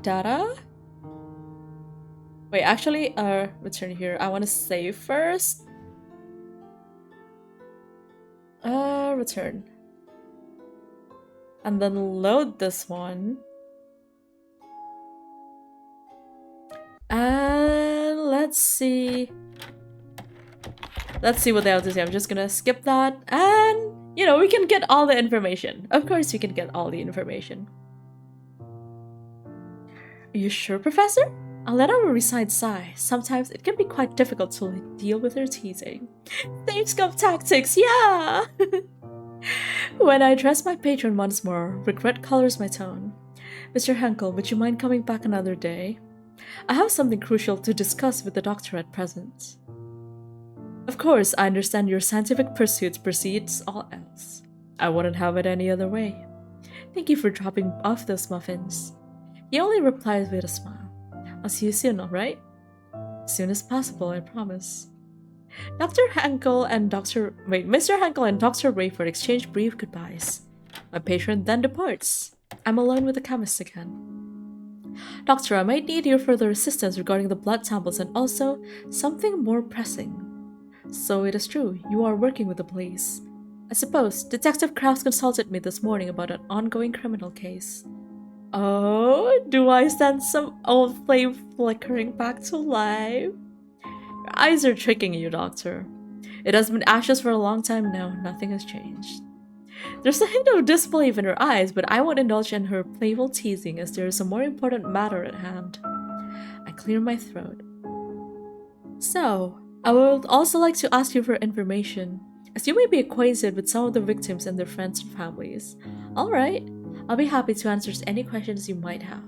data. Wait, actually, return here. I want to save first. Return. And then load this one. And let's see. Let's see what they have to say. I'm just gonna skip that, and you know, we can get all the information. Of course, we can get all the information. Are you sure, Professor? I'll let our resigned sigh. Sometimes it can be quite difficult to deal with her teasing. Stage-scope tactics, yeah! When I address my patron once more, regret colors my tone. Mr. Henkel, would you mind coming back another day? I have something crucial to discuss with the doctor at present. Of course, I understand your scientific pursuits precedes all else. I wouldn't have it any other way. Thank you for dropping off those muffins. He only replies with a smile. I'll see you soon, alright? As soon as possible, I promise. Mr. Henkel and Dr. Rayford exchange brief goodbyes. My patron then departs. I'm alone with the chemist again. Doctor, I might need your further assistance regarding the blood samples and also something more pressing. So it is true, you are working with the police. I suppose Detective Krause consulted me this morning about an ongoing criminal case. Oh, do I sense some old flame flickering back to life? Your eyes are tricking you, Doctor. It has been ashes for a long time now, nothing has changed. There's a hint of disbelief in her eyes, but I won't indulge in her playful teasing as there is a more important matter at hand. I clear my throat. So, I would also like to ask you for information, as you may be acquainted with some of the victims and their friends and families. Alright, I'll be happy to answer any questions you might have.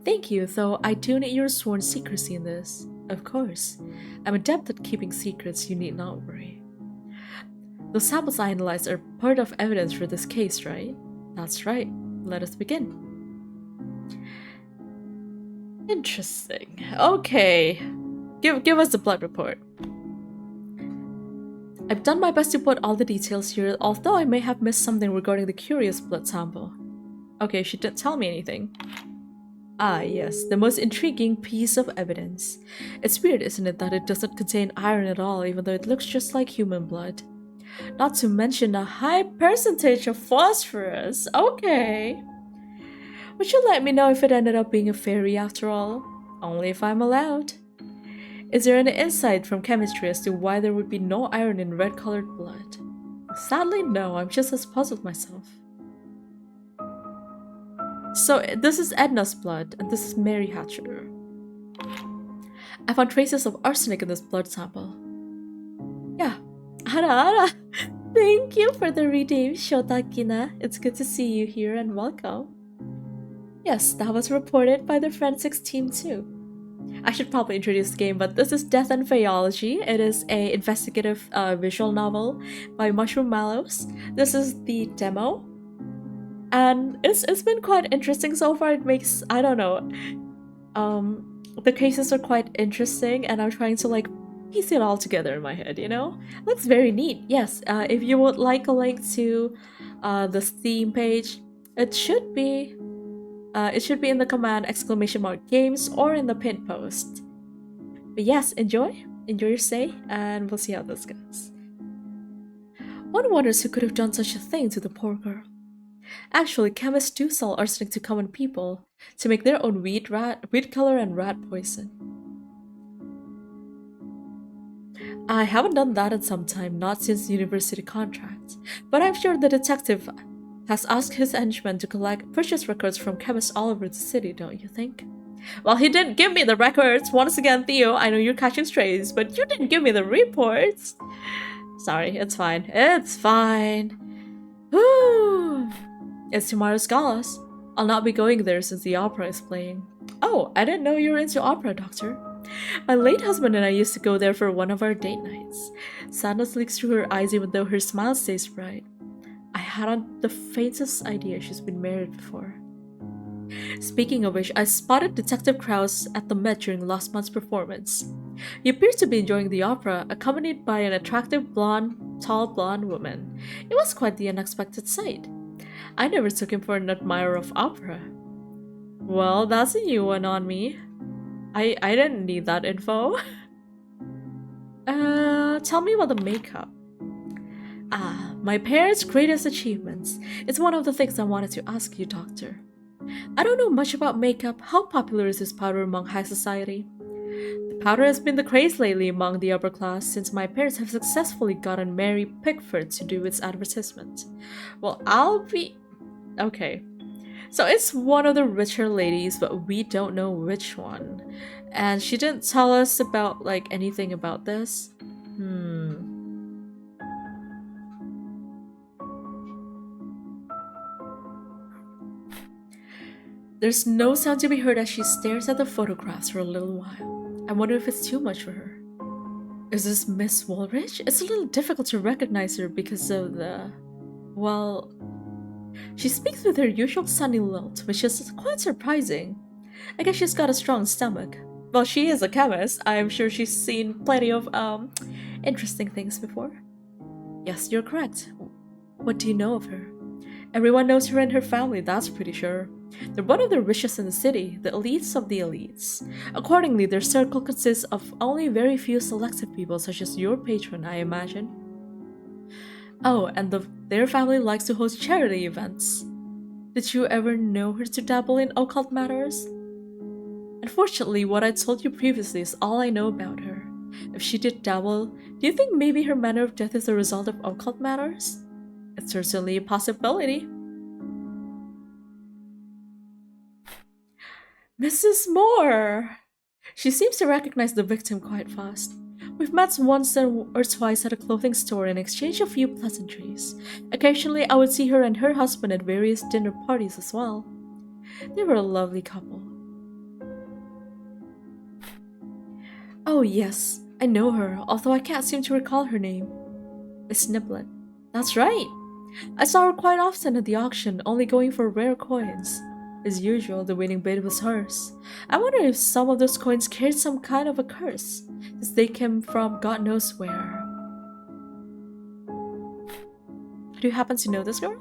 Thank you, though I do need your sworn secrecy in this. Of course, I'm adept at keeping secrets, you need not worry. The samples I analyzed are part of evidence for this case, right? That's right. Let us begin. Interesting. Okay. Give us the blood report. I've done my best to put all the details here, although I may have missed something regarding the curious blood sample. Okay, she didn't tell me anything. Ah, yes, the most intriguing piece of evidence. It's weird, isn't it, that it doesn't contain iron at all, even though it looks just like human blood. Not to mention a high percentage of phosphorus. Okay. Would you let me know if it ended up being a fairy after all? Only if I'm allowed. Is there any insight from chemistry as to why there would be no iron in red-colored blood? Sadly, no. I'm just as puzzled myself. So, this is Edna's blood, and this is Mary Hatcher. I found traces of arsenic in this blood sample. Yeah. Ara. Thank you for the redeem, Shotakina. It's good to see you here and welcome. Yes, that was reported by the forensics team too. I should probably introduce the game, but this is Death and Faeology. It is an investigative visual novel by Mushroomallow. This is the demo. And it's been quite interesting so far. It makes, I don't know, the cases are quite interesting, and I'm trying to like piece it all together in my head, you know? Looks very neat. Yes, if you would like a link to the Steam page, it should be in the command !games or in the pinned post. But yes, enjoy your stay, and we'll see how this goes. One wonders who could have done such a thing to the poor girl. Actually, chemists do sell arsenic to common people to make their own weed color and rat poison. I haven't done that in some time, not since university contract, but I'm sure the detective has asked his henchmen to collect purchase records from chemists all over the city, don't you think? Well, he didn't give me the records. Once again, Theo, I know you're catching strays, but you didn't give me the reports. Sorry, it's fine. It's fine. Whew. It's tomorrow's galas. I'll not be going there since the opera is playing. Oh, I didn't know you were into opera, Doctor. My late husband and I used to go there for one of our date nights. Sadness leaks through her eyes even though her smile stays bright. I hadn't the faintest idea she's been married before. Speaking of which, I spotted Detective Krause at the Met during last month's performance. He appears to be enjoying the opera, accompanied by an attractive tall blonde woman. It was quite the unexpected sight. I never took him for an admirer of opera. Well, that's a new one on me. I didn't need that info. Tell me about the makeup. Ah, my parents' greatest achievements. It's one of the things I wanted to ask you, Doctor. I don't know much about makeup. How popular is this powder among high society? The Powder has been the craze lately among the upper class since my parents have successfully gotten Mary Pickford to do its advertisement. Well, I'll be... Okay. So it's one of the richer ladies, but we don't know which one. And she didn't tell us about, like, anything about this. There's no sound to be heard as she stares at the photographs for a little while. I wonder if it's too much for her. Is this Miss Woolridge? It's a little difficult to recognize her because of the... Well... She speaks with her usual sunny lilt, which is quite surprising. I guess she's got a strong stomach. Well, she is a chemist. I'm sure she's seen plenty of, interesting things before. Yes, you're correct. What do you know of her? Everyone knows her and her family, that's pretty sure. They're one of the richest in the city, the elites of the elites. Accordingly, their circle consists of only very few selected people, such as your patron, I imagine. Oh, and their family likes to host charity events. Did you ever know her to dabble in occult matters? Unfortunately, what I told you previously is all I know about her. If she did dabble, do you think maybe her manner of death is a result of occult matters? It's certainly a possibility. Mrs. Moore! She seems to recognize the victim quite fast. We've met once or twice at a clothing store and exchanged a few pleasantries. Occasionally, I would see her and her husband at various dinner parties as well. They were a lovely couple. Oh yes, I know her, although I can't seem to recall her name. Miss Niblet. That's right! I saw her quite often at the auction, only going for rare coins. As usual, the winning bid was hers. I wonder if some of those coins carried some kind of a curse, since they came from God knows where. Do you happen to know this girl?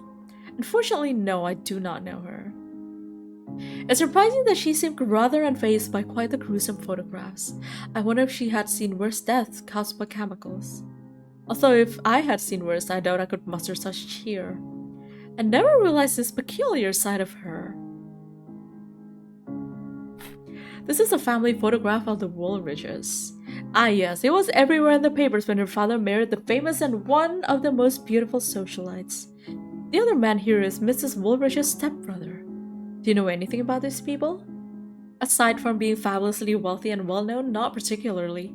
Unfortunately, no, I do not know her. It's surprising that she seemed rather unfazed by quite the gruesome photographs. I wonder if she had seen worse deaths caused by chemicals. Although if I had seen worse, I doubt I could muster such cheer. I never realized this peculiar side of her. This is a family photograph of the Woolridges. Ah yes, it was everywhere in the papers when her father married the famous and one of the most beautiful socialites. The other man here is Mrs. Woolridge's stepbrother. Do you know anything about these people? Aside from being fabulously wealthy and well-known, not particularly.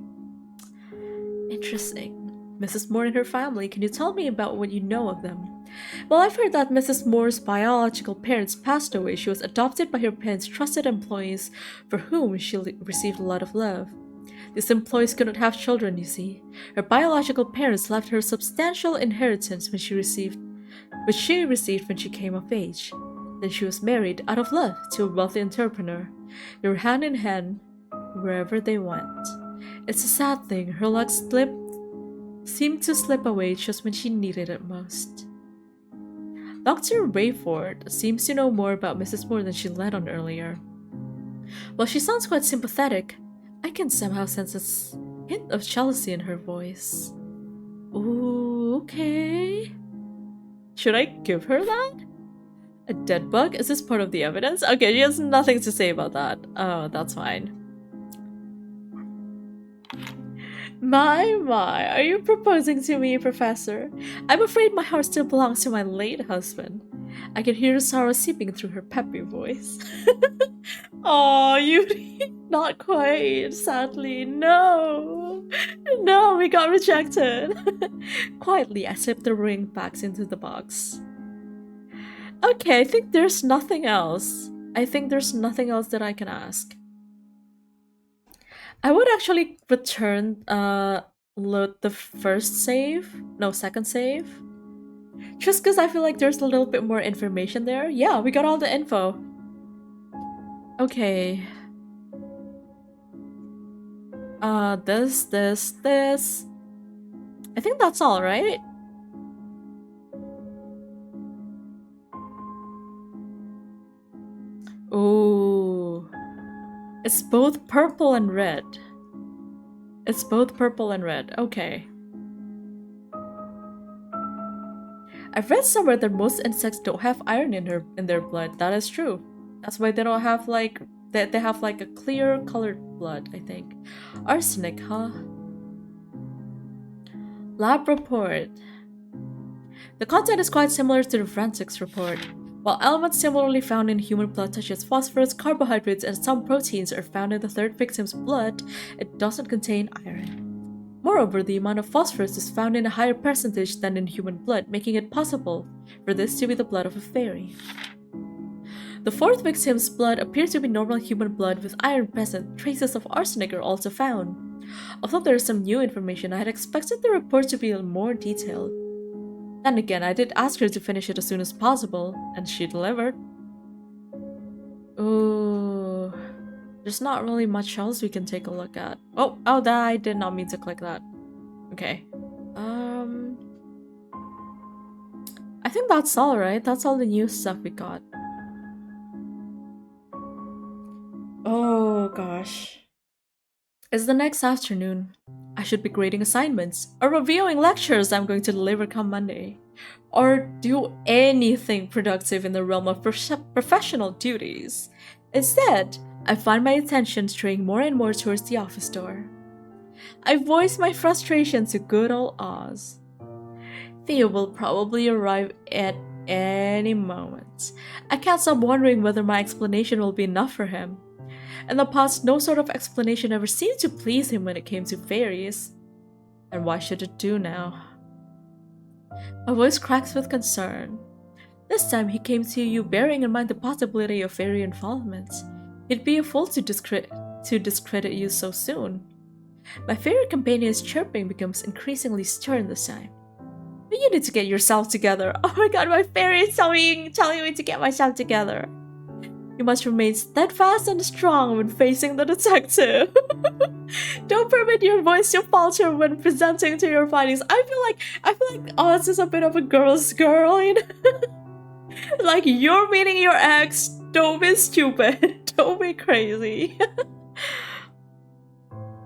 Interesting. Mrs. Moore and her family, can you tell me about what you know of them? Well, I've heard that Mrs. Moore's biological parents passed away. She was adopted by her parents' trusted employees for whom she received a lot of love. These employees couldn't have children, you see. Her biological parents left her substantial inheritance which she received when she came of age. Then she was married out of love to a wealthy entrepreneur. They were hand in hand wherever they went. It's a sad thing, her luck seemed to slip away just when she needed it most. Dr. Rayford seems to know more about Mrs. Moore than she let on earlier. While she sounds quite sympathetic, I can somehow sense a hint of jealousy in her voice. Ooh, okay. Should I give her that? A dead bug? Is this part of the evidence? Okay, she has nothing to say about that. Oh, that's fine. My, are you proposing to me, Professor? I'm afraid my heart still belongs to my late husband. I can hear the sorrow seeping through her peppy voice. Oh, you... Not quite, sadly. No! No, we got rejected. Quietly, I slipped the ring back into the box. Okay, I think there's nothing else. I think there's nothing else that I can ask. I would actually return the first save. No, second save. Just because I feel like there's a little bit more information there. Yeah, we got all the info. Okay. This. I think that's all, right? Ooh. It's both purple and red. It's both purple and red. Okay. I've read somewhere that most insects don't have iron in their blood. That is true. That's why they don't have, like, They have like a clear colored blood, I think. Arsenic, huh? Lab report. The content is quite similar to the forensics report. While elements similarly found in human blood such as phosphorus, carbohydrates, and some proteins are found in the third victim's blood, it doesn't contain iron. Moreover, the amount of phosphorus is found in a higher percentage than in human blood, making it possible for this to be the blood of a fairy. The fourth victim's blood appears to be normal human blood with iron present. Traces of arsenic are also found. Although there is some new information, I had expected the report to be more detailed. Then again, I did ask her to finish it as soon as possible, and she delivered. Ooh, there's not really much else we can take a look at. Oh, I did not mean to click that. Okay. I think that's all, right? That's all the new stuff we got. Oh gosh. It's the next afternoon. I should be grading assignments or reviewing lectures I'm going to deliver come Monday, or do anything productive in the realm of professional duties. Instead, I find my attention straying more and more towards the office door. I voice my frustration to good old Oz. Theo will probably arrive at any moment. I can't stop wondering whether my explanation will be enough for him. In the past, no sort of explanation ever seemed to please him when it came to fairies. And why should it do now? My voice cracks with concern. This time he came to you bearing in mind the possibility of fairy involvement. He'd be a fool to discredit you so soon. My fairy companion's chirping becomes increasingly stern this time. But you need to get yourself together. Oh my god, my fairy is telling me to get myself together. You must remain steadfast and strong when facing the detective. Don't permit your voice to falter when presenting to your findings. I feel like Oz is a bit of a girl's girl, you know? Like, you're meeting your ex. Don't be stupid. Don't be crazy.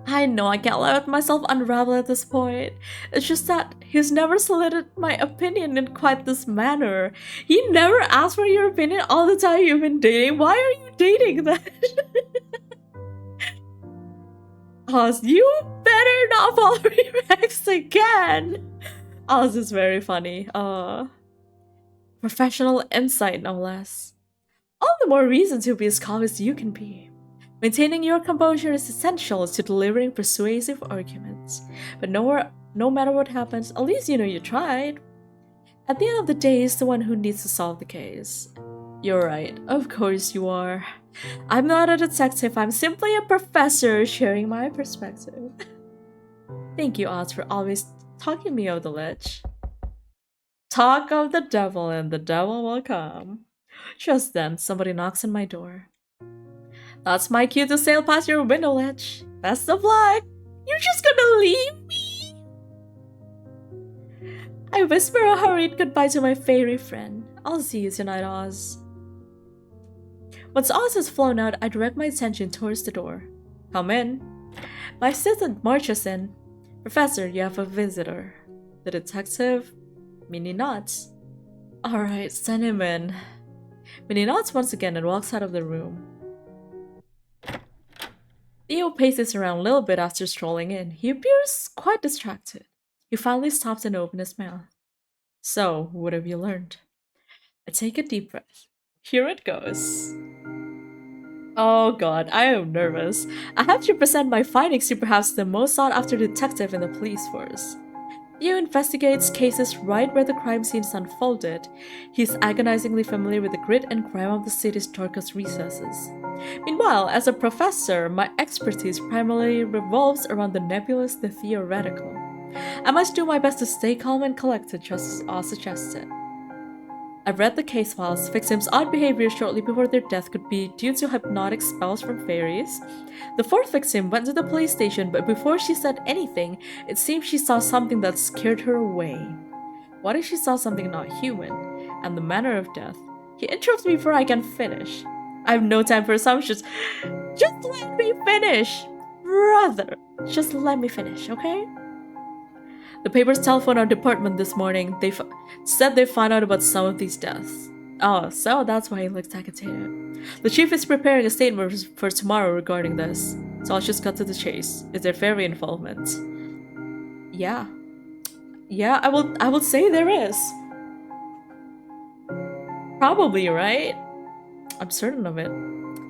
I know I can't let myself unravel at this point. It's just that he's never solicited my opinion in quite this manner. He never asked for your opinion all the time you've been dating. Why are you dating then? Oz, you better not fall for your ex again. Oz is very funny. Professional insight, no less. All the more reason to be as calm as you can be. Maintaining your composure is essential to delivering persuasive arguments. But no matter what happens, at least you know you tried. At the end of the day, it's the one who needs to solve the case. You're right, of course you are. I'm not a detective, I'm simply a professor sharing my perspective. Thank you, Oz, for always talking me over the ledge. Talk of the devil and the devil will come. Just then, somebody knocks on my door. That's my cue to sail past your window ledge. Best of luck! You're just gonna leave me? I whisper a hurried goodbye to my fairy friend. I'll see you tonight, Oz. Once Oz has flown out, I direct my attention towards the door. Come in. My assistant marches in. Professor, you have a visitor. The detective? Minnie nods. Alright, send him in. Minnie nods once again and walks out of the room. Theo paces around a little bit after strolling in. He appears quite distracted. He finally stops and opens his mouth. So, what have you learned? I take a deep breath. Here it goes. Oh god, I am nervous. I have to present my findings to perhaps the most sought-after detective in the police force. Theo investigates cases right where the crime scenes unfolded. He's agonizingly familiar with the grit and grime of the city's darkest recesses. Meanwhile, as a professor, my expertise primarily revolves around the nebulous, the theoretical. I must do my best to stay calm and collected, just as Oz suggested. I've read the case files. Victims' odd behavior shortly before their death could be due to hypnotic spells from fairies. The fourth victim went to the police station, but before she said anything, it seems she saw something that scared her away. What if she saw something not human? And the manner of death? He interrupts me before I can finish. I have no time for assumptions. Just let me finish! Brother, just let me finish, okay? The papers telephoned our department this morning. They said they found out about some of these deaths. Oh, so that's why he looks agitated. The chief is preparing a statement for tomorrow regarding this, so I'll just cut to the chase. Is there fairy involvement? Yeah. Yeah, I will say there is. Probably, right? I'm certain of it.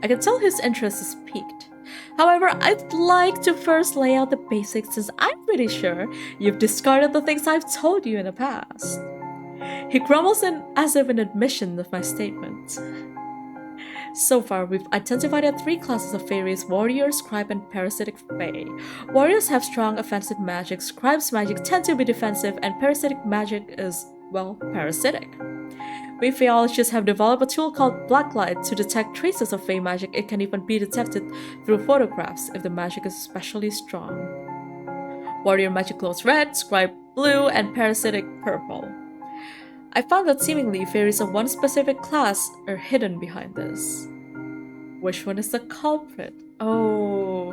I can tell his interest is piqued. However, I'd like to first lay out the basics since I'm pretty sure you've discarded the things I've told you in the past. He grumbles in as if in admission of my statement. So far, we've identified 3 classes of fairies: warrior, scribe, and parasitic fae. Warriors have strong offensive magic, scribes' magic tend to be defensive, and parasitic magic is, well, parasitic. We Faeologists have developed a tool called Blacklight to detect traces of Fae magic. It can even be detected through photographs if the magic is especially strong. Warrior magic glows red, scribe blue, and parasitic purple. I found that seemingly fairies of one specific class are hidden behind this. Which one is the culprit? Oh.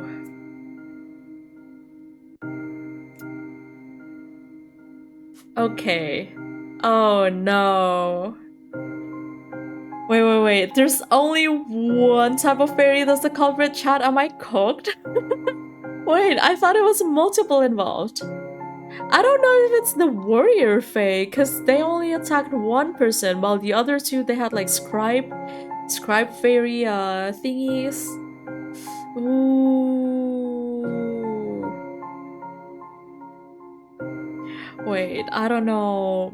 Okay. Oh no. Wait. There's only one type of fairy that's the culprit, chat. Am I cooked? Wait, I thought it was multiple involved. I don't know if it's the warrior fae, because they only attacked one person, while the other 2, they had like scribe fairy thingies. Ooh. Wait, I don't know.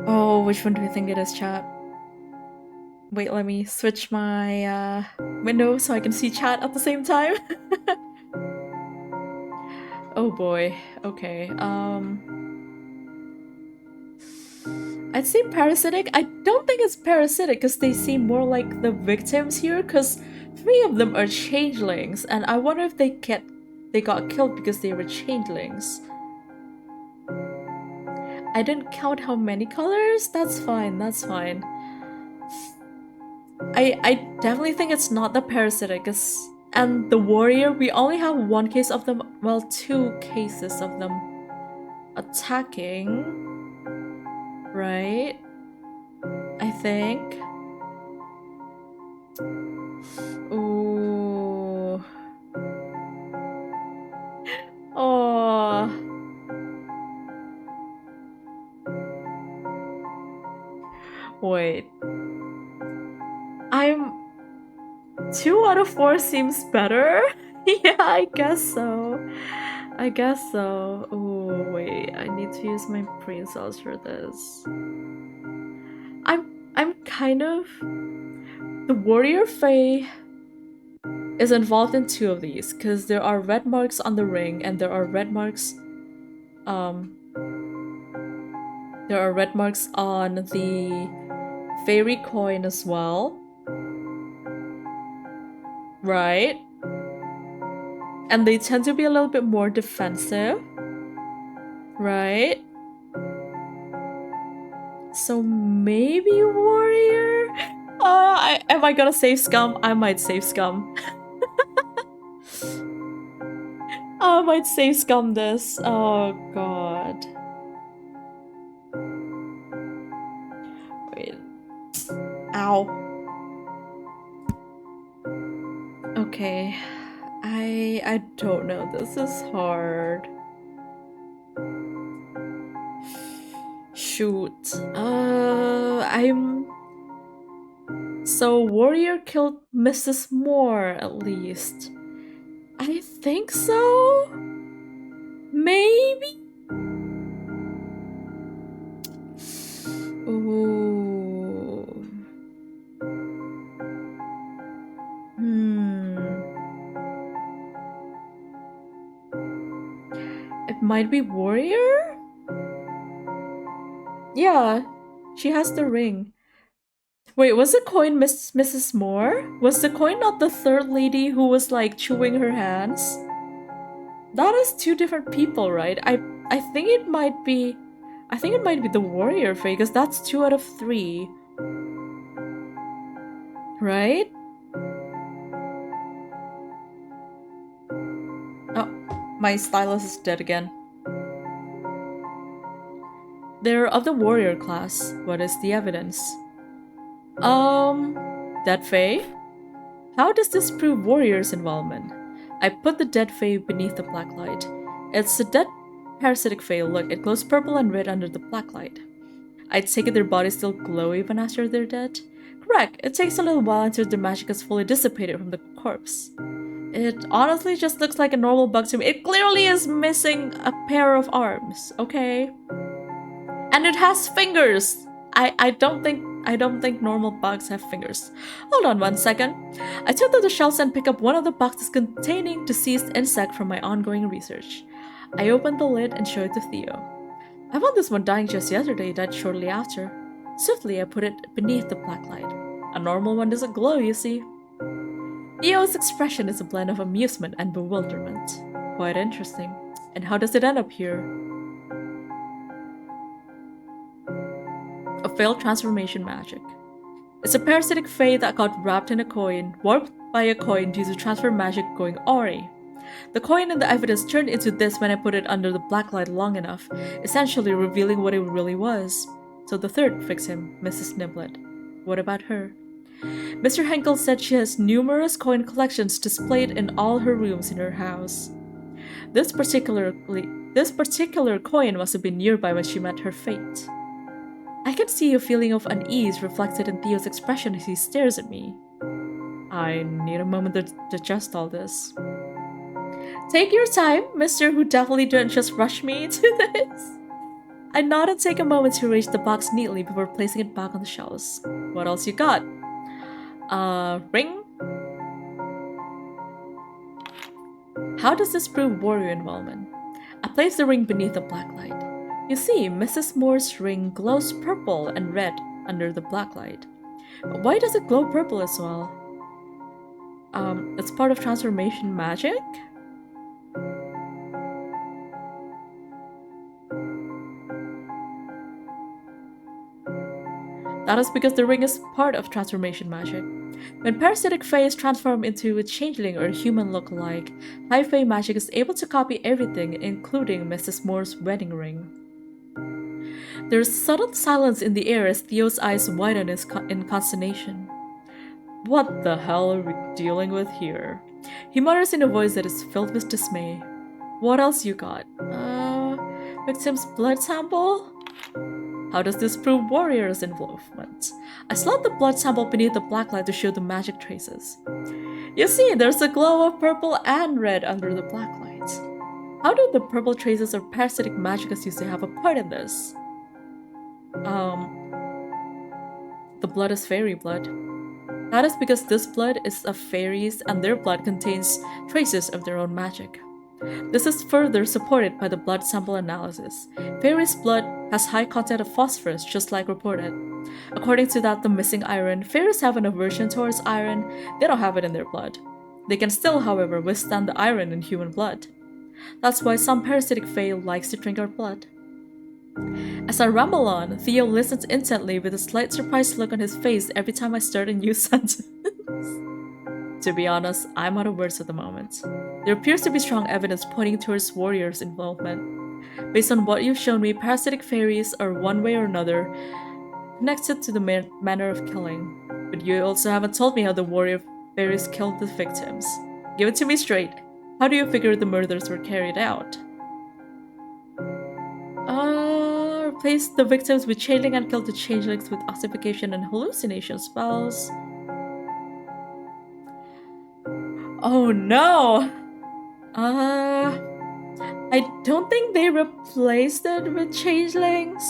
Oh, which one do you think it is, chat? Wait, let me switch my window so I can see chat at the same time. Oh boy. Okay. I'd say parasitic. I don't think it's parasitic because they seem more like the victims here, because 3 of them are changelings, and I wonder if they got killed because they were changelings. I didn't count how many colors. That's fine. I definitely think it's not the parasitic. And the warrior, we only have 1 case of them. Well, 2 cases of them attacking. Right? I think. Ooh. Oh. Wait. 2 out of 4 seems better. Yeah, I guess so. Oh wait, I need to use my brain cells for this. I'm kind of... The warrior fae is involved in 2 of these, because there are red marks on the ring and there are red marks on the fairy coin as well. Right? And they tend to be a little bit more defensive. Right? So maybe warrior? Am I gonna save scum? I might save scum. I might save scum this. Oh god. Wait. Ow. Okay. I don't know. This is hard. Shoot. So warrior killed Mrs. Moore at least. I think so? Maybe? Ooh. It might be warrior? Yeah, she has the ring. Wait, was the coin Mrs. Moore? Was the coin not the 3rd lady who was like chewing her hands? That is 2 different people, right? I think it might be the warrior fae, because that's 2 out of 3. Right? My stylus is dead again. They're of the warrior class. What is the evidence? Dead Fae? How does this prove warrior's involvement? I put the dead Fae beneath the black light. It's a dead parasitic Fae. Look, it glows purple and red under the black light. I take it their bodies still glow even after they're dead? Correct, it takes a little while until the magic is fully dissipated from the corpse. It honestly just looks like a normal bug to me. It clearly is missing a pair of arms, okay? And it has fingers! I don't think normal bugs have fingers. Hold on 1 second. I tilt up the shelves and pick up one of the boxes containing deceased insect from my ongoing research. I open the lid and show it to Theo. I found this one dying just yesterday, died shortly after. Swiftly, I put it beneath the black light. A normal one doesn't glow, you see. Theo's expression is a blend of amusement and bewilderment. Quite interesting. And how does it end up here? A failed transformation magic. It's a parasitic fae that got wrapped in a coin, warped by a coin due to transfer magic going awry. The coin in the evidence turned into this when I put it under the black light long enough, essentially revealing what it really was. So the third victim, Mrs. Niblet. What about her? Mr. Henkel said she has numerous coin collections displayed in all her rooms in her house. This particular coin must have been nearby when she met her fate. I can see a feeling of unease reflected in Theo's expression as he stares at me. I need a moment to digest all this. Take your time, Mr. Who definitely didn't just rush me into this. I nod and take a moment to arrange the box neatly before placing it back on the shelves. What else you got? Ring? How does this prove warrior involvement? I place the ring beneath the black light. You see, Mrs. Moore's ring glows purple and red under the black light. But why does it glow purple as well? It's part of transformation magic? That is because the ring is part of transformation magic. When parasitic fae is transformed into a changeling or human look-alike, high fae magic is able to copy everything, including Mrs. Moore's wedding ring. There's subtle silence in the air as Theo's eyes widen in consternation. What the hell are we dealing with here? He mutters in a voice that is filled with dismay. What else you got? Victim's blood sample? How does this prove warrior's involvement? I slot the blood sample beneath the black light to show the magic traces. You see, there's a glow of purple and red under the black light. How do the purple traces of parasitic magicus used to have a part in this? The blood is fairy blood. That is because this blood is of fairies and their blood contains traces of their own magic. This is further supported by the blood sample analysis. Fairies' blood has high content of phosphorus, just like reported. According to that, the missing iron, fairies have an aversion towards iron. They don't have it in their blood. They can still, however, withstand the iron in human blood. That's why some parasitic fae likes to drink our blood. As I ramble on, Theo listens intently with a slight surprised look on his face every time I start a new sentence. To be honest, I'm out of words at the moment. There appears to be strong evidence pointing towards warriors' involvement. Based on what you've shown me, parasitic fairies are one way or another connected to the manner of killing. But you also haven't told me how the warrior fairies killed the victims. Give it to me straight. How do you figure the murders were carried out? Replace the victims with changeling and killed the changelings with ossification and hallucination spells. Oh no! I don't think they replaced it with changelings.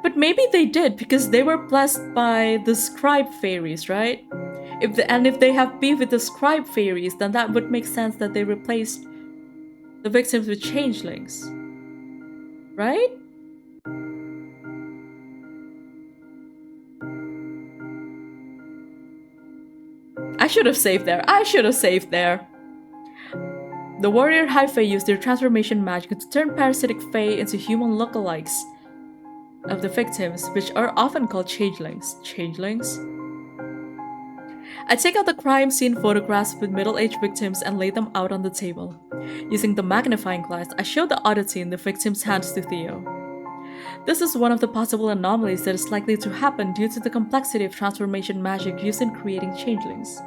But maybe they did because they were blessed by the scribe fairies, right? If they have beef with the scribe fairies, then that would make sense that they replaced the victims with changelings, right? I should have saved there. The warrior high fae used their transformation magic to turn parasitic fae into human lookalikes of the victims, which are often called changelings. Changelings? I take out the crime scene photographs with middle-aged victims and lay them out on the table. Using the magnifying glass, I show the oddity in the victim's hands to Theo. This is one of the possible anomalies that is likely to happen due to the complexity of transformation magic used in creating changelings.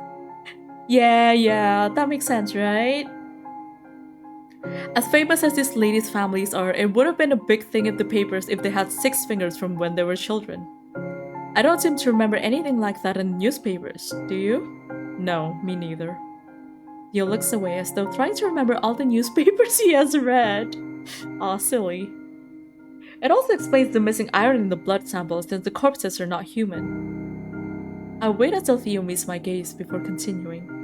Yeah, that makes sense, right? As famous as these ladies' families are, it would have been a big thing in the papers if they had 6 fingers from when they were children. I don't seem to remember anything like that in newspapers, do you? No, me neither. Theo looks away as though trying to remember all the newspapers he has read. Aw, silly. It also explains the missing iron in the blood samples since the corpses are not human. I wait until Theo meets my gaze before continuing.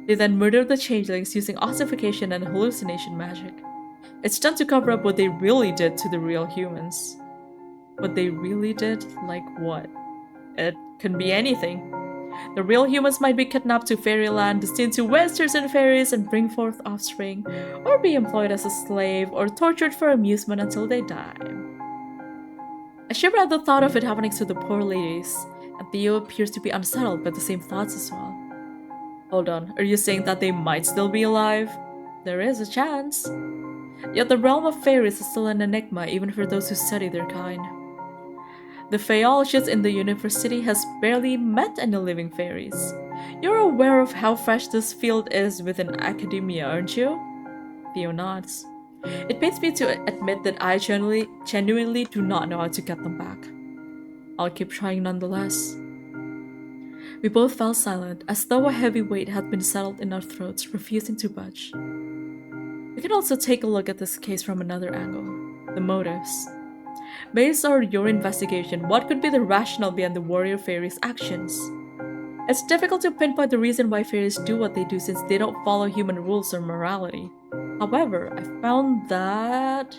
They then murder the changelings using ossification and hallucination magic. It's done to cover up what they really did to the real humans. What they really did? Like what? It can be anything. The real humans might be kidnapped to fairyland, destined to wizards and fairies and bring forth offspring, or be employed as a slave, or tortured for amusement until they die. I shiver at the thought of it happening to the poor ladies, and Theo appears to be unsettled by the same thoughts as well. Hold on, are you saying that they might still be alive? There is a chance. Yet the realm of fairies is still an enigma even for those who study their kind. The Faeologist in the university has barely met any living fairies. You're aware of how fresh this field is within academia, aren't you? Theo nods. It pains me to admit that I genuinely do not know how to get them back. I'll keep trying nonetheless. We both fell silent, as though a heavy weight had been settled in our throats, refusing to budge. We can also take a look at this case from another angle: the motives. Based on your investigation, what could be the rationale behind the warrior fairies' actions? It's difficult to pinpoint the reason why fairies do what they do since they don't follow human rules or morality. However, I found that...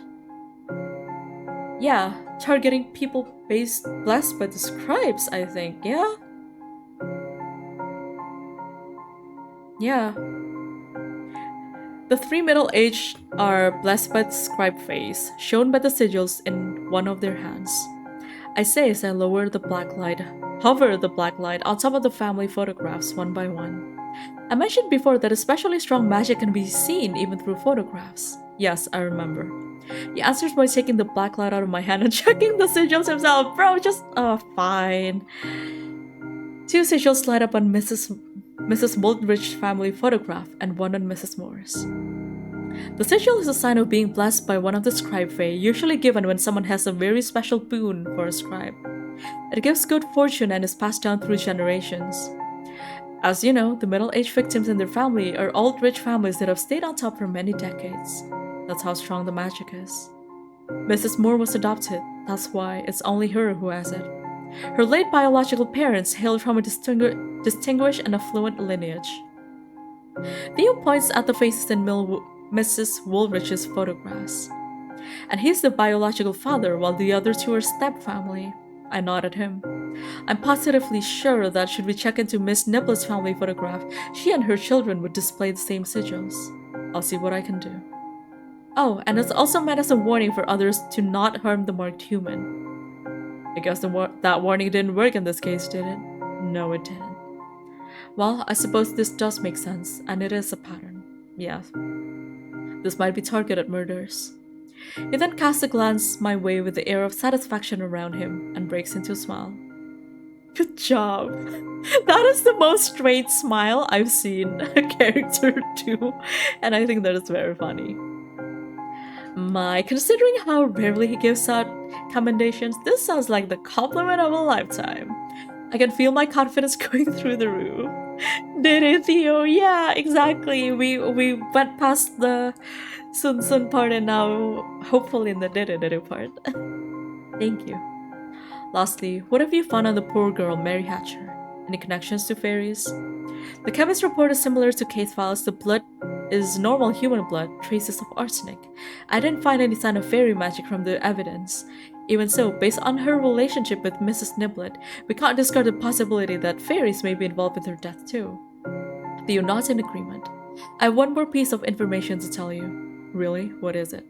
yeah, targeting people blessed by the scribes, I think, yeah? Yeah. The 3 middle-aged are blessed by the scribe face, shown by the sigils in one of their hands. I say as I hover the black light on top of the family photographs one by one. I mentioned before that especially strong magic can be seen even through photographs. Yes, I remember. He answers by taking the black light out of my hand and checking the sigils himself. Bro, just... fine. 2 sigils light up on Mrs. Woolrich's family photograph and one on Mrs. Moore's. The sigil is a sign of being blessed by one of the scribe fae, usually given when someone has a very special boon for a scribe. It gives good fortune and is passed down through generations. As you know, the middle-aged victims and their family are old rich families that have stayed on top for many decades. That's how strong the magic is. Mrs. Moore was adopted, that's why it's only her who has it. Her late biological parents hailed from a distinguished and affluent lineage. Theo points at the faces in Mrs. Woolrich's photographs. And he's the biological father, while the other 2 are step-family. I nod at him. I'm positively sure that should we check into Miss Niblet's family photograph, she and her children would display the same sigils. I'll see what I can do. Oh, and it's also meant as a warning for others to not harm the marked human. I guess that warning didn't work in this case, did it? No, it didn't. Well, I suppose this does make sense, and it is a pattern. Yeah. This might be targeted murders. He then casts a glance my way with the air of satisfaction around him and breaks into a smile. Good job! That is the most straight smile I've seen a character do, and I think that is very funny. Considering how rarely he gives out commendations, this sounds like the compliment of a lifetime. I can feel my confidence going through the roof. Did it, Theo? Yeah, exactly. We went past the Sun part and now hopefully in the did it part. Thank you. Lastly, what have you found on the poor girl, Mary Hatcher? Any connections to fairies? The chemist's report is similar to case files. The blood is normal human blood, traces of arsenic. I didn't find any sign of fairy magic from the evidence. Even so, based on her relationship with Mrs. Niblet, we can't discard the possibility that fairies may be involved with her death too. Theo nods in agreement. I have one more piece of information to tell you. Really? What is it?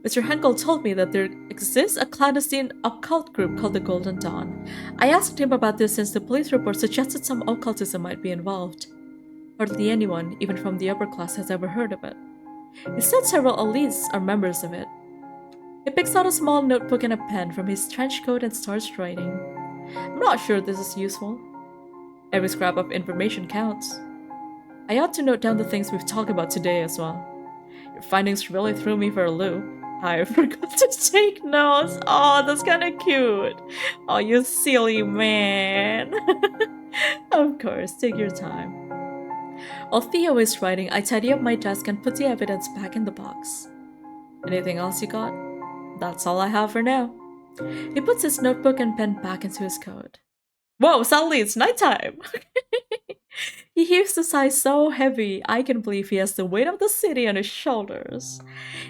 Mr. Henkel told me that there exists a clandestine occult group called the Golden Dawn. I asked him about this since the police report suggested some occultism might be involved. Hardly anyone, even from the upper class, has ever heard of it. He said several elites are members of it. He picks out a small notebook and a pen from his trench coat and starts writing. I'm not sure this is useful. Every scrap of information counts. I ought to note down the things we've talked about today as well. Your findings really threw me for a loop. I forgot to take notes. Oh, that's kinda cute. Oh, you silly man. Of course, take your time. While Theo is writing, I tidy up my desk and put the evidence back in the box. Anything else you got? That's all I have for now. He puts his notebook and pen back into his coat. Whoa, suddenly it's nighttime! He heaves a sigh so heavy, I can believe he has the weight of the city on his shoulders.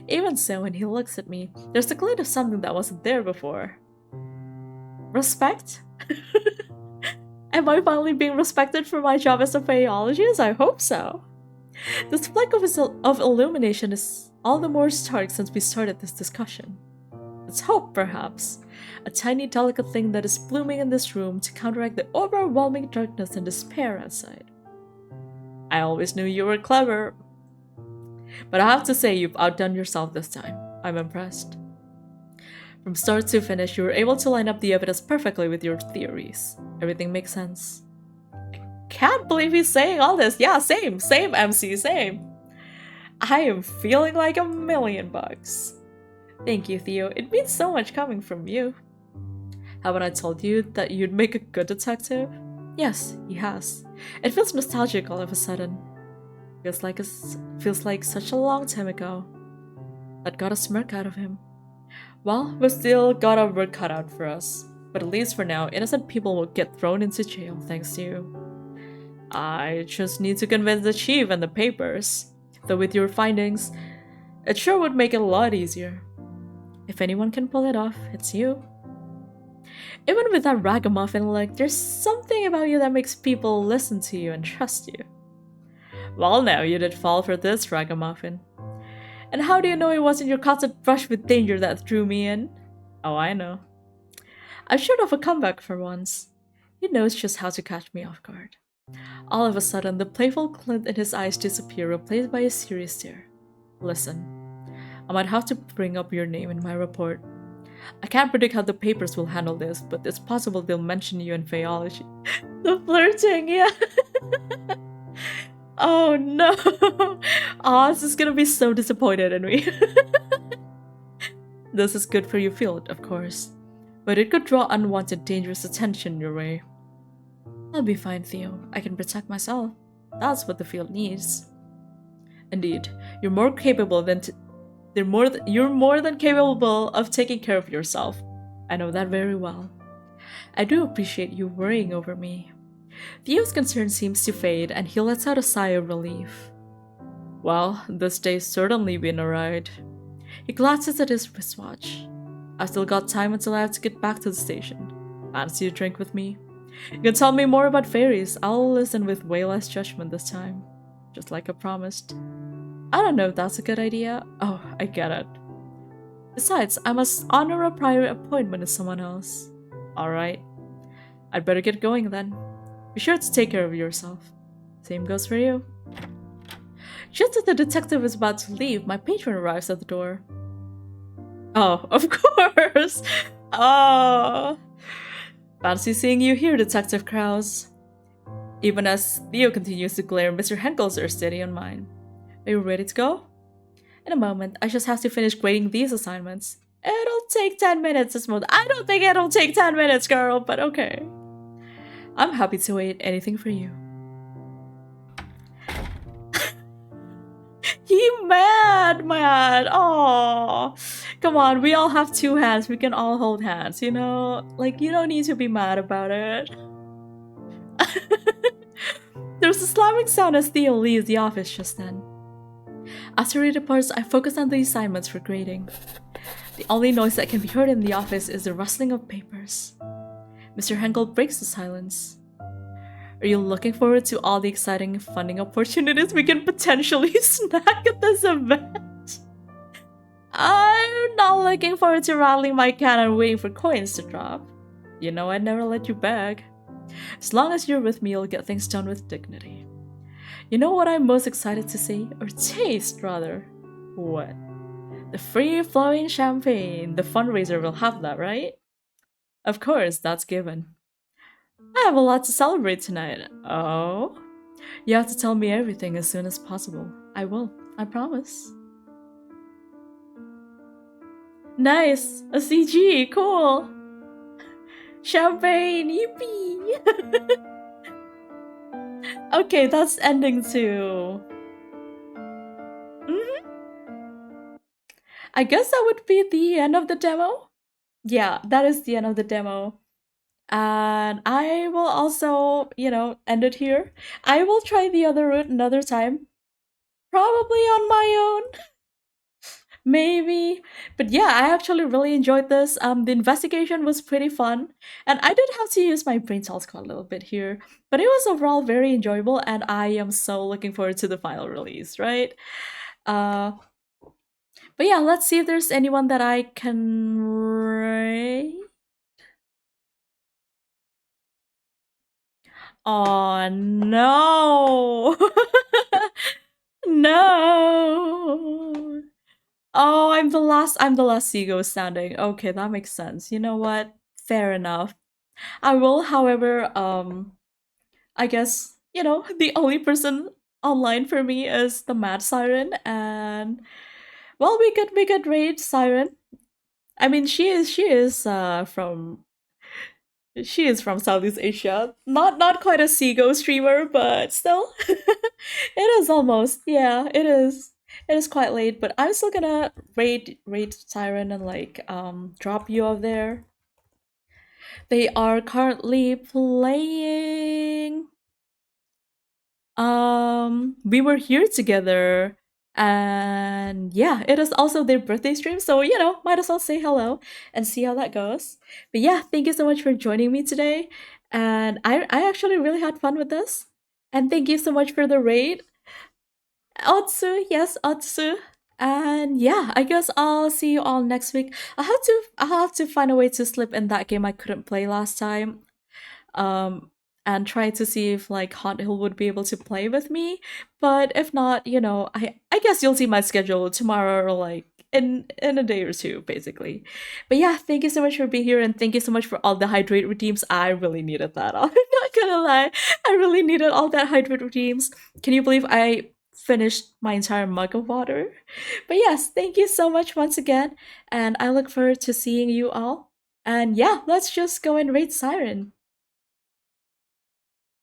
Even so, when he looks at me, there's a glint of something that wasn't there before. Respect? Am I finally being respected for my job as a Faeologist? I hope so. This fleck of illumination is all the more stark since we started this discussion. It's hope, perhaps. A tiny, delicate thing that is blooming in this room to counteract the overwhelming darkness and despair outside. I always knew you were clever. But I have to say, you've outdone yourself this time. I'm impressed. From start to finish, you were able to line up the evidence perfectly with your theories. Everything makes sense. I can't believe he's saying all this. Yeah, same, MC, same. I am feeling like $1,000,000. Thank you, Theo. It means so much coming from you. Haven't I told you that you'd make a good detective? Yes, he has. It feels nostalgic all of a sudden. Feels like such a long time ago. That got a smirk out of him. Well, we've still got our work cut out for us. But at least for now, innocent people will get thrown into jail thanks to you. I just need to convince the chief and the papers. Though with your findings, it sure would make it a lot easier. If anyone can pull it off, it's you. Even with that ragamuffin look, there's something about you that makes people listen to you and trust you. Well, now you did fall for this ragamuffin. And how do you know it wasn't your constant brush with danger that drew me in? Oh, I know. I'm sure of a comeback for once. He knows just how to catch me off guard. All of a sudden, the playful glint in his eyes disappear, replaced by a serious stare. Listen, I might have to bring up your name in my report. I can't predict how the papers will handle this, but it's possible they'll mention you in Faeology. The flirting, yeah. Oh no. Oz is gonna be so disappointed in me. This is good for your field, of course, but it could draw unwanted dangerous attention your way. I'll be fine, Theo. I can protect myself. That's what the field needs. Indeed, you're more than capable of taking care of yourself. I know that very well. I do appreciate you worrying over me. Theo's concern seems to fade, and he lets out a sigh of relief. Well, this day's certainly been a ride. He glances at his wristwatch. I've still got time until I have to get back to the station. Fancy a drink with me? You can tell me more about fairies. I'll listen with way less judgment this time. Just like I promised. I don't know if that's a good idea. Oh, I get it. Besides, I must honor a prior appointment with someone else. Alright. I'd better get going then. Be sure to take care of yourself. Same goes for you. Just as the detective is about to leave, my patron arrives at the door. Oh, of course! Oh! Fancy seeing you here, Detective Krause. Even as Theo continues to glare, Mr. Henkel's are steady on mine. Are you ready to go? In a moment, I just have to finish grading these assignments. It'll take 10 minutes this month. I don't think it'll take 10 minutes, girl, but okay. I'm happy to wait. Anything for you. He mad. Oh, come on. We all have two hands. We can all hold hands, you know? Like, you don't need to be mad about it. There's a slamming sound as Theo leaves the office just then. After he departs, I focus on the assignments for grading. The only noise that can be heard in the office is the rustling of papers. Mr. Henkel breaks the silence. Are you looking forward to all the exciting funding opportunities we can potentially snag at this event? I'm not looking forward to rattling my cannon waiting for coins to drop. You know I'd never let you beg. As long as you're with me, you'll get things done with dignity. You know what I'm most excited to see? Or taste, rather? What? The free-flowing champagne. The fundraiser will have that, right? Of course, that's given. I have a lot to celebrate tonight. Oh? You have to tell me everything as soon as possible. I will. I promise. Nice! A CG! Cool! Champagne! Yippee! Okay, that's ending too. Mhm. I guess that would be the end of the demo. Yeah, that is the end of the demo. And I will also, end it here. I will try the other route another time. Probably on my own. Maybe. But yeah, I actually really enjoyed this. The investigation was pretty fun. And I did have to use my brain cells quite a little bit here. But it was overall very enjoyable, and I am so looking forward to the final release, right? Uh but yeah, let's see if there's anyone that I can rate. Oh no. No. Oh, I'm the last SEAGO standing. Okay, that makes sense. You know what? Fair enough. I will, however, I guess, the only person online for me is the Mad Siren, and well, we could rate Siren. I mean, she is from Southeast Asia. Not quite a SEAGO streamer, but still, it is almost. Yeah, it is. It is quite late, but I'm still gonna rate Siren and like drop you off there. They are currently playing. We were here together, and yeah, it is also their birthday stream, so might as well say hello and see how that goes. But yeah, thank you so much for joining me today, and I actually really had fun with this. And thank you so much for the raid, Otsu. Yes, Otsu. And yeah, I guess I'll see you all next week. I have to find a way to slip in that game I couldn't play last time, um, and try to see if like Hot Hill would be able to play with me. But if not, I guess you'll see my schedule tomorrow or like in a day or two, basically. But yeah, thank you so much for being here, and thank you so much for all the hydrate redeems. I really needed that. I'm not gonna lie, I really needed all that hydrate redeems. Can you believe I finished my entire mug of water? But yes, thank you so much once again, and I look forward to seeing you all. And yeah, let's just go and rate Siren.